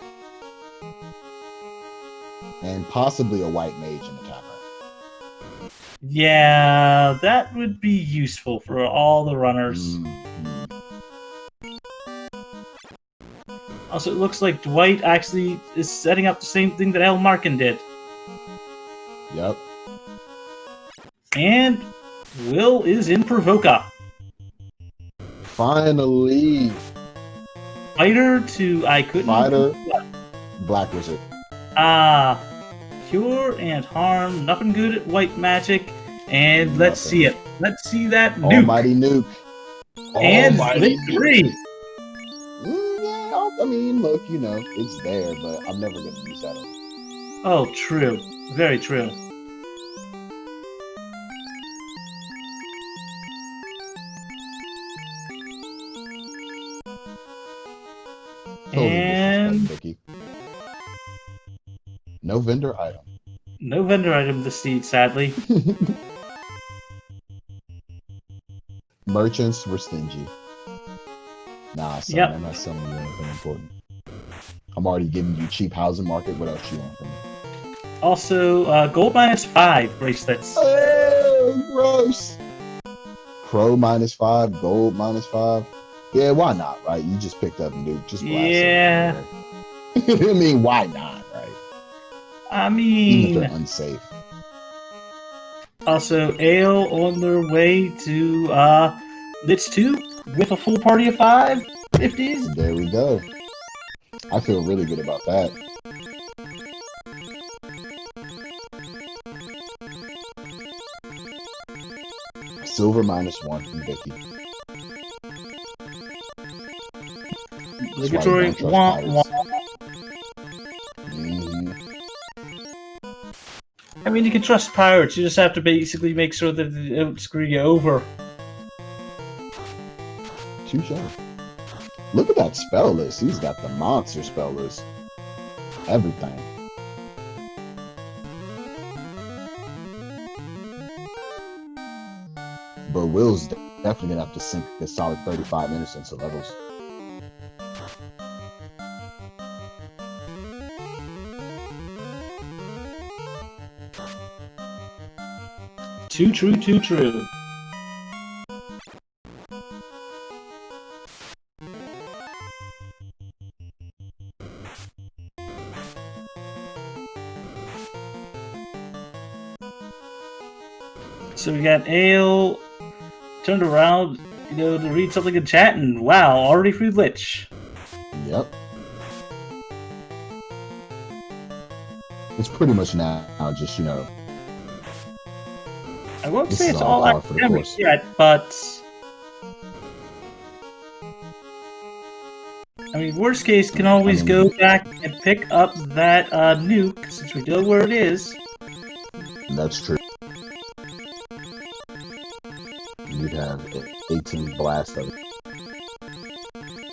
And possibly a white mage in the camera. Yeah, that would be useful for all the runners. Also, it looks like Dwight actually is setting up the same thing that El Markin did. Yep. And Will is in Provoca. Finally. Fighter to I couldn't. Fighter. Black Wizard. Cure and harm. Nothing good at white magic. And let's see it. Let's see that nuke. Almighty nuke. And victory. Yeah, I mean, look, it's there, but I'm never going to use that. Oh, true. Very true. And no vendor item. No vendor item this seed, sadly. Merchants were stingy. Nah, son, I'm not selling you anything important. I'm already giving you cheap housing market. What else you want from me? Also, gold -5 bracelets. Oh, gross. Pro -5, gold -5. Yeah, why not, right? You just picked up Nuke. Just blast it. I mean, why not, right? I Even if mean, they're unsafe. also Ale on their way to Lich 2 with a full party of 550s. There we go. I feel really good about that. Silver -1 from Vicky. Obligatory That's why you don't trust wah. Mhm. I mean, you can trust pirates. You just have to basically make sure that they don't screw you over. Touche. Look at that spell list. He's got the monster spell list. Everything. But Will's definitely gonna have to sink a solid 35 innocence of levels. Too true, too true. So we got Ale turned around, to read something in chat, and wow, already through Lich. Yep. It's pretty much now just, I won't This say is it's all all par for the academic course. yet, but I mean, worst case can always go back and pick up that nuke, since we know where it is. That's true. You'd have 18 blast of it.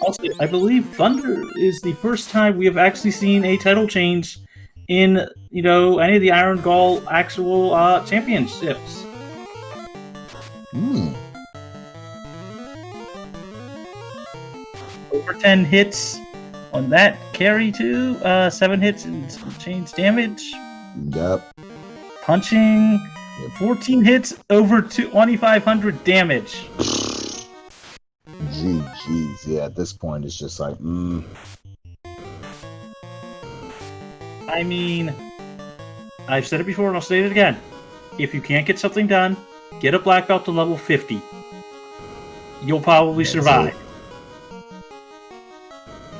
Also, I believe Thunder is the first time we have actually seen a title change in, any of the Irongol actual championships. Hmm. Over 10 hits on that carry too. 7 hits and some change damage. Yep. Punching. 14 hits over 2,500 damage. GG's. Yeah, at this point, it's just like, I mean, I've said it before and I'll say it again. If you can't get something done, get a black belt to level 50. You'll probably That's survive. it.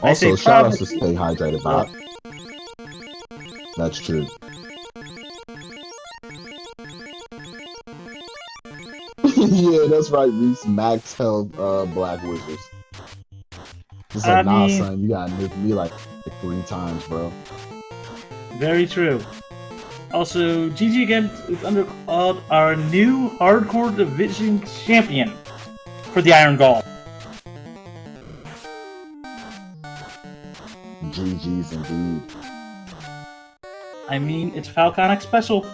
Also, shout outs to Stay Hydrated, Bob. That's true. Yeah, that's right, Reese. Max health Black Wizards. It's like, son, you gotta nuke me like 3 times, bro. Very true. Also, GG again is undercalled our new hardcore division champion for the Irongol. GG's indeed. I mean, it's Falconic special.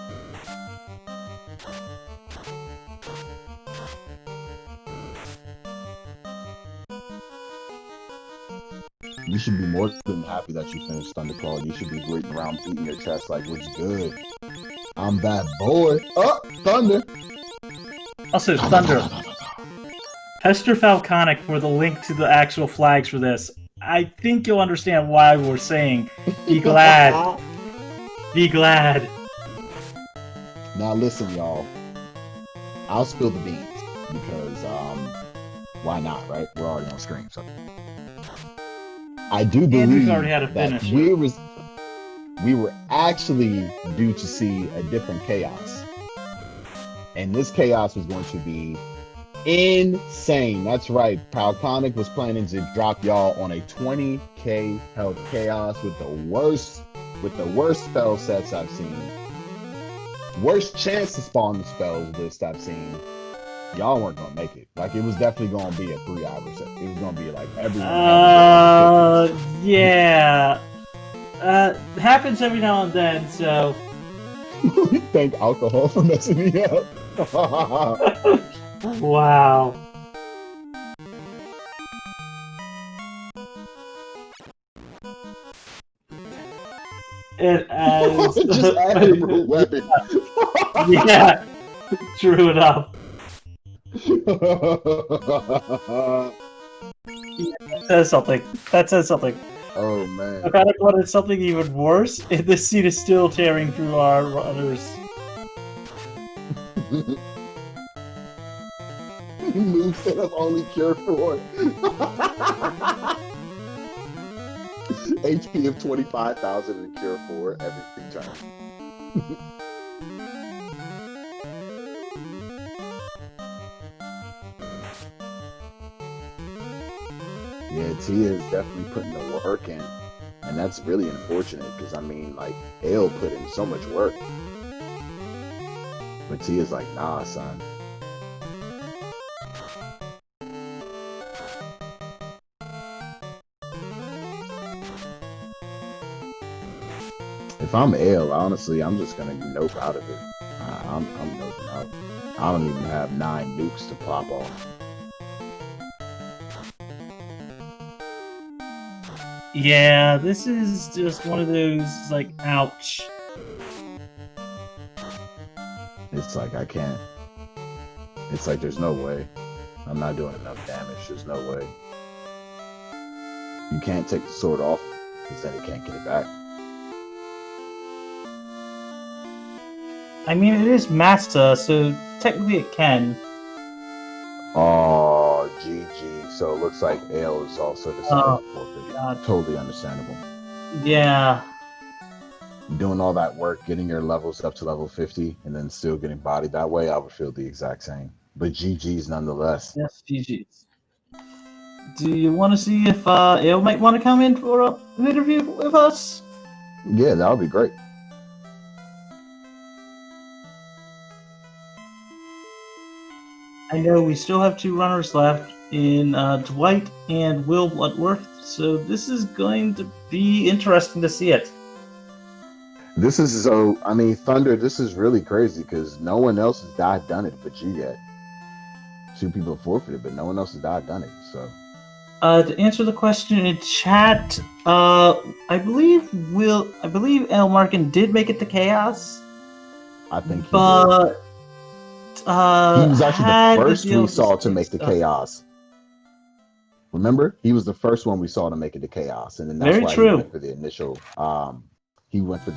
You should be more than happy that you finished Thunderclaw. You should be waiting around beating your chest like, what's good? I'm that boy. Oh, Thunder. Also, Thunder. Pester Falconic for the link to the actual flags for this. I think you'll understand why we're saying be glad. Be glad. Now listen, y'all. I'll spill the beans because why not, right? We're already on screen, so I do believe already had a that finish. we were actually due to see a different chaos. And this chaos was going to be insane. That's right. Falconic was planning to drop y'all on a 20k health chaos with the worst spell sets I've seen. Worst chance to spawn the spells list I've seen. Y'all weren't gonna make it. Like, it was definitely gonna be a 3-hour set. It was gonna be like everyone. Yeah. Happens every now and then, so. Thank alcohol for messing me up. Wow. It as Just add a root weapon. Yeah, true enough. That says something. Oh I man. kind of wanted something even worse, and this scene is still tearing through our runners. Moves that have only cure 4. HP of 25,000 and cure 4 every turn. Yeah, Tia is definitely putting the work in. And that's really unfortunate because, I mean, like, Ale put in so much work. But Tia's like, nah, son. If I'm Ale, honestly, I'm just gonna nope out of it. I'm noping out. I don't even have 9 nukes to pop off. Yeah, this is just one of those, like, ouch. It's like I can't. It's like there's no way. I'm not doing enough damage. There's no way. You can't take the sword off because then he can't get it back. I mean, it is Masta, so technically it can. Oh, GG. So it looks like Ale is also deciding to forfeit. God. Totally understandable. Yeah. Doing all that work, getting your levels up to level 50, and then still getting bodied that way, I would feel the exact same. But GG's nonetheless. Yes, GG's. Do you want to see if Ale might want to come in for an interview with us? Yeah, that would be great. I know we still have 2 runners left in Dwight and Will Bloodworth, so this is going to be interesting to see it. This is so, I mean, Thunder, this is really crazy because no one else has done it but you yet. 2 people forfeited, but no one else has done it, so. To answer the question in chat, I believe El Markin did make it to Chaos. I think he but did. He was actually the first we saw to make the stuff. Chaos. Remember? He was the first one we saw to make it to Chaos, and then that's Very why true. he went for the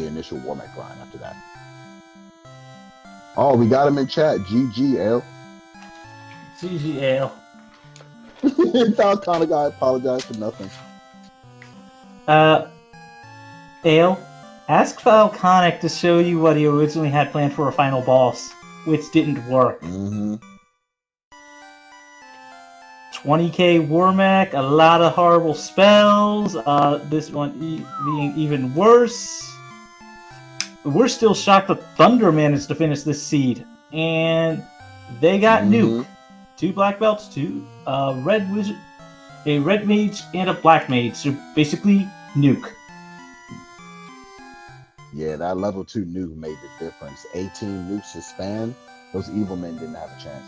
initial Warmech line after that. Oh, we got him in chat. GG, Ale. GG Ale. Falcon guy apologized for nothing. Ale, ask Falconic to show you what he originally had planned for a final boss, which didn't work. 20k Warmech, a lot of horrible spells, this one being even worse. We're still shocked that Thunder managed to finish this seed, and they got Nuke. 2 black belts, 2 red wizard, a red mage, and a black mage. So basically, Nuke. Yeah, that level 2 nuke made the difference. 18 nukes to span. Those evil men didn't have a chance.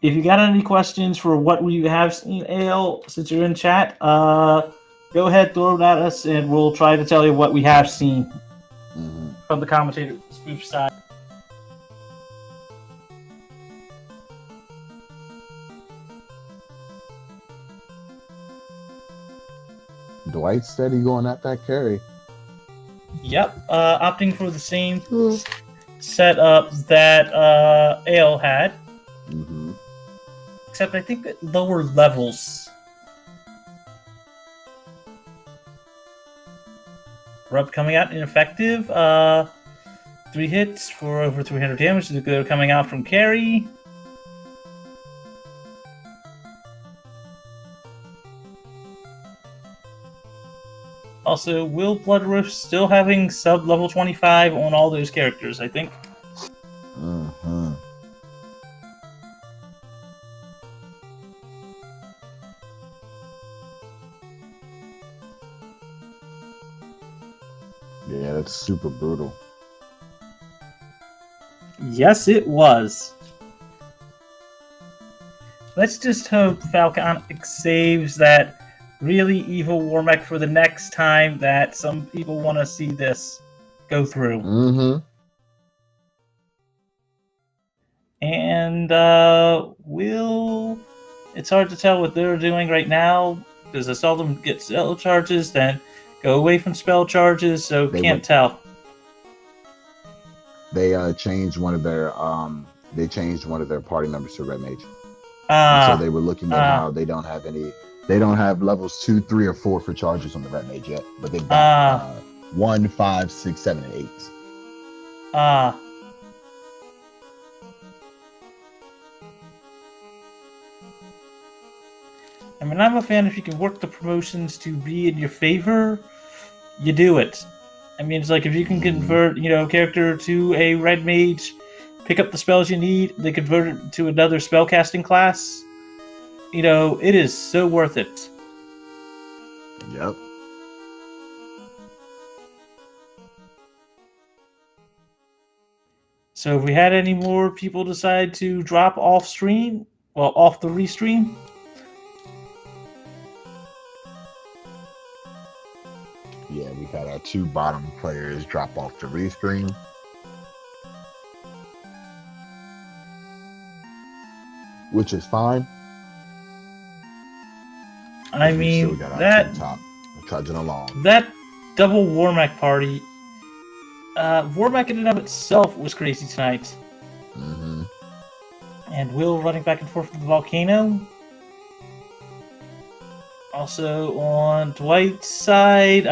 If you got any questions for what we have seen, Ale, since you're in chat, go ahead, throw it at us, and we'll try to tell you what we have seen from the commentator spoof side. Dwight steady going at that carry. Yep, opting for the same setup that Ale had. Except I think at lower levels. Rub coming out ineffective. 3 hits for over 300 damage. They're coming out from carry. Also, Will Bloodworth still having sub level 25 on all those characters, I think. Yeah, that's super brutal. Yes, it was. Let's just hope Falconic saves that really evil Warmech for the next time that some people want to see this go through. And we'll it's hard to tell what they're doing right now because I saw them get spell charges, then go away from spell charges, so They can't went- tell. They changed one of their party members to red mage. And Ah, so they were looking at how they don't have levels 2, 3, or 4 for charges on the red mage yet, but they've got 1, 5, 6, 7, and 8. ah. I mean, I'm a fan if you can work the promotions to be in your favor, you do it. I mean, it's like if you can convert, a character to a red mage, pick up the spells you need, they convert it to another spellcasting class. It is so worth it. Yep. So if we had any more people decide to drop off stream, off the restream, Yeah, we've had our 2 bottom players drop off the restream. Which is fine. I We mean, still got our that 2 top trudging along. that double Warmack party, Warmack in and of itself was crazy tonight. Hmm. And Will running back and forth with the volcano. Also on Dwight's side,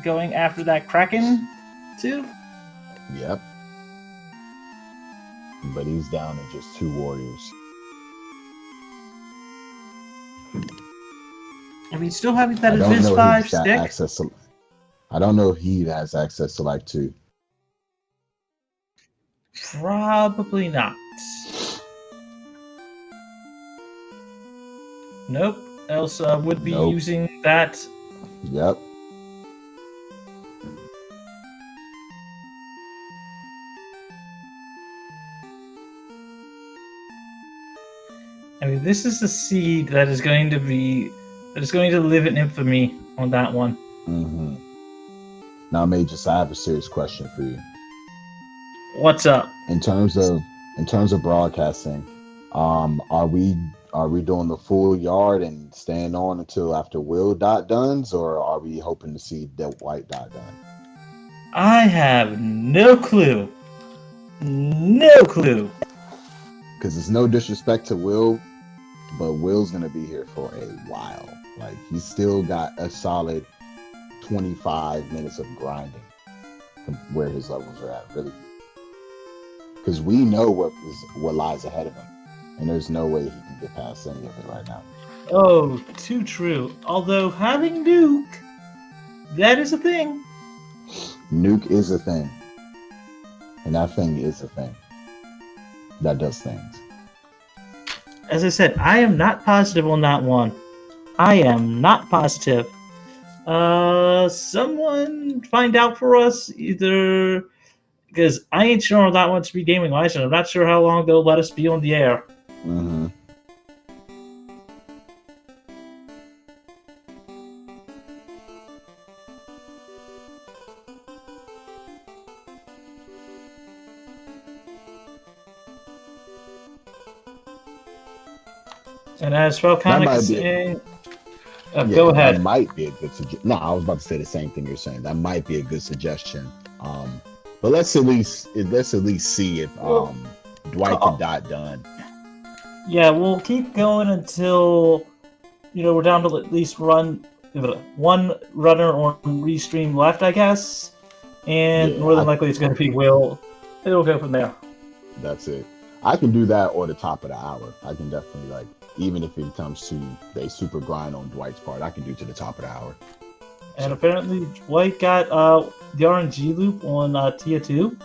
going after that Kraken, too. Yep. But he's down to just 2 warriors. I mean, still having that I don't Invis know 5 if he's got stick. access to. I don't know if he has access to like 2. Probably not. Nope. Elsa would be Nope. using that. Yep. I mean, this is the seed that is going to live in infamy on that one. Hmm. Now, Magus, I have a serious question for you. What's up? In terms of broadcasting, are we doing the full yard and staying on until after Will done's, or are we hoping to see the White done? I have no clue. No clue. Because it's no disrespect to Will, but Will's gonna be here for a while. Like, he's still got a solid 25 minutes of grinding from where his levels are at, really. Because we know what lies ahead of him, and there's no way he can get past any of it right now. Oh, too true. Although having Nuke, that is a thing. Nuke is a thing, and that thing is a thing that does things. As I said, I am not positive on that one. I am not positive. Someone find out for us, either because I ain't sure on that one to be gaming license. I'm not sure how long they'll let us be on the air. Mm-hmm. And as Falconic might is be- saying, go ahead. That might be a good suggestion. No, I was about to say the same thing you're saying. That might be a good suggestion. But let's at least see if Dwight can dot done. Yeah, we'll keep going until we're down to at least one runner or restream left, I guess. And Yeah, more than likely, it's going to be Will. It'll go from there. That's it. I can do that or the top of the hour. I can definitely, even if it comes to a super grind on Dwight's part, I can do to the top of the hour. And apparently, Dwight got the RNG loop on Tier 2.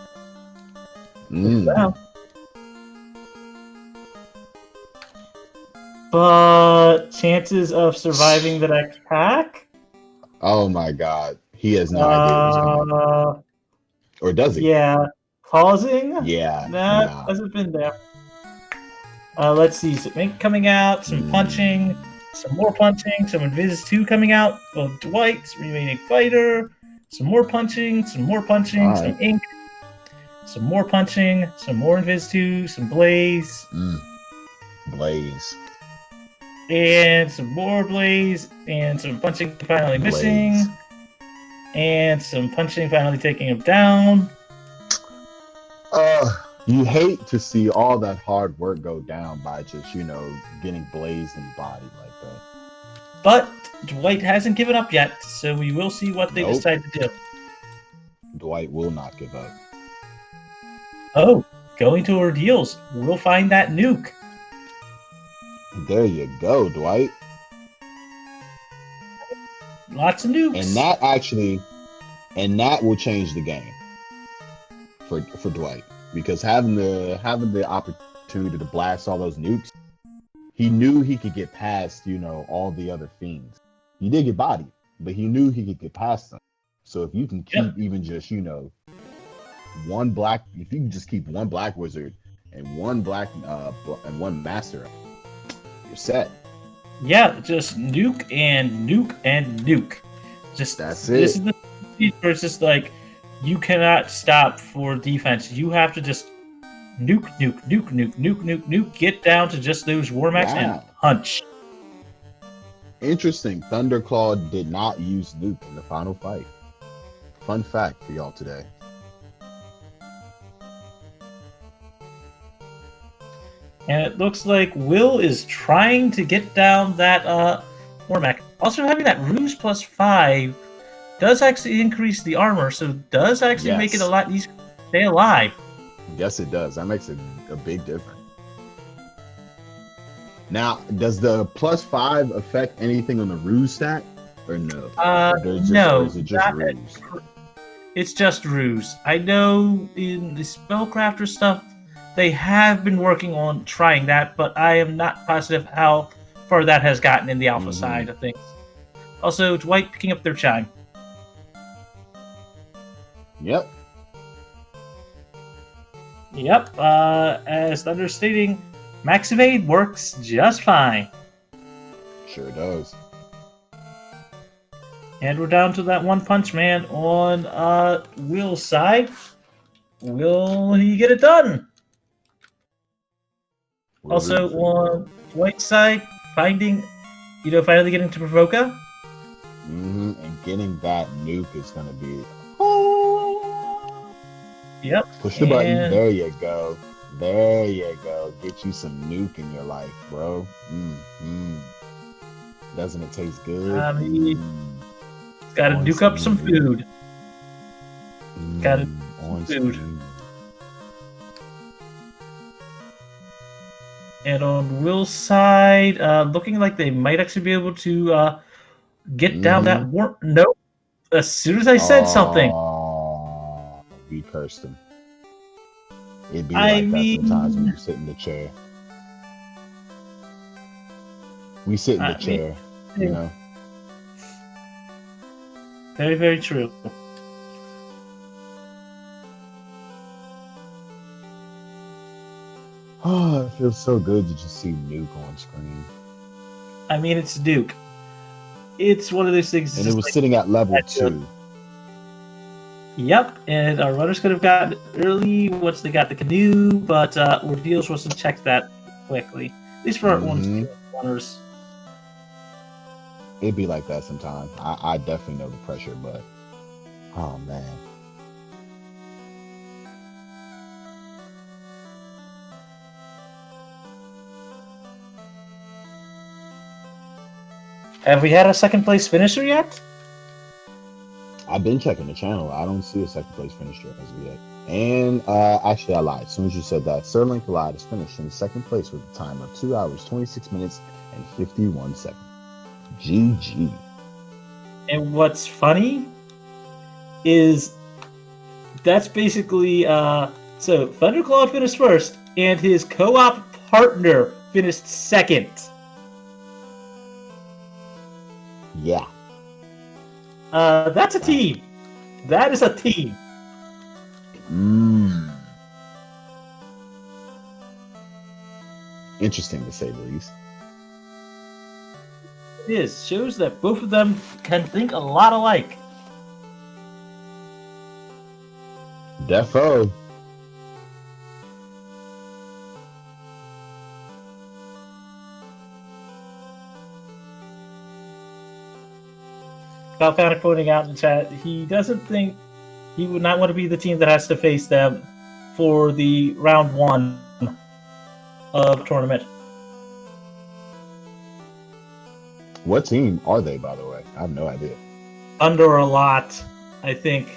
Mm. But chances of surviving the next pack? Oh my God. He has no idea what's coming. Or does he? Yeah. Pausing? Yeah. Nah, hasn't been there. Let's see. So Mink coming out, some punching, some more punching, some Invis 2 coming out. Well, Dwight's remaining fighter. Some more punching, some Right. some ink, some more punching, some more Invis 2, some Blaze. Blaze. And some more Blaze, and some punching finally missing, Blaze. and some punching finally taking him down. You hate to see all that hard work go down by just, getting blazed and bodied like that. But Dwight hasn't given up yet, so we will see what they Nope. decide to do. Dwight will not give up. Oh, going to ordeals. We'll find that nuke. There you go, Dwight. Lots of nukes. And that will change the game for Dwight, because having the opportunity to blast all those nukes, he knew he could get past, all the other fiends. He did get bodied, but he knew he could get past them. So if you can keep even just, if you can just keep one black wizard and one black and one master, you're set. Yeah, just nuke and nuke and nuke. Just That's it. This is the speed where it's just like you cannot stop for defense. You have to just nuke, nuke, nuke, nuke, nuke, nuke, nuke. Get down to just those Warmax and punch. Interesting. Thunderclaw did not use nuke in the final fight. Fun fact for y'all today. And it looks like Will is trying to get down that Warmac. Also, having that Ruse plus 5 does actually increase the armor, so does actually make it a lot easier to stay alive. Yes, it does. That makes a big difference. Now, does the plus 5 affect anything on the Ruse stat? Or no? No. Or is it just Ruse? It's just Ruse. I know in the Spellcrafter stuff, they have been working on trying that, but I am not positive how far that has gotten in the alpha side of things. Also, Dwight picking up their chime. Yep. Yep. As Thunder stating, Max Evade works just fine. Sure does. And we're down to that one punch man on Will's side. Will he get it done? Also on Dwight's side, finally getting to Provoca. And getting that nuke is going to be... Yep. Push the button. There you go. There you go. Get you some nuke in your life, bro. Doesn't it taste good? Gotta nuke up some food. Gotta food. And on Will's side, looking like they might actually be able to get down that warp. Nope. As soon as I said something. We cursed him. It'd be like that sometimes when you sit in the chair. We sit in the chair, Very, very true. Oh, it feels so good to just see Nuke on screen. I mean, it's Duke. It's one of those things. And it was sitting at level 2. Yep, and our runners could have gotten it early once they got the canoe, but Ordeals wasn't checked that quickly. At least for our runners. It'd be like that sometimes. I definitely know the pressure, but oh man. Have we had a second place finisher yet? I've been checking the channel. I don't see a second place finisher as of yet. And actually, I lied. As soon as you said that, R.Ank Collide is finished in second place with a time of 2 hours, 26 minutes, and 51 seconds. GG. And what's funny is that's basically so Thunderclaw finished first, and his co-op partner finished second. Yeah. That's a team. That is a team. Interesting to say the least. It is. Shows that both of them can think a lot alike. Defo. Falconic pointing out in the chat, he doesn't think he would not want to be the team that has to face them for the round 1 of tournament. What team are they, by the way? I have no idea. Under a lot, I think.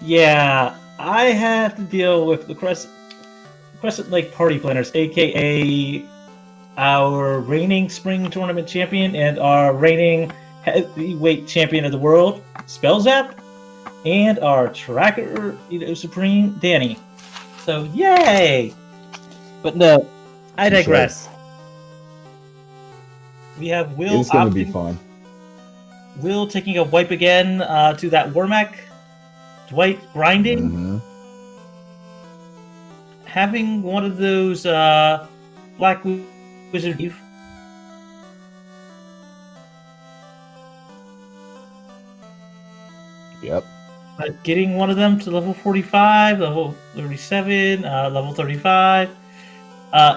Yeah, I have to deal with the Crescent Lake Party Planners, aka our reigning spring tournament champion and our reigning heavyweight champion of the world, Spellzap, and our tracker, Supreme, Danny. So, yay! But no, I digress. We have Will. It's going to be fun. Will taking a wipe again to that Warmac. Dwight grinding. Having one of those Black Wizard Eve. Yep. Getting one of them to level 45, level 37, level 35.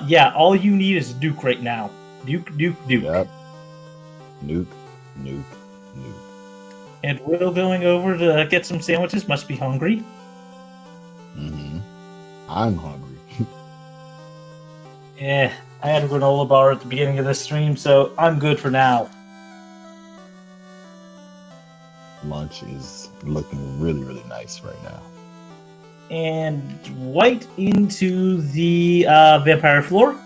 Yeah, all you need is Duke right now. Duke. Yep. Nuke. And Will going over to get some sandwiches. Must be hungry. I'm hungry. Yeah, I had a granola bar at the beginning of this stream, so I'm good for now. Lunch is looking really, really nice right now. And Dwight into the vampire floor.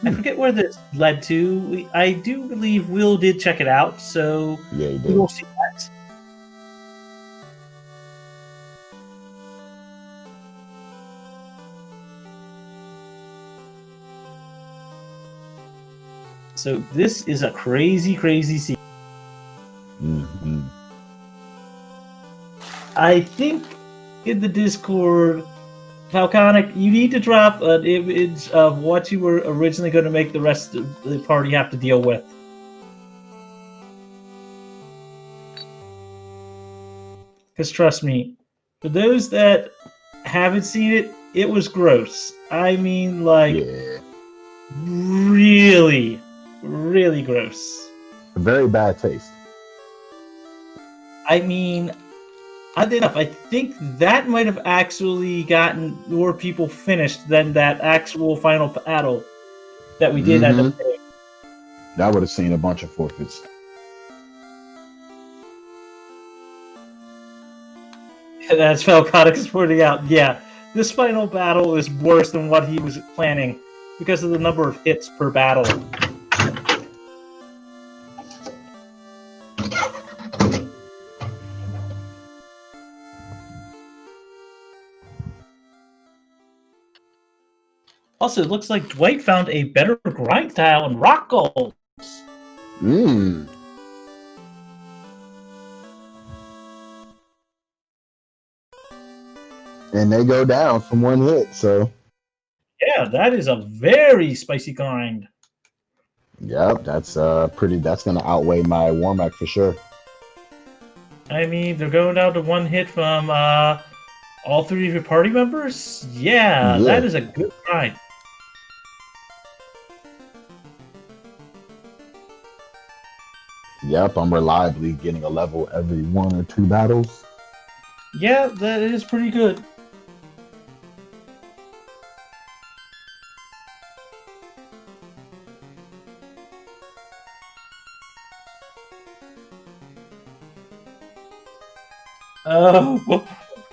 I forget where this led to. I do believe Will did check it out, so yeah, he did. We will see that. So this is a crazy scene. I think in the Discord, Falconic, you need to drop an image of what you were originally going to make the rest of the party have to deal with. Because trust me, for those that haven't seen it, it was gross. I mean, like, really gross. Very bad taste. I mean, oddly enough, I think that might have actually gotten more people finished than that actual final battle that we did end up playing. That would have seen a bunch of forfeits. As Falconic is pointing out, yeah, this final battle is worse than what he was planning because of the number of hits per battle. Also, it looks like Dwight found a better grind style in rock goals. And they go down from one hit, so. Yeah, that is a very spicy grind. Yep, that's that's gonna outweigh my Warmac for sure. I mean, they're going down to one hit from all three of your party members? Yeah, that is a good grind. Yep, I'm reliably getting a level every 1 or 2 battles. Yeah, that is pretty good.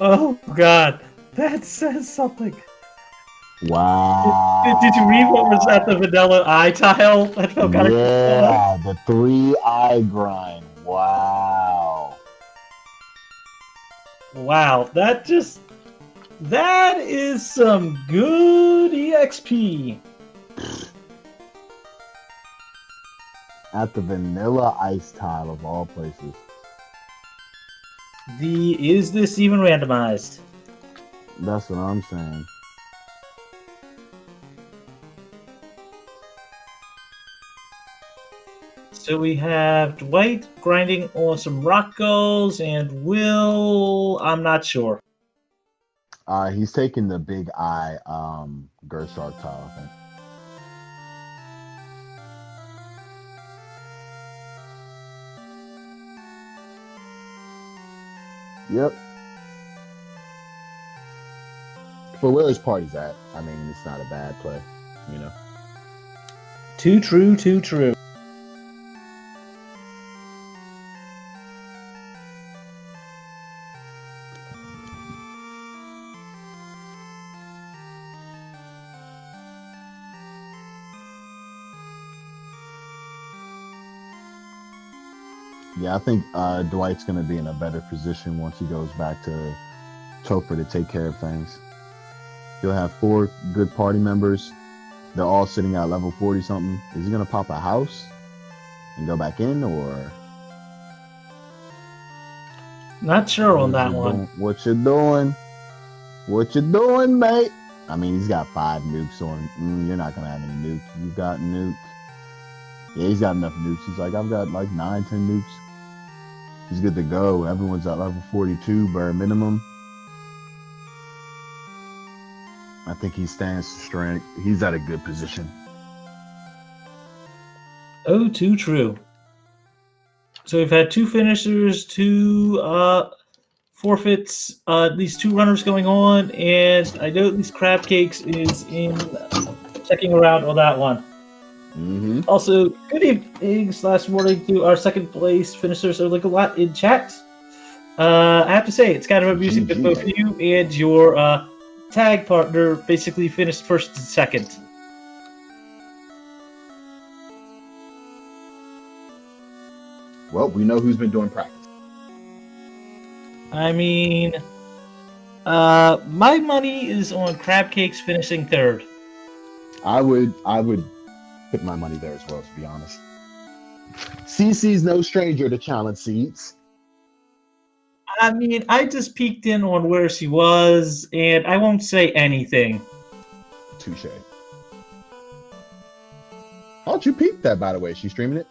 Oh God, that says something. Wow. Did you read what was at the vanilla eye tile? Yeah, the 3-eye grind. Wow. Wow, that is some good EXP. At the vanilla ice tile of all places. Is this even randomized? That's what I'm saying. So we have Dwight grinding on some rock goals, and Will, I'm not sure. He's taking the big eye Gershard tile, I think. Yep. For where his party's at, I mean, it's not a bad play, you know. Too true, too true. Yeah, I think Dwight's going to be in a better position once he goes back to Topher to take care of things. He'll have 4 good party members. They're all sitting at level 40 something. Is he going to pop a house and go back in, or? Not sure on that one. What you doing? What you doing, mate? I mean, he's got 5 nukes on. You're not going to have any nukes. You got nuke. Yeah, he's got enough nukes. He's like, I've got like 9, 10 nukes. He's good to go. Everyone's at level 42 bare minimum. I think he stands strength. He's at a good position. Oh, too true. So we've had 2 finishers, 2 forfeits, at least 2 runners going on, and I know at least Crab Cakes is in checking around on that one. Mm-hmm. Also, good evening / morning to our second place finishers. So like a lot in chat. I have to say, it's kind of amusing that both you and your tag partner basically finished first and second. Well, we know who's been doing practice. I mean, my money is on Crab Cakes finishing third. I would put my money there as well, to be honest. CC's no stranger to challenge seeds. I mean, I just peeked in on where she was, and I won't say anything. Touche. How'd you peep that, by the way? Is she streaming it?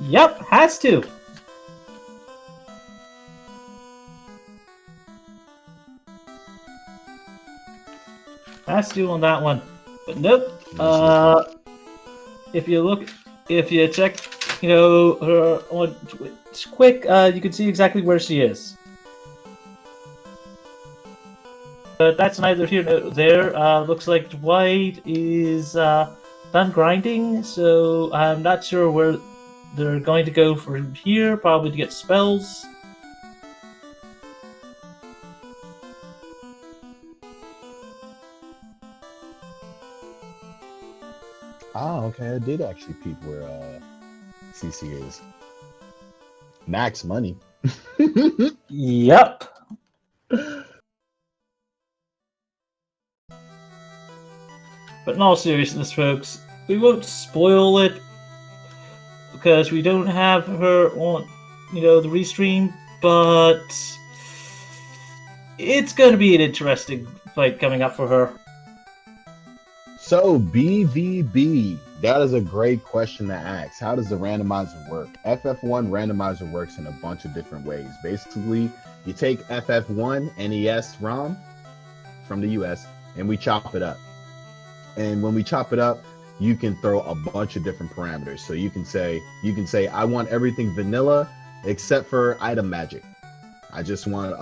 Yep, has to. Has to on that one. But nope. If you check, her on Twitch quick, you can see exactly where she is. But that's neither here nor there. Looks like Dwight is done grinding, so I'm not sure where they're going to go from here. Probably to get spells. Oh, okay. I did actually peep where CC is. Max money. Yep. But in all seriousness, folks, we won't spoil it because we don't have her on, the restream, but it's going to be an interesting fight coming up for her. So, BVB, that is a great question to ask. How does the randomizer work? FF1 randomizer works in a bunch of different ways. Basically, you take FF1 NES ROM from the US and we chop it up. And when we chop it up, you can throw a bunch of different parameters. So you can say, I want everything vanilla except for item magic. I just want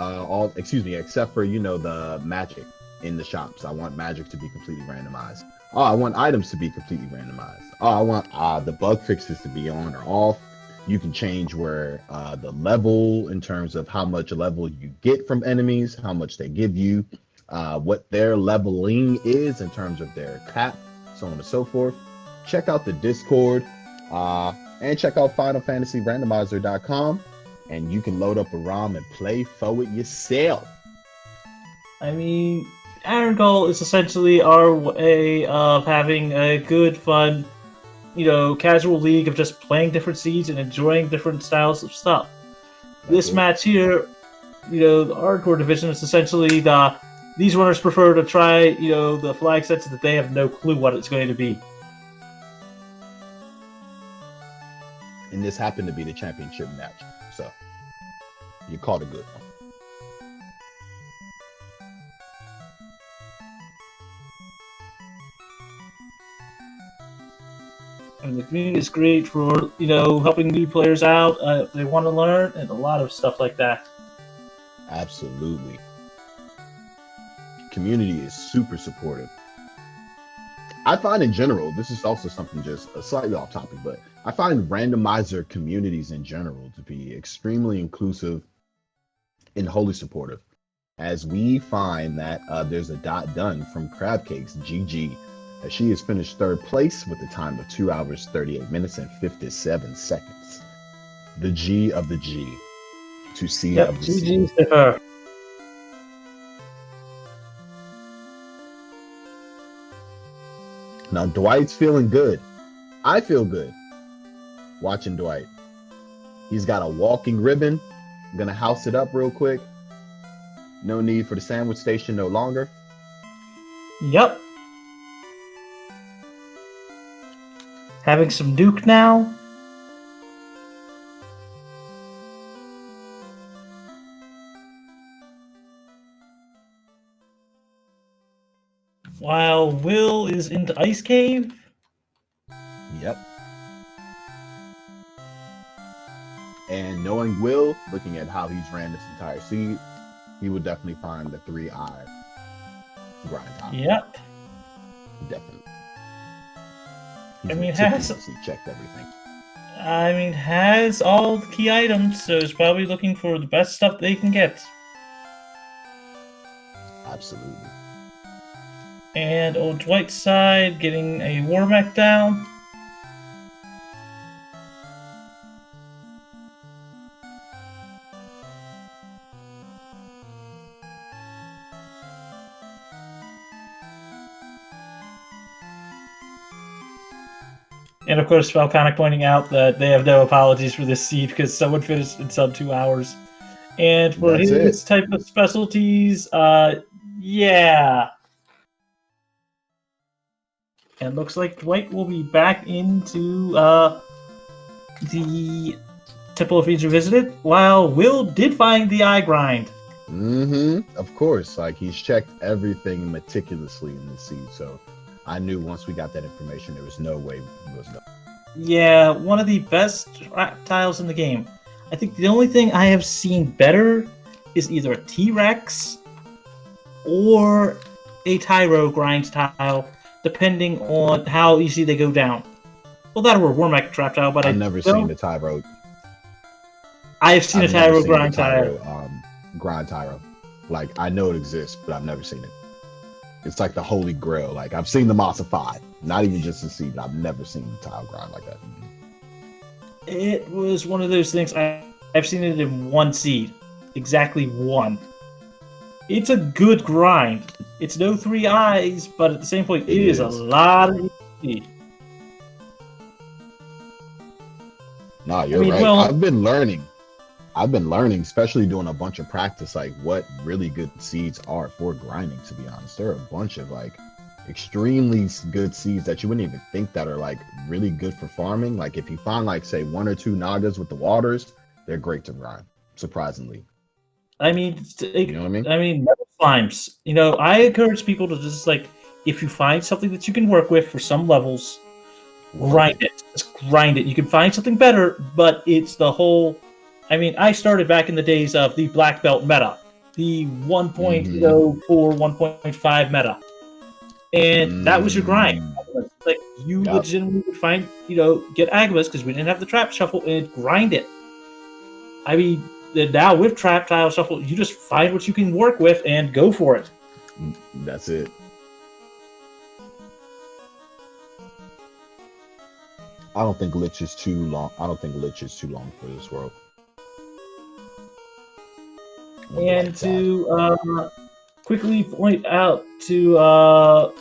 except for, the magic in the shops. I want magic to be completely randomized. Oh, I want items to be completely randomized. Oh, I want the bug fixes to be on or off. You can change where the level in terms of how much level you get from enemies, how much they give you, what their leveling is in terms of their cap, so on and so forth. Check out the Discord and check out FinalFantasyRandomizer.com, and you can load up a ROM and play for it yourself. I mean, Irongol is essentially our way of having a good, fun, casual league of just playing different seeds and enjoying different styles of stuff. This match here, the hardcore division is essentially these runners prefer to try, the flag sets that they have no clue what it's going to be. And this happened to be the championship match, so you called a good one. And the community is great for, helping new players out if they want to learn, and a lot of stuff like that. Absolutely. Community is super supportive. I find in general, this is also something just slightly off topic, but I find randomizer communities in general to be extremely inclusive and wholly supportive. As we find that there's a dot done from Crab Cakes GG, as she has finished third place with a time of 2 hours, 38 minutes, and 57 seconds. The G of the G to C of the C. GG's to her. Now Dwight's feeling good. I feel good watching Dwight. He's got a walking ribbon. I'm gonna house it up real quick. No need for the sandwich station no longer. Yep. Having some Duke now. While Will is into Ice Cave. Yep. And knowing Will, looking at how he's ran this entire seed, he would definitely find the 3-eye grind top. Yep. Definitely. I mean, has checked everything. Has all the key items, so he's probably looking for the best stuff they can get. Absolutely. And old Dwight's side, getting a war mech down. And of course, Falconic pointing out that they have no apologies for this seed because someone finished in sub 2 hours. And for his type of specialties, yeah. And looks like Dwight will be back into the Temple of Feeds Revisited, while Will did find the eye grind. Mm-hmm. Of course. Like, he's checked everything meticulously in the seed, so I knew once we got that information, there was no way he was done. Yeah, one of the best reptiles in the game. I think the only thing I have seen better is either a T-Rex or a Tyro grind tile, depending on how easy they go down. Well, that or a Wormack trap tile, but I've never seen the Tyro. I have seen a Tyro grind tile. Grind Tyro. Like, I know it exists, but I've never seen it. It's like the holy grail. Like, I've seen the Massa 5. Not even just the seed. I've never seen the tile grind like that. It was one of those things. I've seen it in one seed. Exactly one. It's a good grind. It's no 3 eyes, but at the same point, it is a lot of seed. Nah, you're right. Well, I've been learning, especially doing a bunch of practice, like what really good seeds are for grinding, to be honest. There are a bunch of like extremely good seeds that you wouldn't even think that are like really good for farming. Like if you find like say 1 or 2 Nagas with the waters, they're great to grind, surprisingly. I mean, you know what I mean? Metal slimes. You know, I encourage people to just like, if you find something that you can work with for some levels, grind it. Just grind it. You can find something better, but it's the whole. I mean, I started back in the days of the black belt meta, the 1.04, 1.5 meta, and that was your grind. Like you legitimately would find, get Agmas because we didn't have the trap shuffle and grind it. I mean, now with trap tile shuffle, you just find what you can work with and go for it. That's it. I don't think Lich is too long. For this world. And to quickly point out to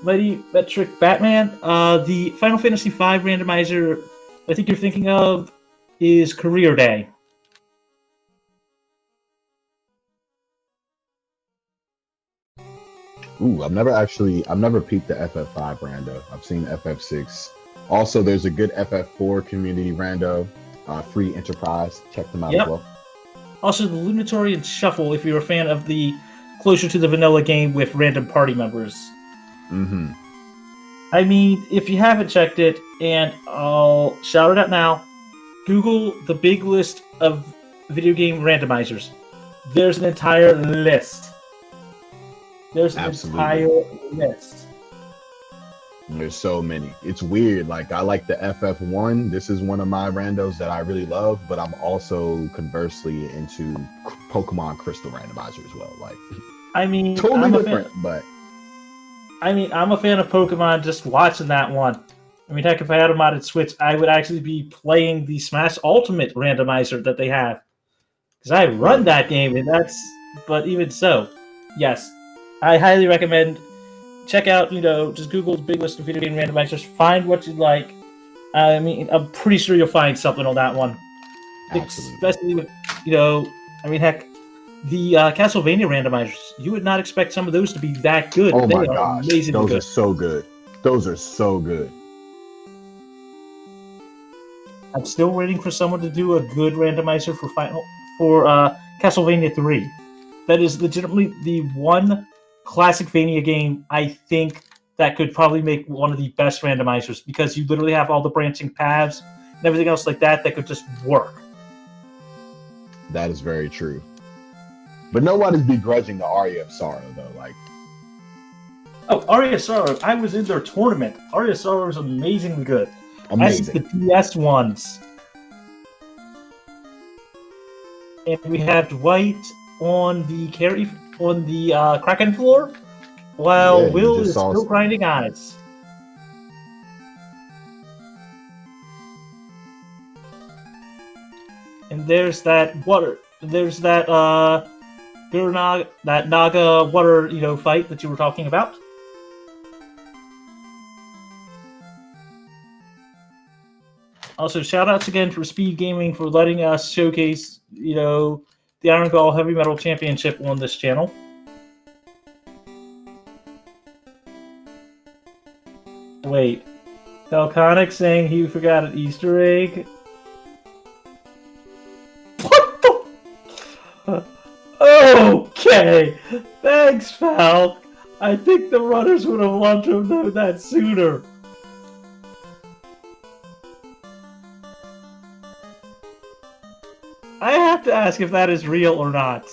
Mighty Metric Batman, the Final Fantasy V randomizer I think you're thinking of is Career Day. Ooh, I've never peeped the FF5 rando. I've seen FF6. Also, there's a good FF4 community rando, free enterprise. Check them out as well. Also, the Lunatorian Shuffle, if you're a fan of the closer to the vanilla game with random party members. Mm-hmm. I mean, if you haven't checked it, and I'll shout it out now, Google the big list of video game randomizers. there's an entire list. There's an Absolutely. entire list. There's so many. It's weird. Like I like the FF1. This is one of my randos that I really love, but I'm also conversely into Pokemon Crystal Randomizer as well. Like I mean, totally I'm a different, fan. but I'm a fan of Pokemon just watching that one. I mean, heck, if I had a modded Switch, I would actually be playing the Smash Ultimate randomizer that they have. Because I run that game, and but even so, yes, I highly recommend check out, just Google the big list of video game randomizers, find what you like. I mean, I'm pretty sure you'll find something on that one. absolutely. Especially with, I mean, heck, the Castlevania randomizers, you would not expect some of those to be that good. Oh They my are gosh, amazingly those are good. so good. Those are so good. I'm still waiting for someone to do a good randomizer for Castlevania 3. That is legitimately the one Classicvania game I think that could probably make one of the best randomizers, because you literally have all the branching paths and everything else like that could just work. That is very true. But nobody's begrudging the Aria of Sorrow though. Like, oh, Aria Sorrow, I was in their tournament. Aria Sorrow is amazingly good. amazing. As the DS ones. And we have Dwight on the Kraken floor, while Yeah, you Will just is saw still grinding eyes. And there's that water. There's that that Naga water fight that you were talking about. Also, shout outs again for Speed Gaming for letting us showcase, the Irongol Heavy Metal Championship on this channel. Wait, Falconic saying he forgot an Easter egg? What the? Okay, thanks, Falc. I think the runners would have loved to have known that sooner. I have to ask if that is real or not.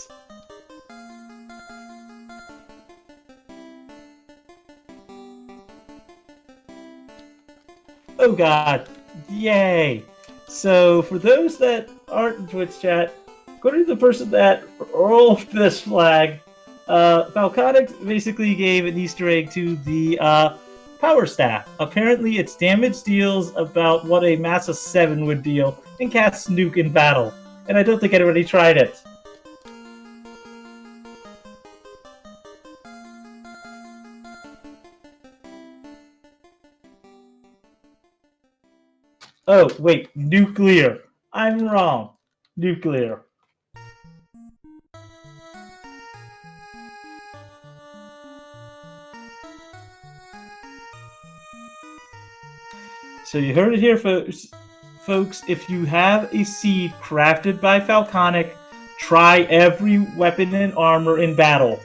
Oh god. Yay. So, for those that aren't in Twitch chat, according to the person that rolled this flag, Falconic basically gave an Easter egg to the Power Staff. Apparently, its damage deals about what a Massa 7 would deal and casts Nuke in battle. And I don't think anybody tried it. Oh, wait, nuclear. I'm wrong. Nuclear. So you heard it here, folks. Folks, if you have a seed crafted by Falconic, try every weapon and armor in battle.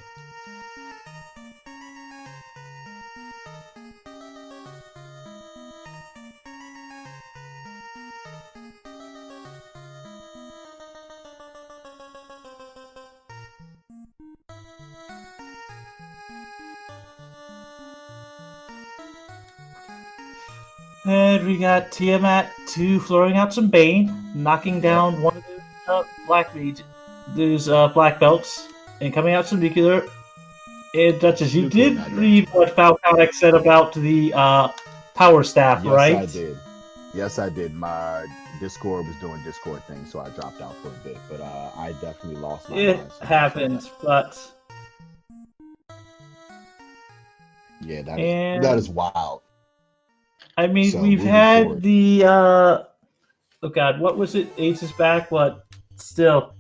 And we got Tiamat 2 flooring out some Bane, knocking down one of those black belts, and coming out some nuclear. And Duchess, you did read what Falconic said about the Power Staff, right? Yes, I did. Yes, I did. My Discord was doing Discord things, so I dropped out for a bit. But I definitely lost my It mind. happens, but yeah, that is wild. I mean, So, we've moving had forward. the oh god, what was it? Ace is back. What? Still,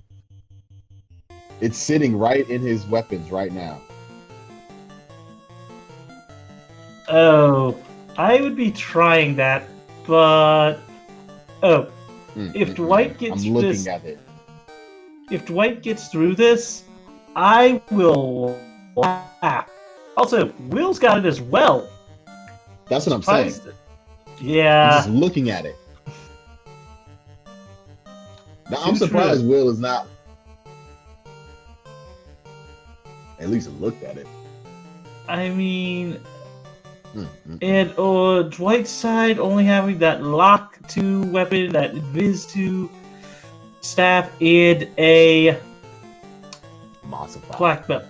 It's sitting right in his weapons right now. oh, I would be trying that, but if Dwight gets I'm looking this, at it. if Dwight gets through this, I will laugh. Also, Will's got it as well. That's what I'm saying. I'm Yeah. just looking at it. Now, I'm surprised Will is not. At least looked at it. I mean, Mm. and Dwight's side only having that lock 2 weapon, that Viz 2 staff, and a Mossify. black belt.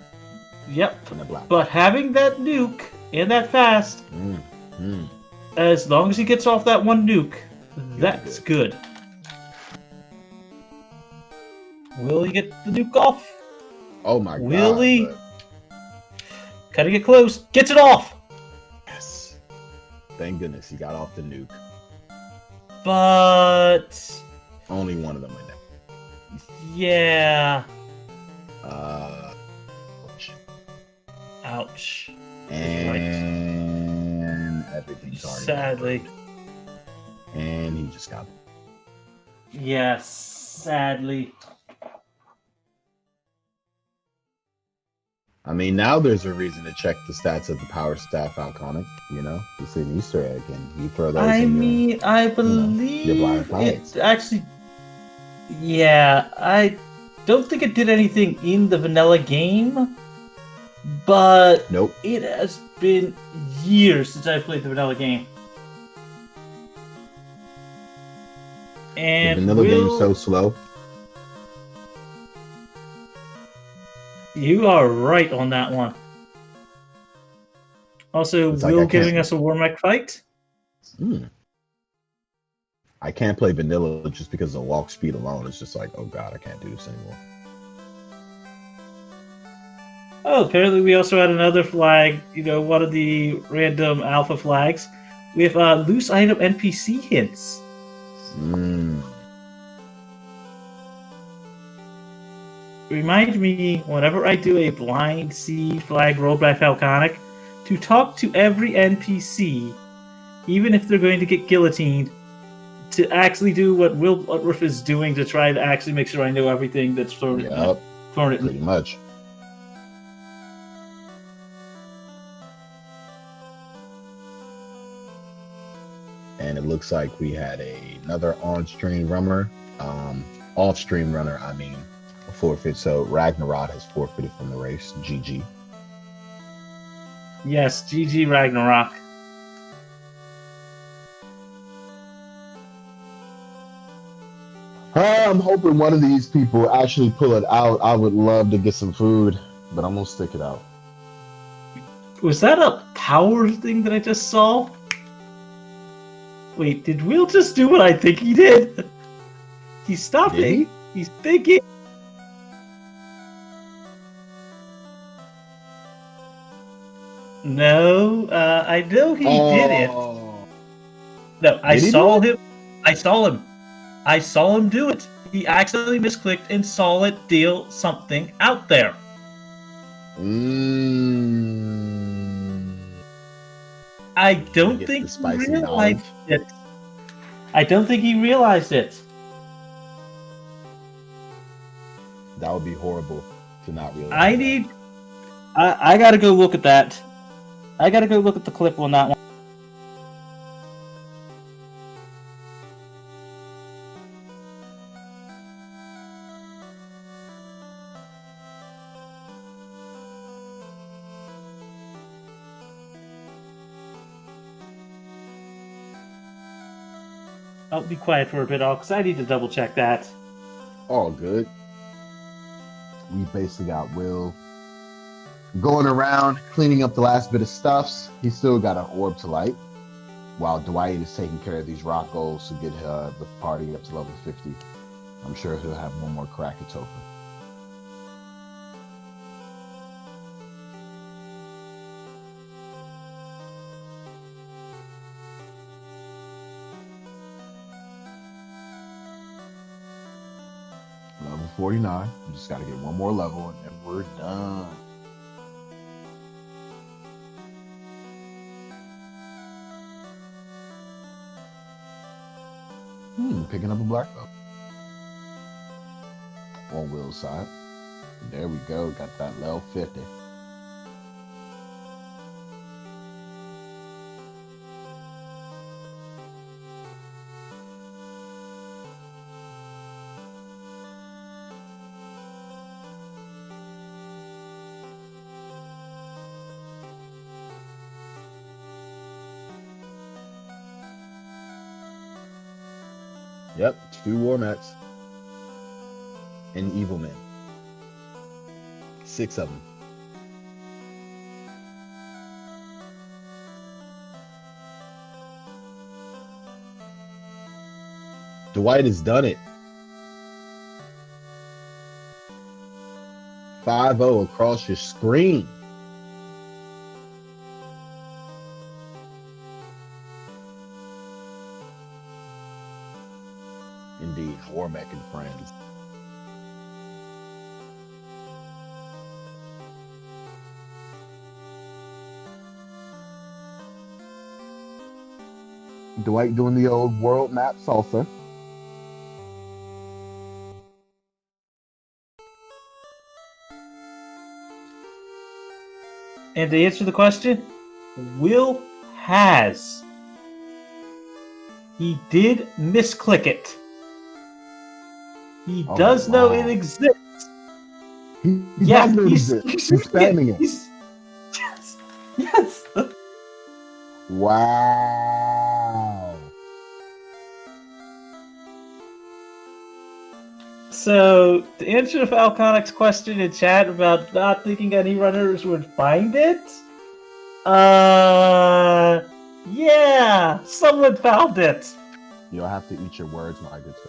Yep. And a black. But having that nuke and that fast, Mm. as long as he gets off that one nuke, that's good. Will he get the nuke off? Oh my Will god. he? But... Cutting it close. Gets it off! Yes. Thank goodness he got off the nuke. But... Only one of them went down. yeah. Ouch. Ouch. And everything's already Sadly. covered. And he just got it. Yes, sadly. I mean, now there's a reason to check the stats of the Power Staff Iconic, you know? It's an Easter egg, and you throw those in I believe your blind flags. it actually... yeah, I don't think it did anything in the vanilla game, but Nope. it has been years since I played the vanilla game. And The vanilla game's so slow. You are right on that one. Also, It's like Will I can't- giving us a Warmech fight. I can't play vanilla just because of walk speed alone. It's just like, oh god, I can't do this anymore. Oh, apparently we also had another flag, one of the random alpha flags. We have loose item NPC hints. Remind me, whenever I do a blind seed flag rolled by Falconic, to talk to every NPC, even if they're going to get guillotined, to actually do what Will Utriff is doing to try to actually make sure I know everything that's thrown at me. Pretty much. And it looks like we had another on-stream runner, off-stream runner, I mean, forfeit. So Ragnarok has forfeited from the race. GG. Yes, GG Ragnarok. I'm hoping one of these people actually pull it out. I would love to get some food, but I'm gonna stick it out. Was that a power thing that I just saw? Wait, did Will just do what I think he did? He's stopping. Did he? He's thinking. No, I know he did it. No, I saw him. I saw him. I saw him do it. He accidentally misclicked and saw it deal something out there. I don't think he realized it. I don't think he realized it. That would be horrible to not realize. I gotta go look at that. I gotta go look at the clip on that one. I'll be quiet for a bit, because I need to double check that. All good. We basically got Will going around cleaning up the last bit of stuffs. He's still got an orb to light, while Dwight is taking care of these rock goals to get the party up to level 50. I'm sure he'll have one more crack at Topher. Level 49. We just got to get one more level and then we're done. Picking up a black belt. On Will's side. There we go. Got that level 50. Yep, 2 war mats. And evil men. 6 of them. Dwight has done it. 5-0 across your screen. Indeed, Warmack and friends. Dwight doing the old world map salsa. And to answer the question, Will has. He did misclick it. He does know it exists. He Yeah, does know it he's exists. He's spamming it. Yes. Yes. Wow. So, to answer Falconic's question in chat about not thinking any runners would find it, yeah, someone found it. You'll have to eat your words, my good sir.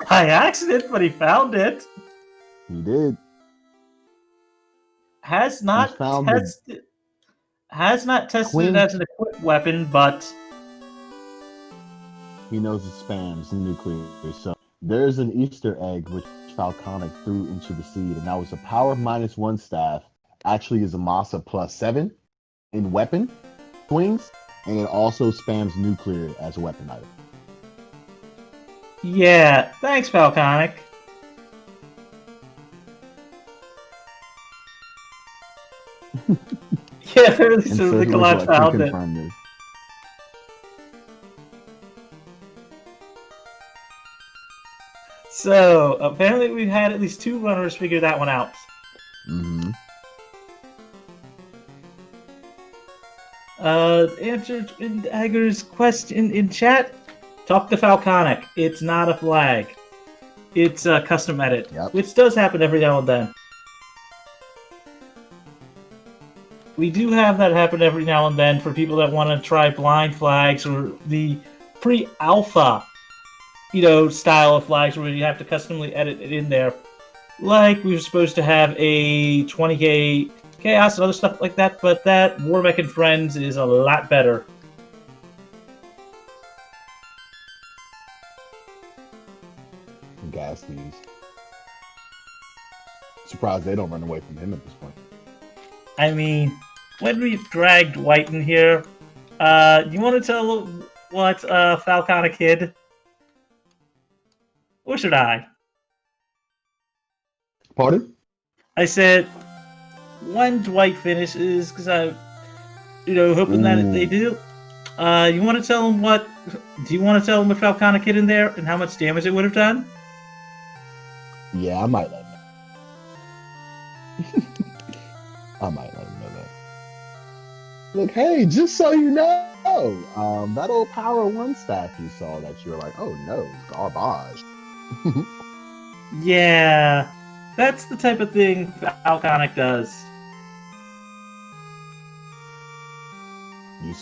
By accident, but he found it. He did. Has not found tested. Has not tested Quinn- it as an equipped weapon, but He knows it spams nuclear. So there's an Easter egg which Falconic threw into the seed, and that was a power -1 staff. Actually, is a Masa +7 in weapon swings, and it also spams nuclear as a weapon item. yeah. Thanks, Falconic. Yeah, apparently And so. so The he was collage like, found "Can it. confirm this." So apparently we've had at least 2 runners figure that one out. Mm-hmm. Answered in Dagger's question in chat. Talk to Falconic. It's not a flag. It's a custom edit, Yep. which does happen every now and then. We do have that happen every now and then for people that want to try blind flags or the pre-alpha, style of flags where you have to customly edit it in there. Like we were supposed to have a 20k chaos and other stuff like that, but that Warbeck and Friends is a lot better. Gas these. Surprised they don't run away from him at this point. I mean, when we dragged White in here, you want to tell what Falconic hid? Or should I? Pardon? I said, when Dwight finishes, because I, hoping that they do. You want to tell him what? Do you want to tell him what Falconic hid in there and how much damage it would have done? Yeah, I might let him know. I might let him know that. Look, hey, just so you know, that old Power 1 staff you saw that you were like, oh no, it's garbage. Yeah, that's the type of thing Falconic does.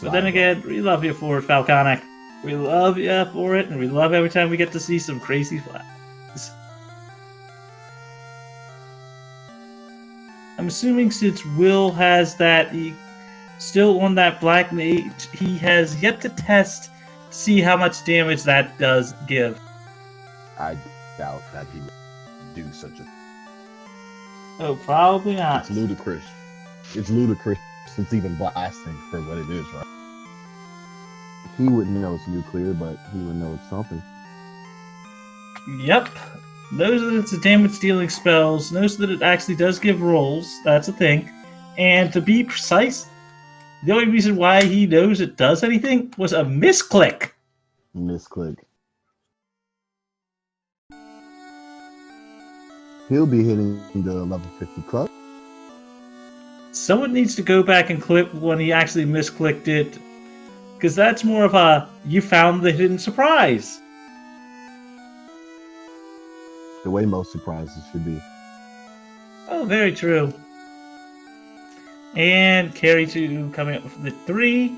But then again, we love you for it, Falconic. We love you for it, and we love every time we get to see some crazy flags. I'm assuming since Will has that, he still on that Black Mage, he has yet to test to see how much damage that does give. I doubt that he would do such a. Oh, probably not. It's ludicrous. It's ludicrous since even blasting for what it is, right? He wouldn't know it's nuclear, but he would know it's something. Yep. Knows that it's a damage dealing spells, knows that it actually does give rolls, that's a thing. And to be precise, the only reason why he knows it does anything was a misclick. Misclick. He'll be hitting the level 50 club. Someone needs to go back and clip when he actually misclicked it Because that's more of a you found the hidden surprise. The way most surprises should be. Oh, very true. And carry 2 coming up with the 3.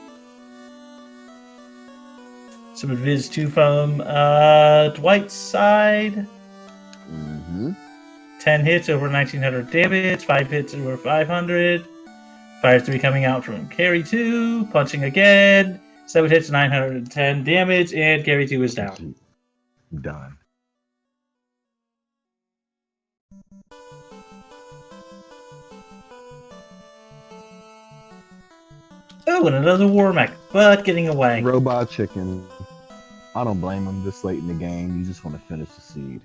Some Viz 2 from Dwight's side. Mm-hmm. 10 hits over 1900 damage, 5 hits over 500. Fire 3 coming out from carry 2, punching again. 7 hits, 910 damage, and carry 2 is down. Done. Oh, and another war mech, but getting away. Robot Chicken. I don't blame him this late in the game. You just want to finish the seed.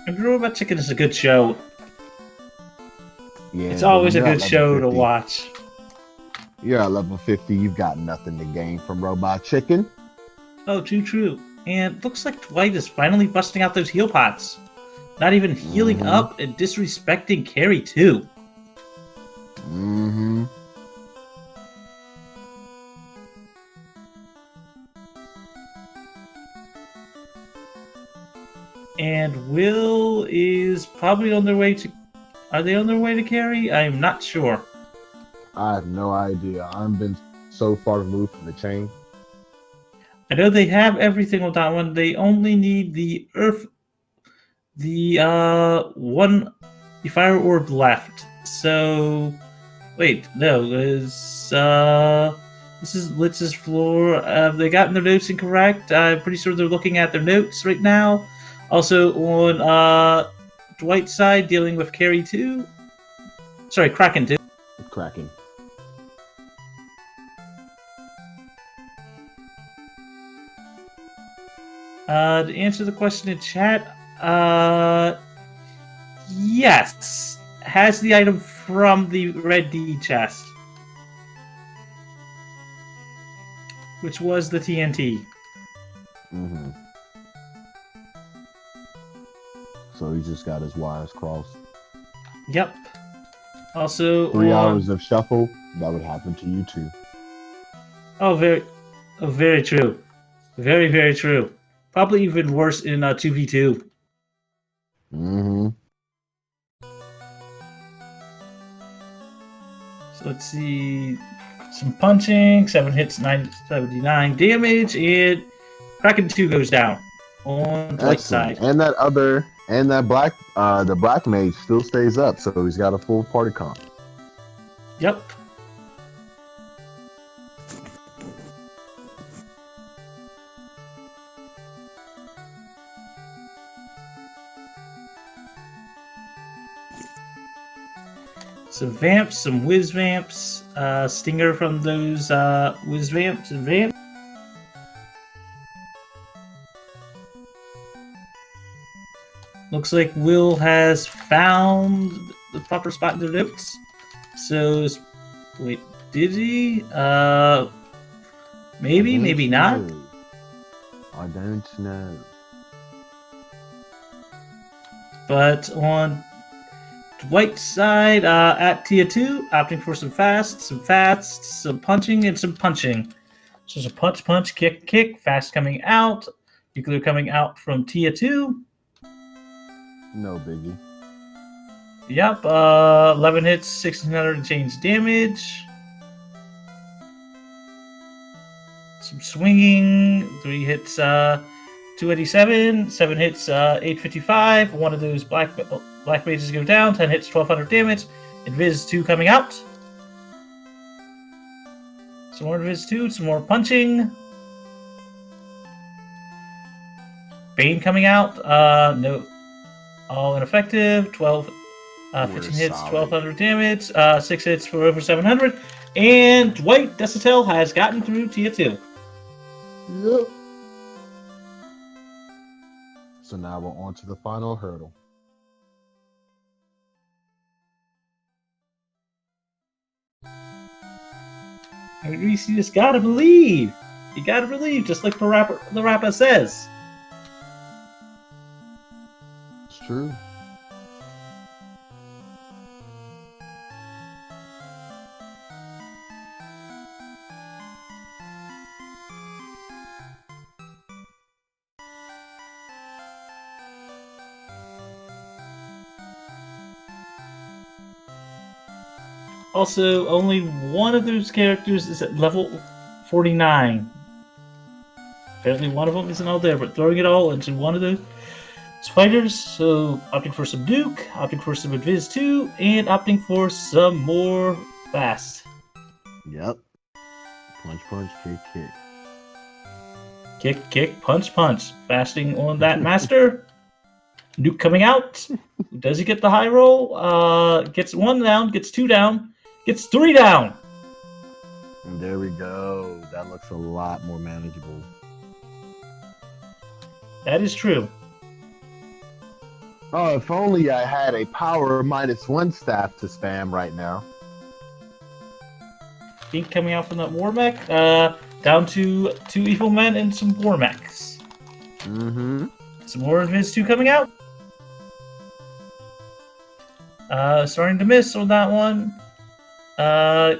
And Robot Chicken is a good show. Yeah, It's always a when you're good at show level to 50, watch. You're at level 50. You've got nothing to gain from Robot Chicken. Oh, true. And looks like Dwight is finally busting out those heal pots. Not even healing up and disrespecting carry 2. Mm-hmm. And Will is probably on their way to... Are they on their way to carry? I'm not sure. I have no idea. I've been so far removed from the chain. I know they have everything on that one. They only need the earth... The fire orb left. So... Wait, no, this is Litz's floor. Have they gotten their notes incorrect? I'm pretty sure they're looking at their notes right now. Also on Dwight's side, dealing with carry 2. Sorry, Kraken 2. Cracking. To answer the question in chat, yes. Has the item from the Red D chest. Which was the TNT. Mm-hmm. So he just got his wires crossed. Yep. Also, 3 hours of shuffle, that would happen to you too. Oh, very true. Very true. Probably even worse in 2v2. Mm-hmm. So let's see. Some punching, 7 hits, 979 damage, and Kraken 2 goes down on the right side. And the black mage still stays up, so he's got a full party comp. Yep. Some vamps, some whiz vamps, stinger from those whiz vamps and vamps. Looks like Will has found the proper spot in the notes. So, wait, did he? Maybe not. I don't know. But on Dwight's side, at tier 2, opting for some fast, some punching, and some punching. So some punch, kick, fast coming out. Nuclear coming out from tier 2. No biggie. Yep, 11 hits, 1600 and change damage. Some swinging, 3 hits, 287, 7 hits, 855. One of those black mages go down, 10 hits, 1200 damage. Invis 2 coming out. Some more Invis 2, some more punching. Bane coming out, no. All ineffective, 15 hits, solid. 1200 damage, 6 hits for over 700. And Dwight Desitel has gotten through tier 2. Yep. So now we're on to the final hurdle. I mean, Reese, you just gotta believe. You gotta believe, just like the rapper says. It's true. Also, only one of those characters is at level 49. Apparently one of them isn't all there, but throwing it all into one of those fighters. So opting for some Duke, opting for some Adviz 2, and opting for some more Fast. Yep. Punch, punch, kick, kick. Kick, kick, punch, punch. Fasting on that master. Duke coming out. Does he get the high roll? Gets 1 down, gets 2 down, gets 3 down. And there we go. That looks a lot more manageable. That is true. Oh, if only I had a power -1 staff to spam right now. Ink coming out from that war mech. Down to 2 evil men and some war mechs. Mm-hmm. Some more Adviz 2 coming out. Starting to miss on that one.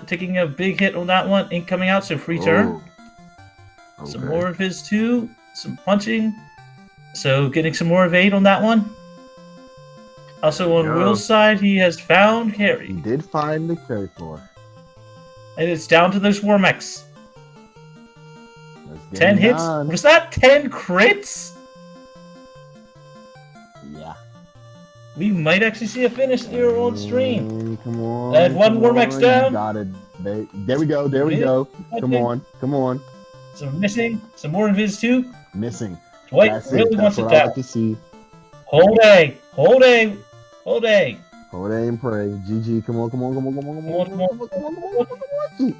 Taking a big hit on that one. Ink coming out, so free turn. Oh. Some more of his 2. Some punching. So getting some more evade on that one. Also on Will's side, he has found He carry. did find the carry floor. And it's down to those war mechs. Let's get 10 it hits. done. Was that 10 crits? Yeah. We might actually see a finish here on stream. Come on. And one come more max on, down. you got it. There we go. There we go. Come on. Come on. Some missing. Some more Invis 2. Missing. Dwight That's really it. wants That's it what I down. like to see. Hold A. Hold A. Hold A. Hold it and pray. GG. Come on. Come on. Come on. Come on. Come on. Come on. Come on. Come on. Come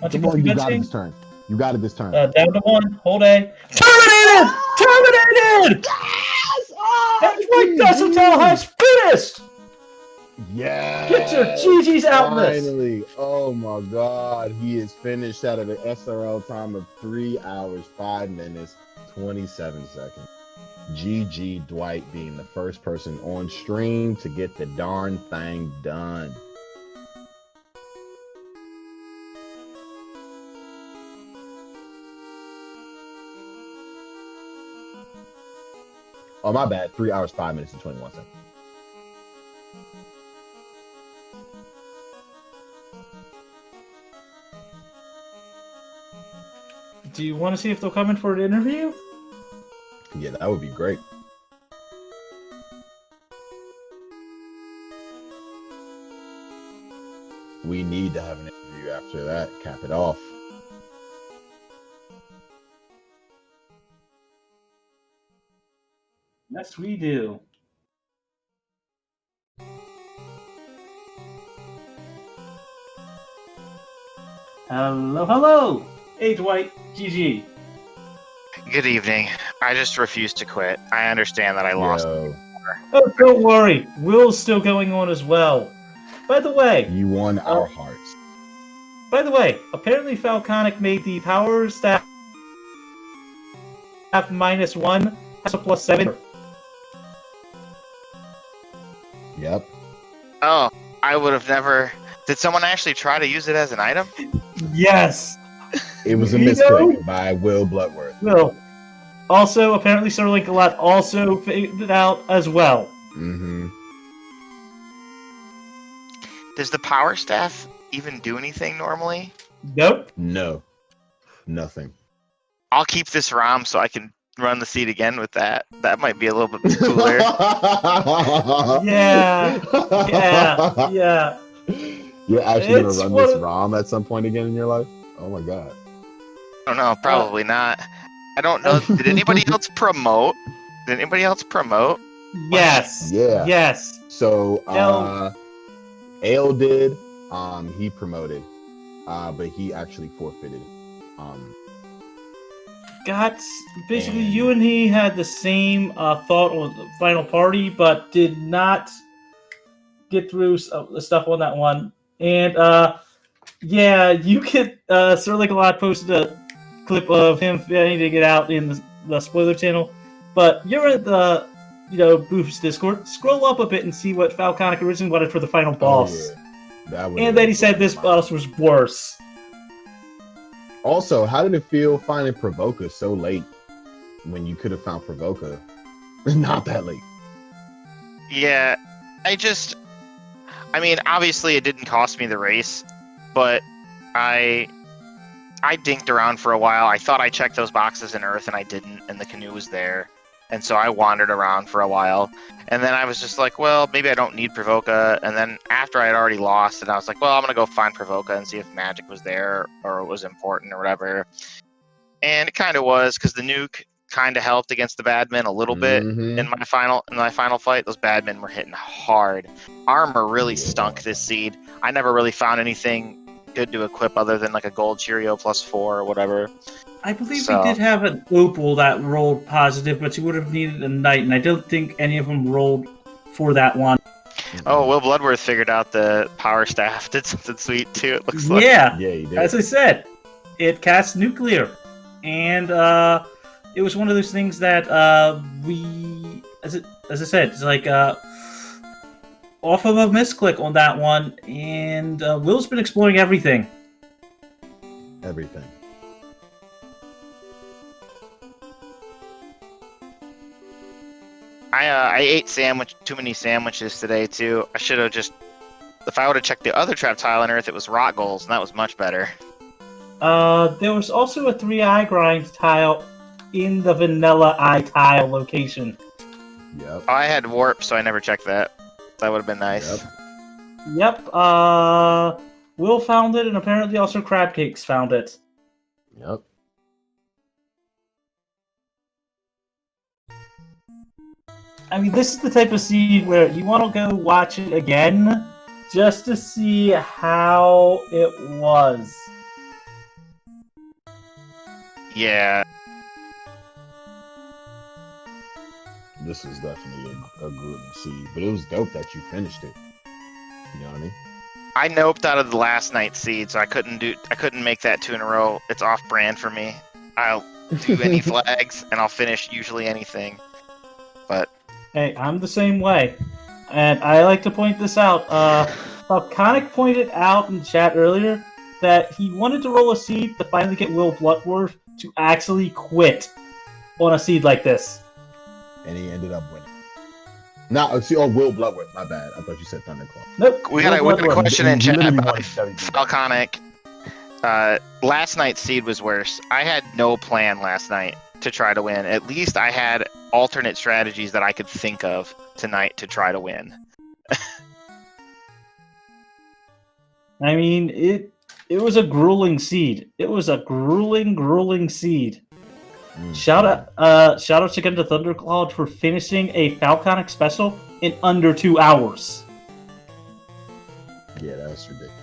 on. Come on. You got it this turn. You got it this turn. Down to 1. Hold A. Terminated! Terminated! Yes! Oh, And Dwight Dusseltel has finished! yes! Get your GG's out in this. Finally. Oh my God. He is finished out of an SRL time of 3 hours, 5 minutes, 27 seconds. GG Dwight being the first person on stream to get the darn thing done. Oh, my bad. 3 hours, 5 minutes, and 21 seconds. Do you want to see if they'll come in for an interview? Yeah, that would be great. We need to have an interview after that. Cap it off. Yes, we do. Hello, hello! Hey, Dwight. GG. Good evening. I just refuse to quit. I understand that I lost. Yo, Oh, don't worry. Will's still going on as well. By the way, you won our hearts. Apparently Falconic made the power staff -1 has a +7. Yep. Oh, I would have never. Did someone actually try to use it as an item? Yes. It was a You misclick by Will Bloodworth. Will. Also, apparently Sir Link-a-Lot also faded out as well. Mm-hmm. Does the power staff even do anything normally? Nope. No. Nothing. I'll keep this ROM so I can run the seed again with that. That might be a little bit cooler. Yeah. Yeah. You're actually It's gonna run one this of- ROM at some point again in your life? Oh my God. I don't know. Probably not. I don't know. Did anybody else promote? Did anybody else promote? Yes. Yeah. Yes. So No. Ale did. He promoted. But he actually forfeited. Basically, And- you and he had the same thought on the final party, but did not get through the stuff on that one. And yeah, you could. Sir Link-a-Lot posted a clip of him failing to get out in the spoiler channel. But you're at the Booth's Discord. Scroll up a bit and see what Falconic originally wanted for the final boss. Oh, yeah. That was And then he said this boss was worse. Also, how did it feel finding Provoca so late when you could have found Provoca not that late? Yeah. I mean, obviously it didn't cost me the race, but I dinked around for a while. I thought I checked those boxes in Earth, and I didn't, and the canoe was there. And so I wandered around for a while. And then I was just like, well, maybe I don't need Provoca. And then after I had already lost, and I was like, well, I'm going to go find Provoca and see if magic was there or it was important or whatever. And it kind of was, because the nuke kind of helped against the badmen a little bit Mhm. in my final fight. Those badmen were hitting hard. Armor really stunk this seed. I never really found anything good to equip other than like a gold Cheerio +4 or whatever. I believe So- we did have an opal that rolled positive, but you would have needed a knight, and I don't think any of them rolled for that one. Oh, Will Bloodworth figured out the power staff did something sweet too, it looks like. Yeah, Yeah, he did. as I said, it casts nuclear, and it was one of those things that we, as I said, it's like off of a misclick on that one, and Will's been exploring everything. Everything. I ate too many sandwiches today too. I should have just, if I would have checked the other trap tile on Earth, it was rot goals, and that was much better. There was also a 3-eye grind tile in the vanilla eye tile location. Yep. Oh, I had warp, so I never checked that. That would have been nice. Yep. Yep, Will found it, and apparently also Crab Cakes found it. Yep. I mean, this is the type of seed where you want to go watch it again just to see how it was. Yeah. This was definitely a grueling seed, but it was dope that you finished it. You know what I mean? I noped out of the last night's seed, so I couldn't make that 2 in a row. It's off brand for me. I'll do any flags, and I'll finish usually anything. But Hey, I'm the same way. And I like to point this out. Falconic pointed out in chat earlier that he wanted to roll a seed to finally get Will Bloodworth to actually quit on a seed like this. And he ended up winning. Will Bloodworth. My bad. I thought you said Thunderclaw. Nope. we got a Will Bloodworth. question in You chat literally about wanted to tell you that. Falconic. Last night's seed was worse. I had no plan last night to try to win. At least I had alternate strategies that I could think of tonight to try to win. I mean, it was a grueling seed. It was a grueling seed. Shout out again to Thundercloud for finishing a Falconic special in under 2 hours. Yeah, that's ridiculous.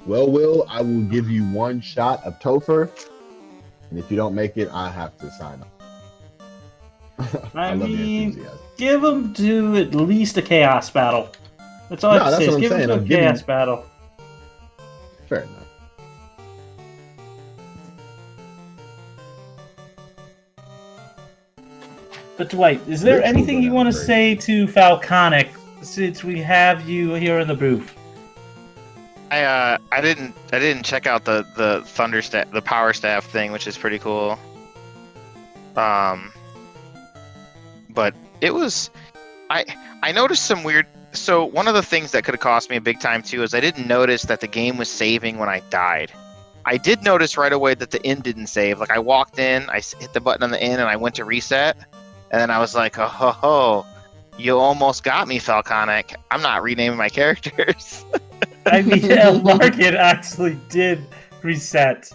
Well, Will, I will give you one shot of Topher, and if you don't make it, I have to sign up. I love your mean, enthusiasm. give him to at least a chaos battle. That's all I No, have to that's say. what Is I'm give him saying. to a I'm giving- chaos battle. Fair enough. But Dwight, is there Rich will anything go you down want to great. say to Falconic since we have you here in the booth? I didn't check out the thunder staff, the power staff thing, which is pretty cool. But it was, I noticed some weird. So one of the things that could have cost me a big time too is I didn't notice that the game was saving when I died. I did notice right away that the inn didn't save. Like I walked in, I hit the button on the inn, and I went to reset, and then I was like, oh ho ho, you almost got me, Falconic. I'm not renaming my characters. I mean, Larkin actually did reset.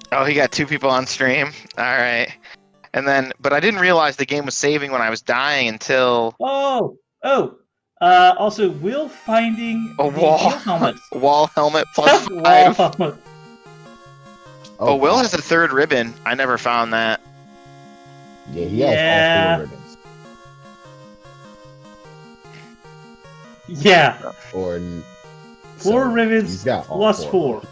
Oh, he got 2 people on stream. All right. And then, but I didn't realize the game was saving when I was dying until Also, Will finding a the wall wheel helmet. wall helmet plus Wall 5. helmet. Oh, Will has a 3rd ribbon. I never found that. Yeah, he has Yeah. all 4 ribbons. Yeah, Or 4 so ribbons he's got all plus 4. 4.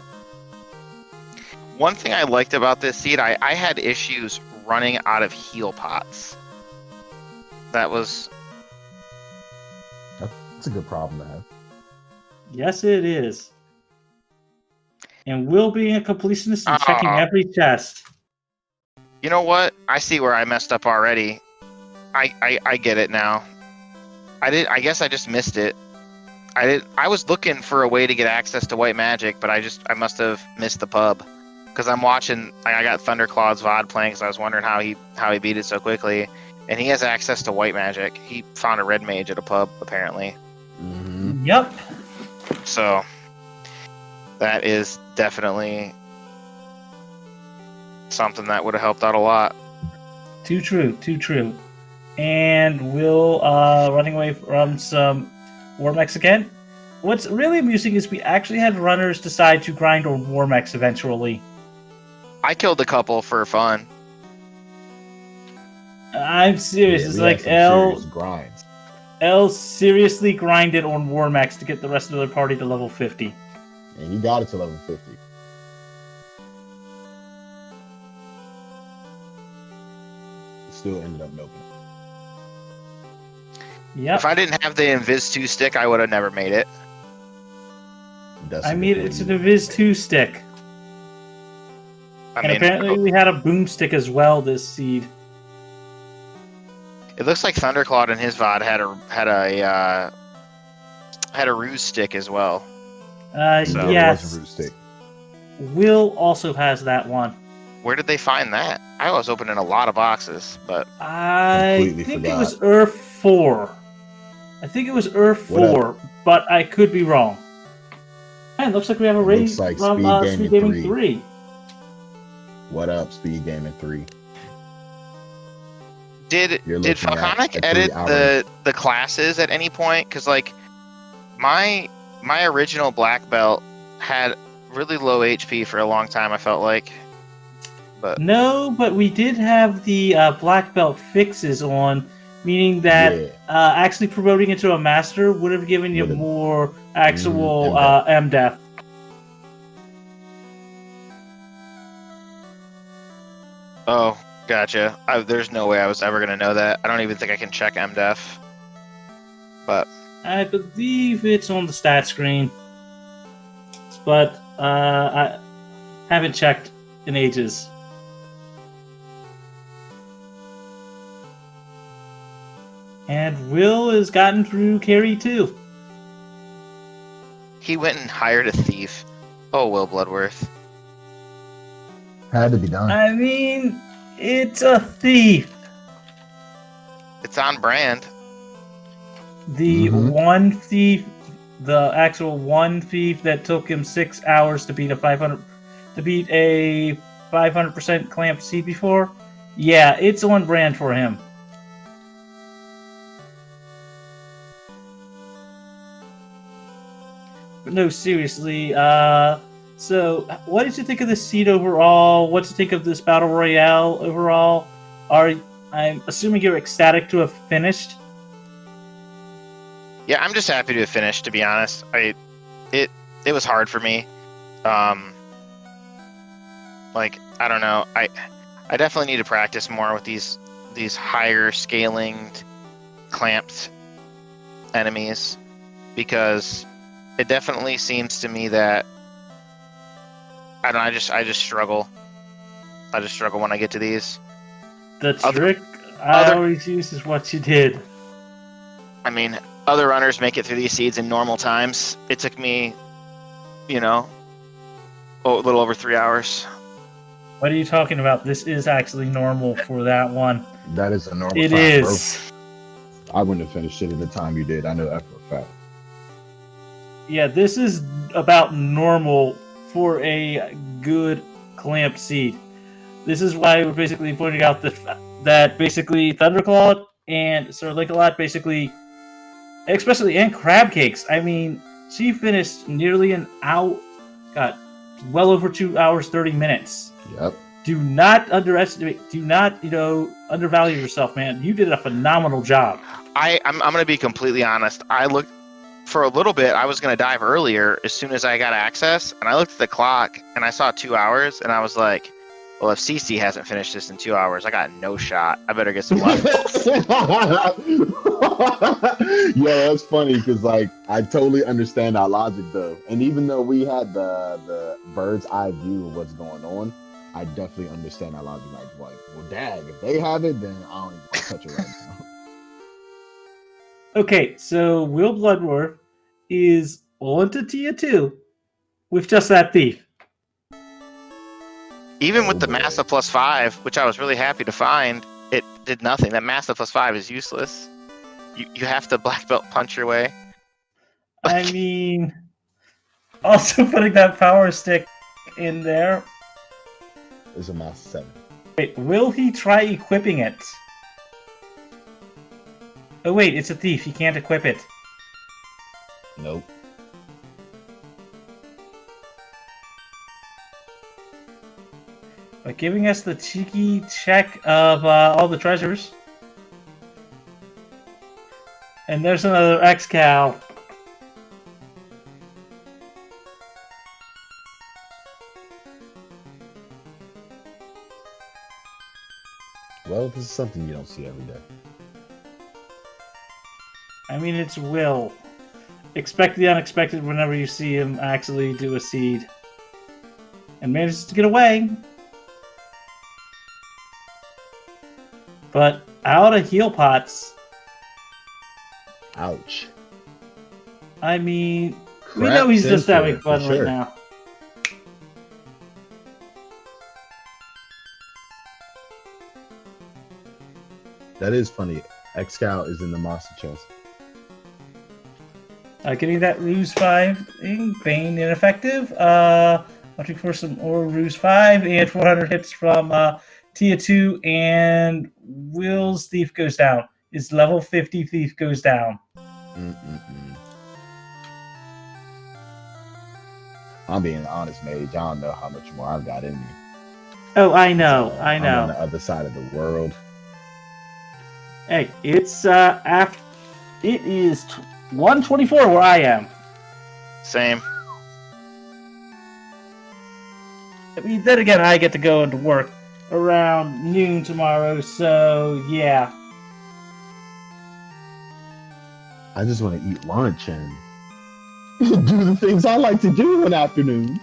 One thing I liked about this seed, I had issues running out of heal pots. That was, That's a good problem to have. Yes, it is. And Will being a completionist and checking every chest. You know what? I see where I messed up already. I get it now. I guess I just missed it. I was looking for a way to get access to white magic, but I must have missed the pub. Because I'm watching, I got Thunderclaw's VOD playing, because I was wondering how he beat it so quickly. And he has access to white magic. He found a red mage at a pub, apparently. Mm-hmm. Yep. So, that is definitely something that would have helped out a lot. Too true. And Will running away from some War Mechs again. What's really amusing is we actually had runners decide to grind on War Mechs eventually. I killed a couple for fun. I'm serious. Yeah, It's we like had some serious grinds. L seriously grinded on War Mechs to get the rest of the party to level 50. And you got it to level 50. Still ended up milking. Yep. If I didn't have the Invis 2 stick, I would have never made it. That's I a mean, good it's point. an Invis 2 stick. I And mean, apparently we had a boomstick as well this seed. it looks like Thunderclaw in his VOD had a ruse stick as well. So- Yeah, it was a Yes. root stick. Will also has that one. Where did they find that? I was opening a lot of boxes, but I Completely think forgot. it was Earth 4. I think it was Earth What up? 4, but I could be wrong. And looks like we have a It raise looks like from Speed Speed Gaming Gaming 3. 3. What up, Speed Gaming 3? did You're did looking at Falconic a edit 3-hour. the classes at any point? Because like my original black belt had really low HP for a long time. I felt like, but No, but we did have the black belt fixes on, meaning that Yeah. actually promoting it to a master would have given you Would've- more actual MDEF. MDEF. oh, gotcha. There's no way I was ever gonna know that. I don't even think I can check MDEF. But I believe it's on the stat screen, but I haven't checked in ages. And Will has gotten through carry too. he went and hired a thief. Oh, Will Bloodworth. Had to be done. I mean, it's a thief. It's on brand. The Mhm. one thief, the actual one thief that took him 6 hours to beat a 500% clamp seed before. Yeah, it's on brand for him. But no, seriously. So what did you think of this seed overall? What did you think of this battle royale overall? I'm assuming you're ecstatic to have finished. Yeah, I'm just happy to have finished. To be honest, it was hard for me. Like I don't know. I definitely need to practice more with these higher scaling clamped enemies, because it definitely seems to me that I don't know, I just struggle. I just struggle when I get to these. The trick I always use is what you did. I mean, other runners make it through these seeds in normal times. It took me, a little over 3 hours. What are you talking about? This is actually normal for that one. That is a normal It time, is. bro. I wouldn't have finished it at the time you did. I know that for a fact. Yeah, this is about normal for a good clamp seed. This is why we're basically pointing out that basically Thunderclaw and Sir Linkalot basically, especially and Crab Cakes. I mean, she finished nearly an hour, got well over 2 hours 30 minutes. Yep. Do not underestimate. Do not undervalue yourself, man. You did a phenomenal job. I'm going to be completely honest. I looked for a little bit. I was going to dive earlier as soon as I got access, and I looked at the clock and I saw 2 hours, and I was like, well, if CC hasn't finished this in 2 hours, I got no shot. I better get some levels. Yo, that's funny because like I totally understand that logic though, and even though we had the bird's eye view of what's going on, I definitely understand that logic. Like, well, dag, if they have it, then I don't even want to touch it right now. Okay, so Will Bloodroar is on to tier 2 with just that thief. Even Oh, with the boy. Massive +5, which I was really happy to find, it did nothing. That Massive +5 is useless. You have to black belt punch your way. I mean, also putting that power stick in there. It's a Master 7. Wait, will he try equipping it? Oh wait, it's a thief. He can't equip it. Nope. By giving us the cheeky check of all the treasures. And there's another X-Cow. Well, this is something you don't see every day. I mean, it's Will. Expect the unexpected whenever you see him actually do a seed. And manages to get away. But out of heal pots. Ouch. I mean, we Crap know he's just sensor, having for fun sure. right now. That is funny. X-Cow is in the monster chest. Getting that Ruse 5 thing, Bane ineffective. Watching for some more Ruse 5 and 400 hits from Tier 2, and Will's Thief goes down. His level 50 Thief goes down. I'm being honest, Mage. I don't know how much more I've got in me. Oh, I know, So, I I'm on know. the other side of the world. Hey, it's after. It is 1:24 where I am. Same. I mean, then again, I get to go into work around noon tomorrow, so yeah. I just want to eat lunch and do the things I like to do in afternoons.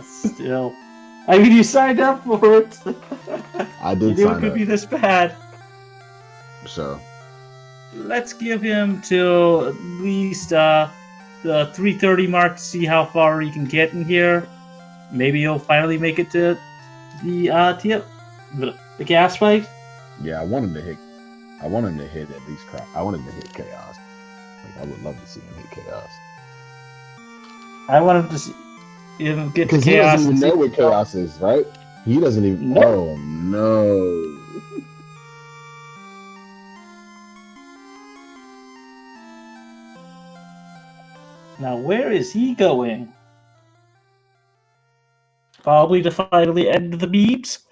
Still. I mean, you signed up for it. I You did knew it sign could up. be this bad. So, Let's give him till at least the 3:30 mark to see how far he can get in here. Maybe he'll finally make it to the gas fight. yeah, I want him to hit. I want him to hit at least crap. I want him to hit chaos. Like, I would love to see him hit chaos. I want him to see him get to Because he chaos. doesn't even and know see- what chaos is, right? He doesn't even. Nope. Oh no! Now, where is he going? Probably to finally end the beeps.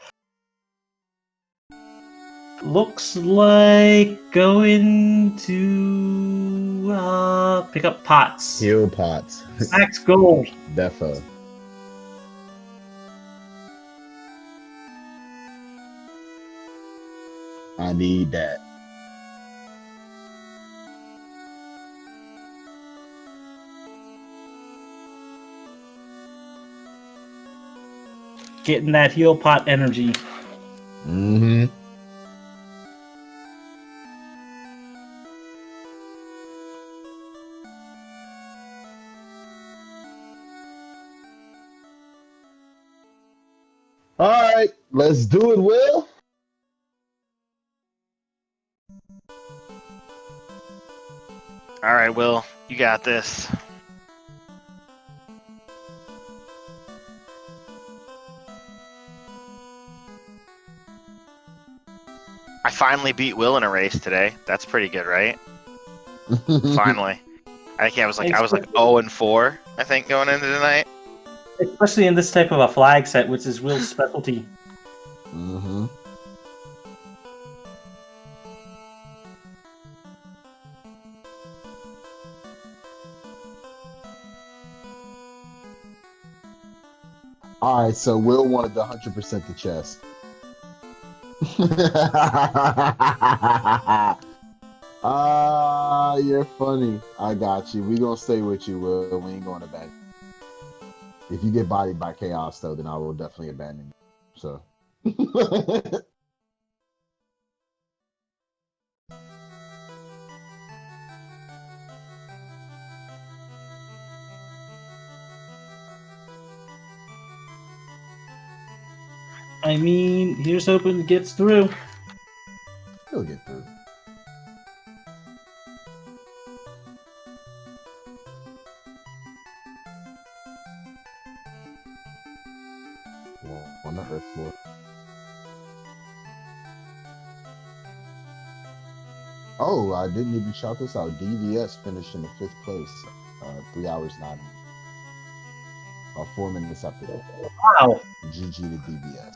Looks like going to pick up pots. Heal pots. Max gold. Defo. I need that. Getting that heal pot energy. Mm-hmm. All right, let's do it, Will. All right, Will, you got this. I finally beat Will in a race today. That's pretty good, right? Finally. I think I was like 0-4, I think, going into tonight. Especially in this type of a flag set, which is Will's specialty. Mm-hmm. All right, so Will wanted the 100% the chest. You're funny. I got you. We gonna stay with you, Will. We ain't going to bed. If you get bodied by chaos, though, then I will definitely abandon you. So. I mean, here's hoping it gets through. He'll get through. Well, on the earth floor. Oh, I didn't even shout this out. DVS finished in the 5th place. 3 hours 9 minutes. 4 minutes after that. Wow. GG to DVS.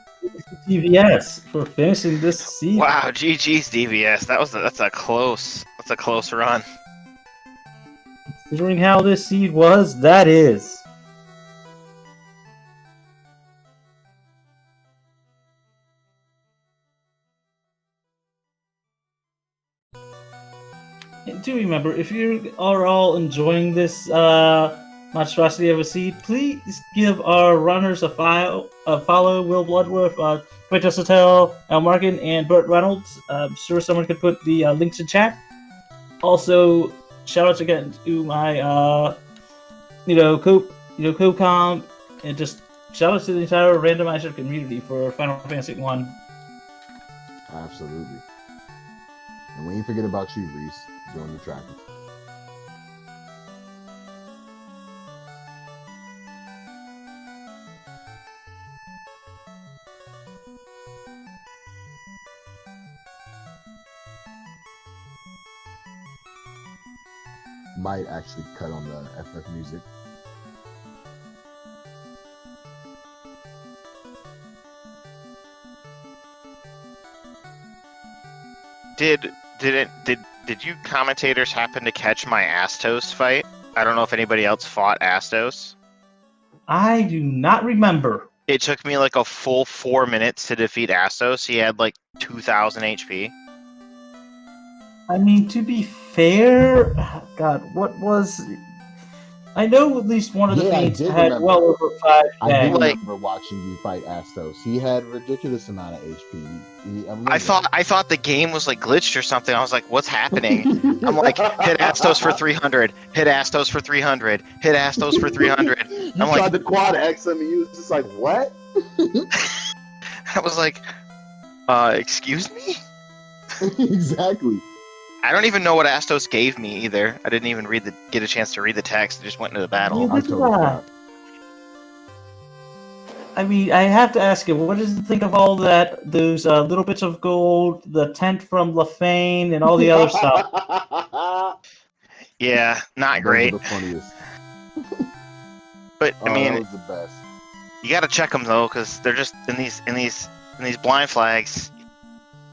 TVS for finishing this season. Wow, GG's DVS. That's a close run. Considering how this seed was, that is. And do remember, if you are all enjoying this monstrosity of a seed, please give our runners a follow. Will Bloodworth, Twitch Hotel, Al Markin, and Burt Reynolds. I'm sure someone could put the links in chat. Also, shout outs again to my co-com, and just shout outs to the entire Randomizer community for Final Fantasy 1. Absolutely. And we ain't forget about you, Reese. Join the track. Might actually cut on the FF music. Did you commentators happen to catch my Astos fight? I don't know if anybody else fought Astos. I do not remember. It took me like a full 4 minutes to defeat Astos. He had like 2,000 HP. I mean, to be fair, God, what was... I know at least one of the feats had remember. well over 5 I do tags. remember watching you fight Astos. He had ridiculous amount of HP. I thought the game was like glitched or something. I was like, what's happening? I'm like, hit Astos for 300, hit Astos for 300, hit Astos for 300. You I'm tried like, to quad X him and you was just like, what? I was like, excuse me? Exactly. I don't even know what Astos gave me either. I didn't even get a chance to read the text. I just went into the battle. Yeah. I totally forgot. I mean, I have to ask you, what does you think of all that? Those little bits of gold, the tent from Lafane, and all the other stuff. Yeah, not Those great. are the funniest. But I That mean, was the best. you got to check them though, because they're just in these blind flags.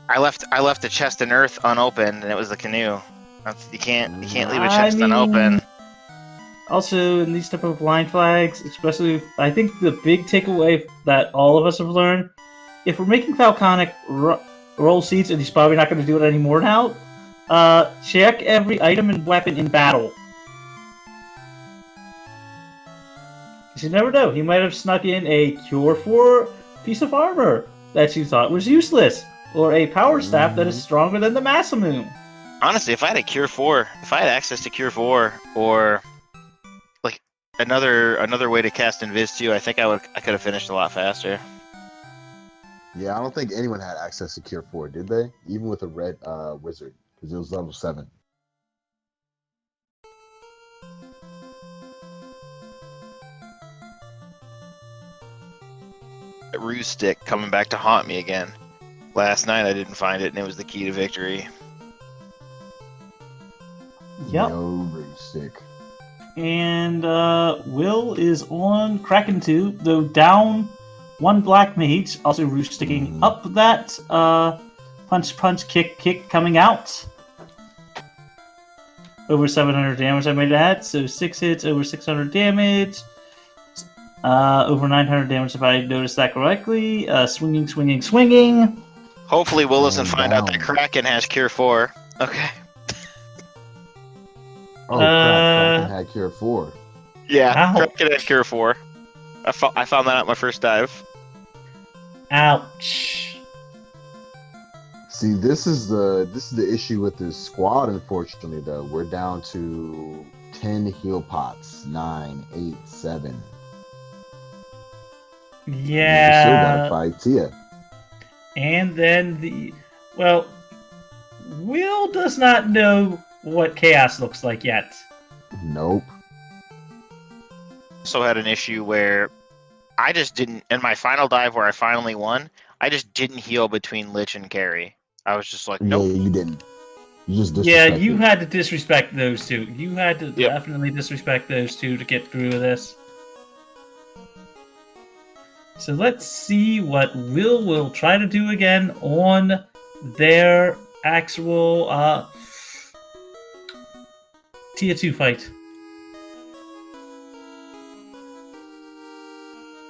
I left the chest in earth unopened, and it was the canoe. You can't leave a chest unopened. Also, in these type of blind flags, especially, I think the big takeaway that all of us have learned, if we're making Falconic roll seats, and he's probably not going to do it anymore now, check every item and weapon in battle. Because you never know, he might have snuck in a Cure 4 piece of armor that you thought was useless, or a power staff that is stronger than the Masamune. Honestly, if I had access to Cure 4, or like another way to cast Invis too, I think I could have finished a lot faster. Yeah, I don't think anyone had access to Cure 4, did they? Even with a red wizard, because it was level 7. That ruse stick coming back to haunt me again. Last night I didn't find it, and it was the key to victory. Yep. No ring stick. And Will is on Kraken 2, though down one black mage, also roost sticking up that punch, kick coming out. Over 700 damage I made that, so 6 hits, over 600 damage. Over 900 damage if I noticed that correctly. Swinging. Hopefully Will doesn't find out that Kraken has Cure 4. Okay. Oh crap! Uh, Kraken had Cure 4. Yeah, Ow. Kraken had Cure 4. I found that out my first dive. ouch. See, this is the issue with this squad. Unfortunately, though, we're down to 10 heal pots. 9, 8, 7. We still gotta Yeah. fight Tia. And then Will does not know what chaos looks like yet. Nope. Also had an issue where I just didn't, in my final dive where I finally won, I just didn't heal between Lich and Carry. I was just like, nope. Yeah, you didn't. You just disrespected. Yeah, you had to disrespect those two. You had to Yep. definitely disrespect those two to get through with this. So let's see what will try to do again on their actual Tier 2 fight.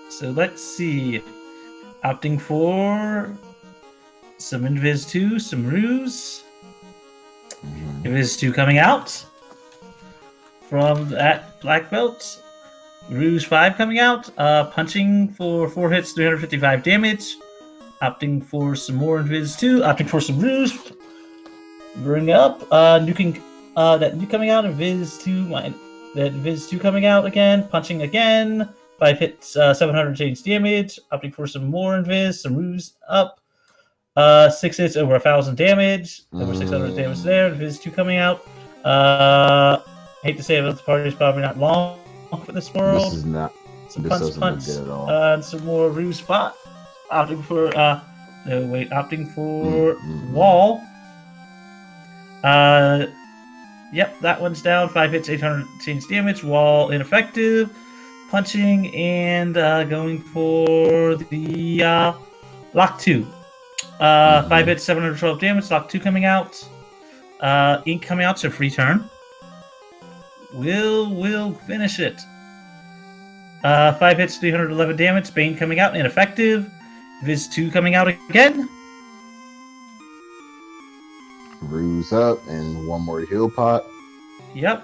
So let's see. Opting for some Invis 2, some Ruse. Mhm. Invis 2 coming out from that black belt. Ruse 5 coming out. Punching for 4 hits, 355 damage. Opting for some more Invis 2. Opting for some Ruse. Bring up. Nuking. That nuke coming out. Invis 2. That Invis 2 coming out again. Punching again. 5 hits, 700 change damage. Opting for some more Invis. Some Ruse up. 6 hits, over 1,000 damage. Over 600 damage there. Invis 2 coming out. Hate to say it, but the party is probably not long for this world. This is not. Some This punch, doesn't look punch, good at all. and some more Ruse spot. Opting for opting for Mm-hmm. wall. Yep, that one's down. 5 hits, 800 change damage. Wall ineffective. Punching and going for the lock 2. 5 hits, 712 damage. Lock 2 coming out. Ink coming out, so free turn. Will finish it. 5 hits, 311 damage. Bane coming out, ineffective. Viz 2 coming out again. Ruse up and one more heal pot. Yep.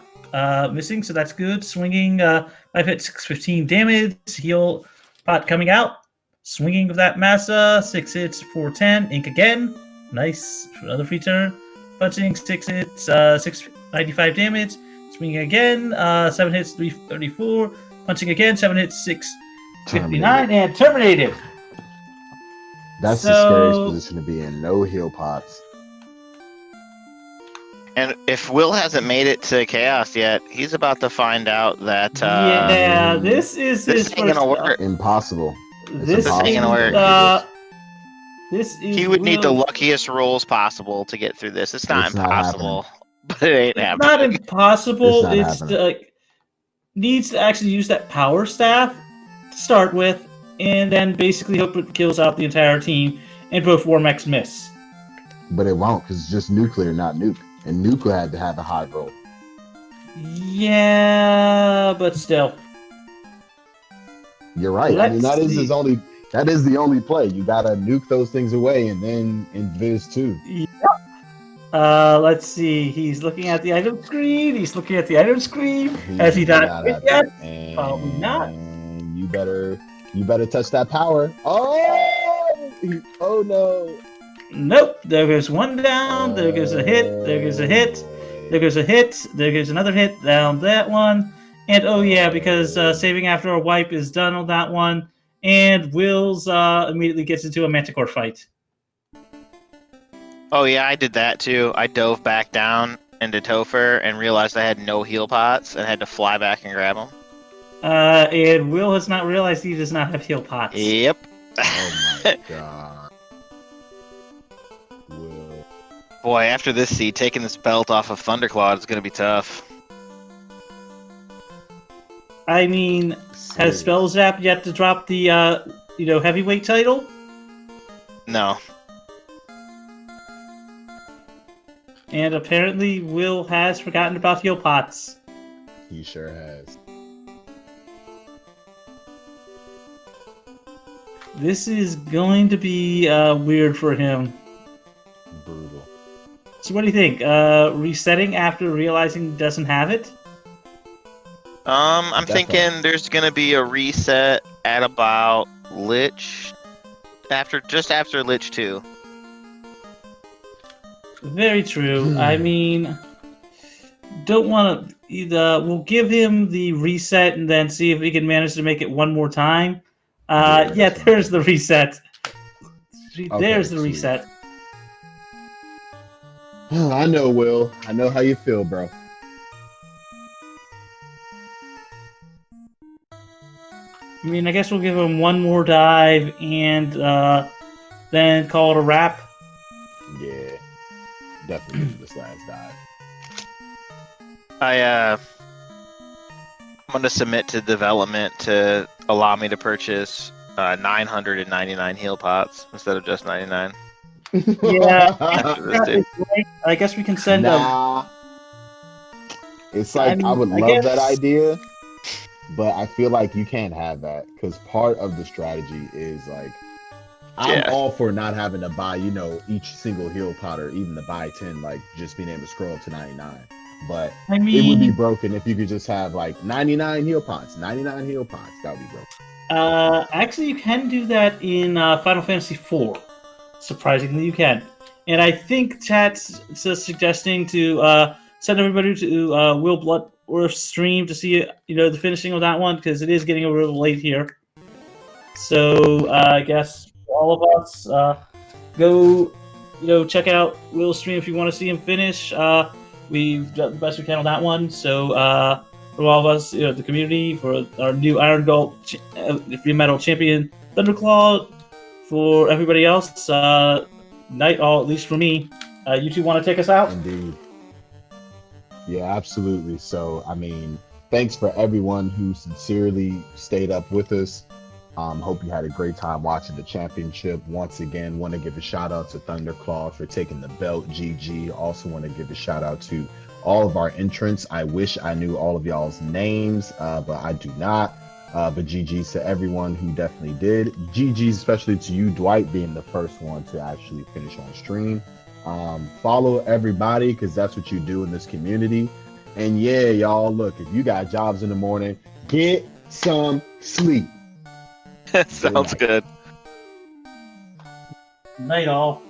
Missing, so that's good. Swinging, 5 hits, 615 damage. Heal pot coming out. Swinging with that massa, 6 hits, 410. Ink again. Nice. Another free turn. Punching, 6 hits, 695 damage. Swinging again, 7 hits, 334. Punching again, 7 hits, 659. And terminated. That's the So- scariest position to be in. No heal pots. And if Will hasn't made it to Chaos yet, he's about to find out that Yeah, this is this his ain't gonna first. work. Impossible. This impossible. is, Ain't gonna work. This is. He would need the Will- luckiest rolls possible to get through this. It's not It's not impossible, but it ain't It's happening. not impossible. It's not It's happening. like needs to actually use that power staff to start with, and then basically hope it kills out the entire team, and both War Mechs miss. But it won't because it's just nuclear, not nuke. And nuke had to have a high roll. Yeah, but still. You're right. I mean, Let's that is see. his only. That is the only play. You gotta nuke those things away, and then Invis too. Let's see. He's looking at the item screen. He's looking at the item screen. Has he done it yet? And Probably not. you better touch that power. Oh no. Nope. There goes one down. There goes a hit. There goes a hit. There goes a hit. There goes another hit down that one. And oh yeah, because saving after a wipe is done on that one. And Will's immediately gets into a Manticore fight. Oh yeah, I did that too. I dove back down into Topher and realized I had no heal pots and had to fly back and grab them. And Will has not realized he does not have heal pots. Yep. Oh my god. Will. Boy, after this seed, taking this belt off of Thunderclaw is going to be tough. I mean, has Spell Zap yet to drop the heavyweight title? No. And apparently Will has forgotten about heal pots. He sure has. This is going to be weird for him. Brutal. So what do you think? Resetting after realizing he doesn't have it? I'm Definitely. thinking there's gonna be a reset at about Lich, just after Lich 2. Very true. I mean, don't want to either. We'll give him the reset and then see if we can manage to make it one more time. Yeah, Yeah, that's fine. there's the reset. Okay, There's the sweet. reset. I know, Will. I know how you feel, bro. I mean, I guess we'll give him one more dive and then call it a wrap. Yeah, definitely give this last dive. I'm gonna submit to development to allow me to purchase 999 heal pots instead of just 99. Yeah. After this, dude. I guess we can send a. Nah, it's like I mean, would I love that guess- idea, but I feel like you can't have that because part of the strategy is like I'm Yeah. all for not having to buy, each single heal pot or even the buy 10, like just being able to scroll up to 99. But I it would be mean, broken if you could just have like 99 heal pots, 99 heal pots. That would be broken. actually, you can do that in Final Fantasy IV. Surprisingly, you can. And I think chat's just suggesting to send everybody to Will Bloodworth's stream to see the finishing of that one because it is getting a little late here. So I guess for all of us, go check out Will's stream if you want to see him finish. We've done the best we can on that one. So for all of us, the community, for our new Irongol free metal champion Thunderclaw, for everybody else, night all, at least for me. You two want to take us out? Indeed. Yeah, absolutely. So, I mean, thanks for everyone who sincerely stayed up with us. Hope you had a great time watching the championship. Once again, want to give a shout out to Thunderclaw for taking the belt. GG. Also want to give a shout out to all of our entrants. I wish I knew all of y'all's names, but I do not. But GG's to everyone who definitely did. GG's especially to you, Dwight, being the first one to actually finish on stream. Follow everybody because that's what you do in this community. And yeah, y'all, look, if you got jobs in the morning, get some sleep. Sounds good. Night all.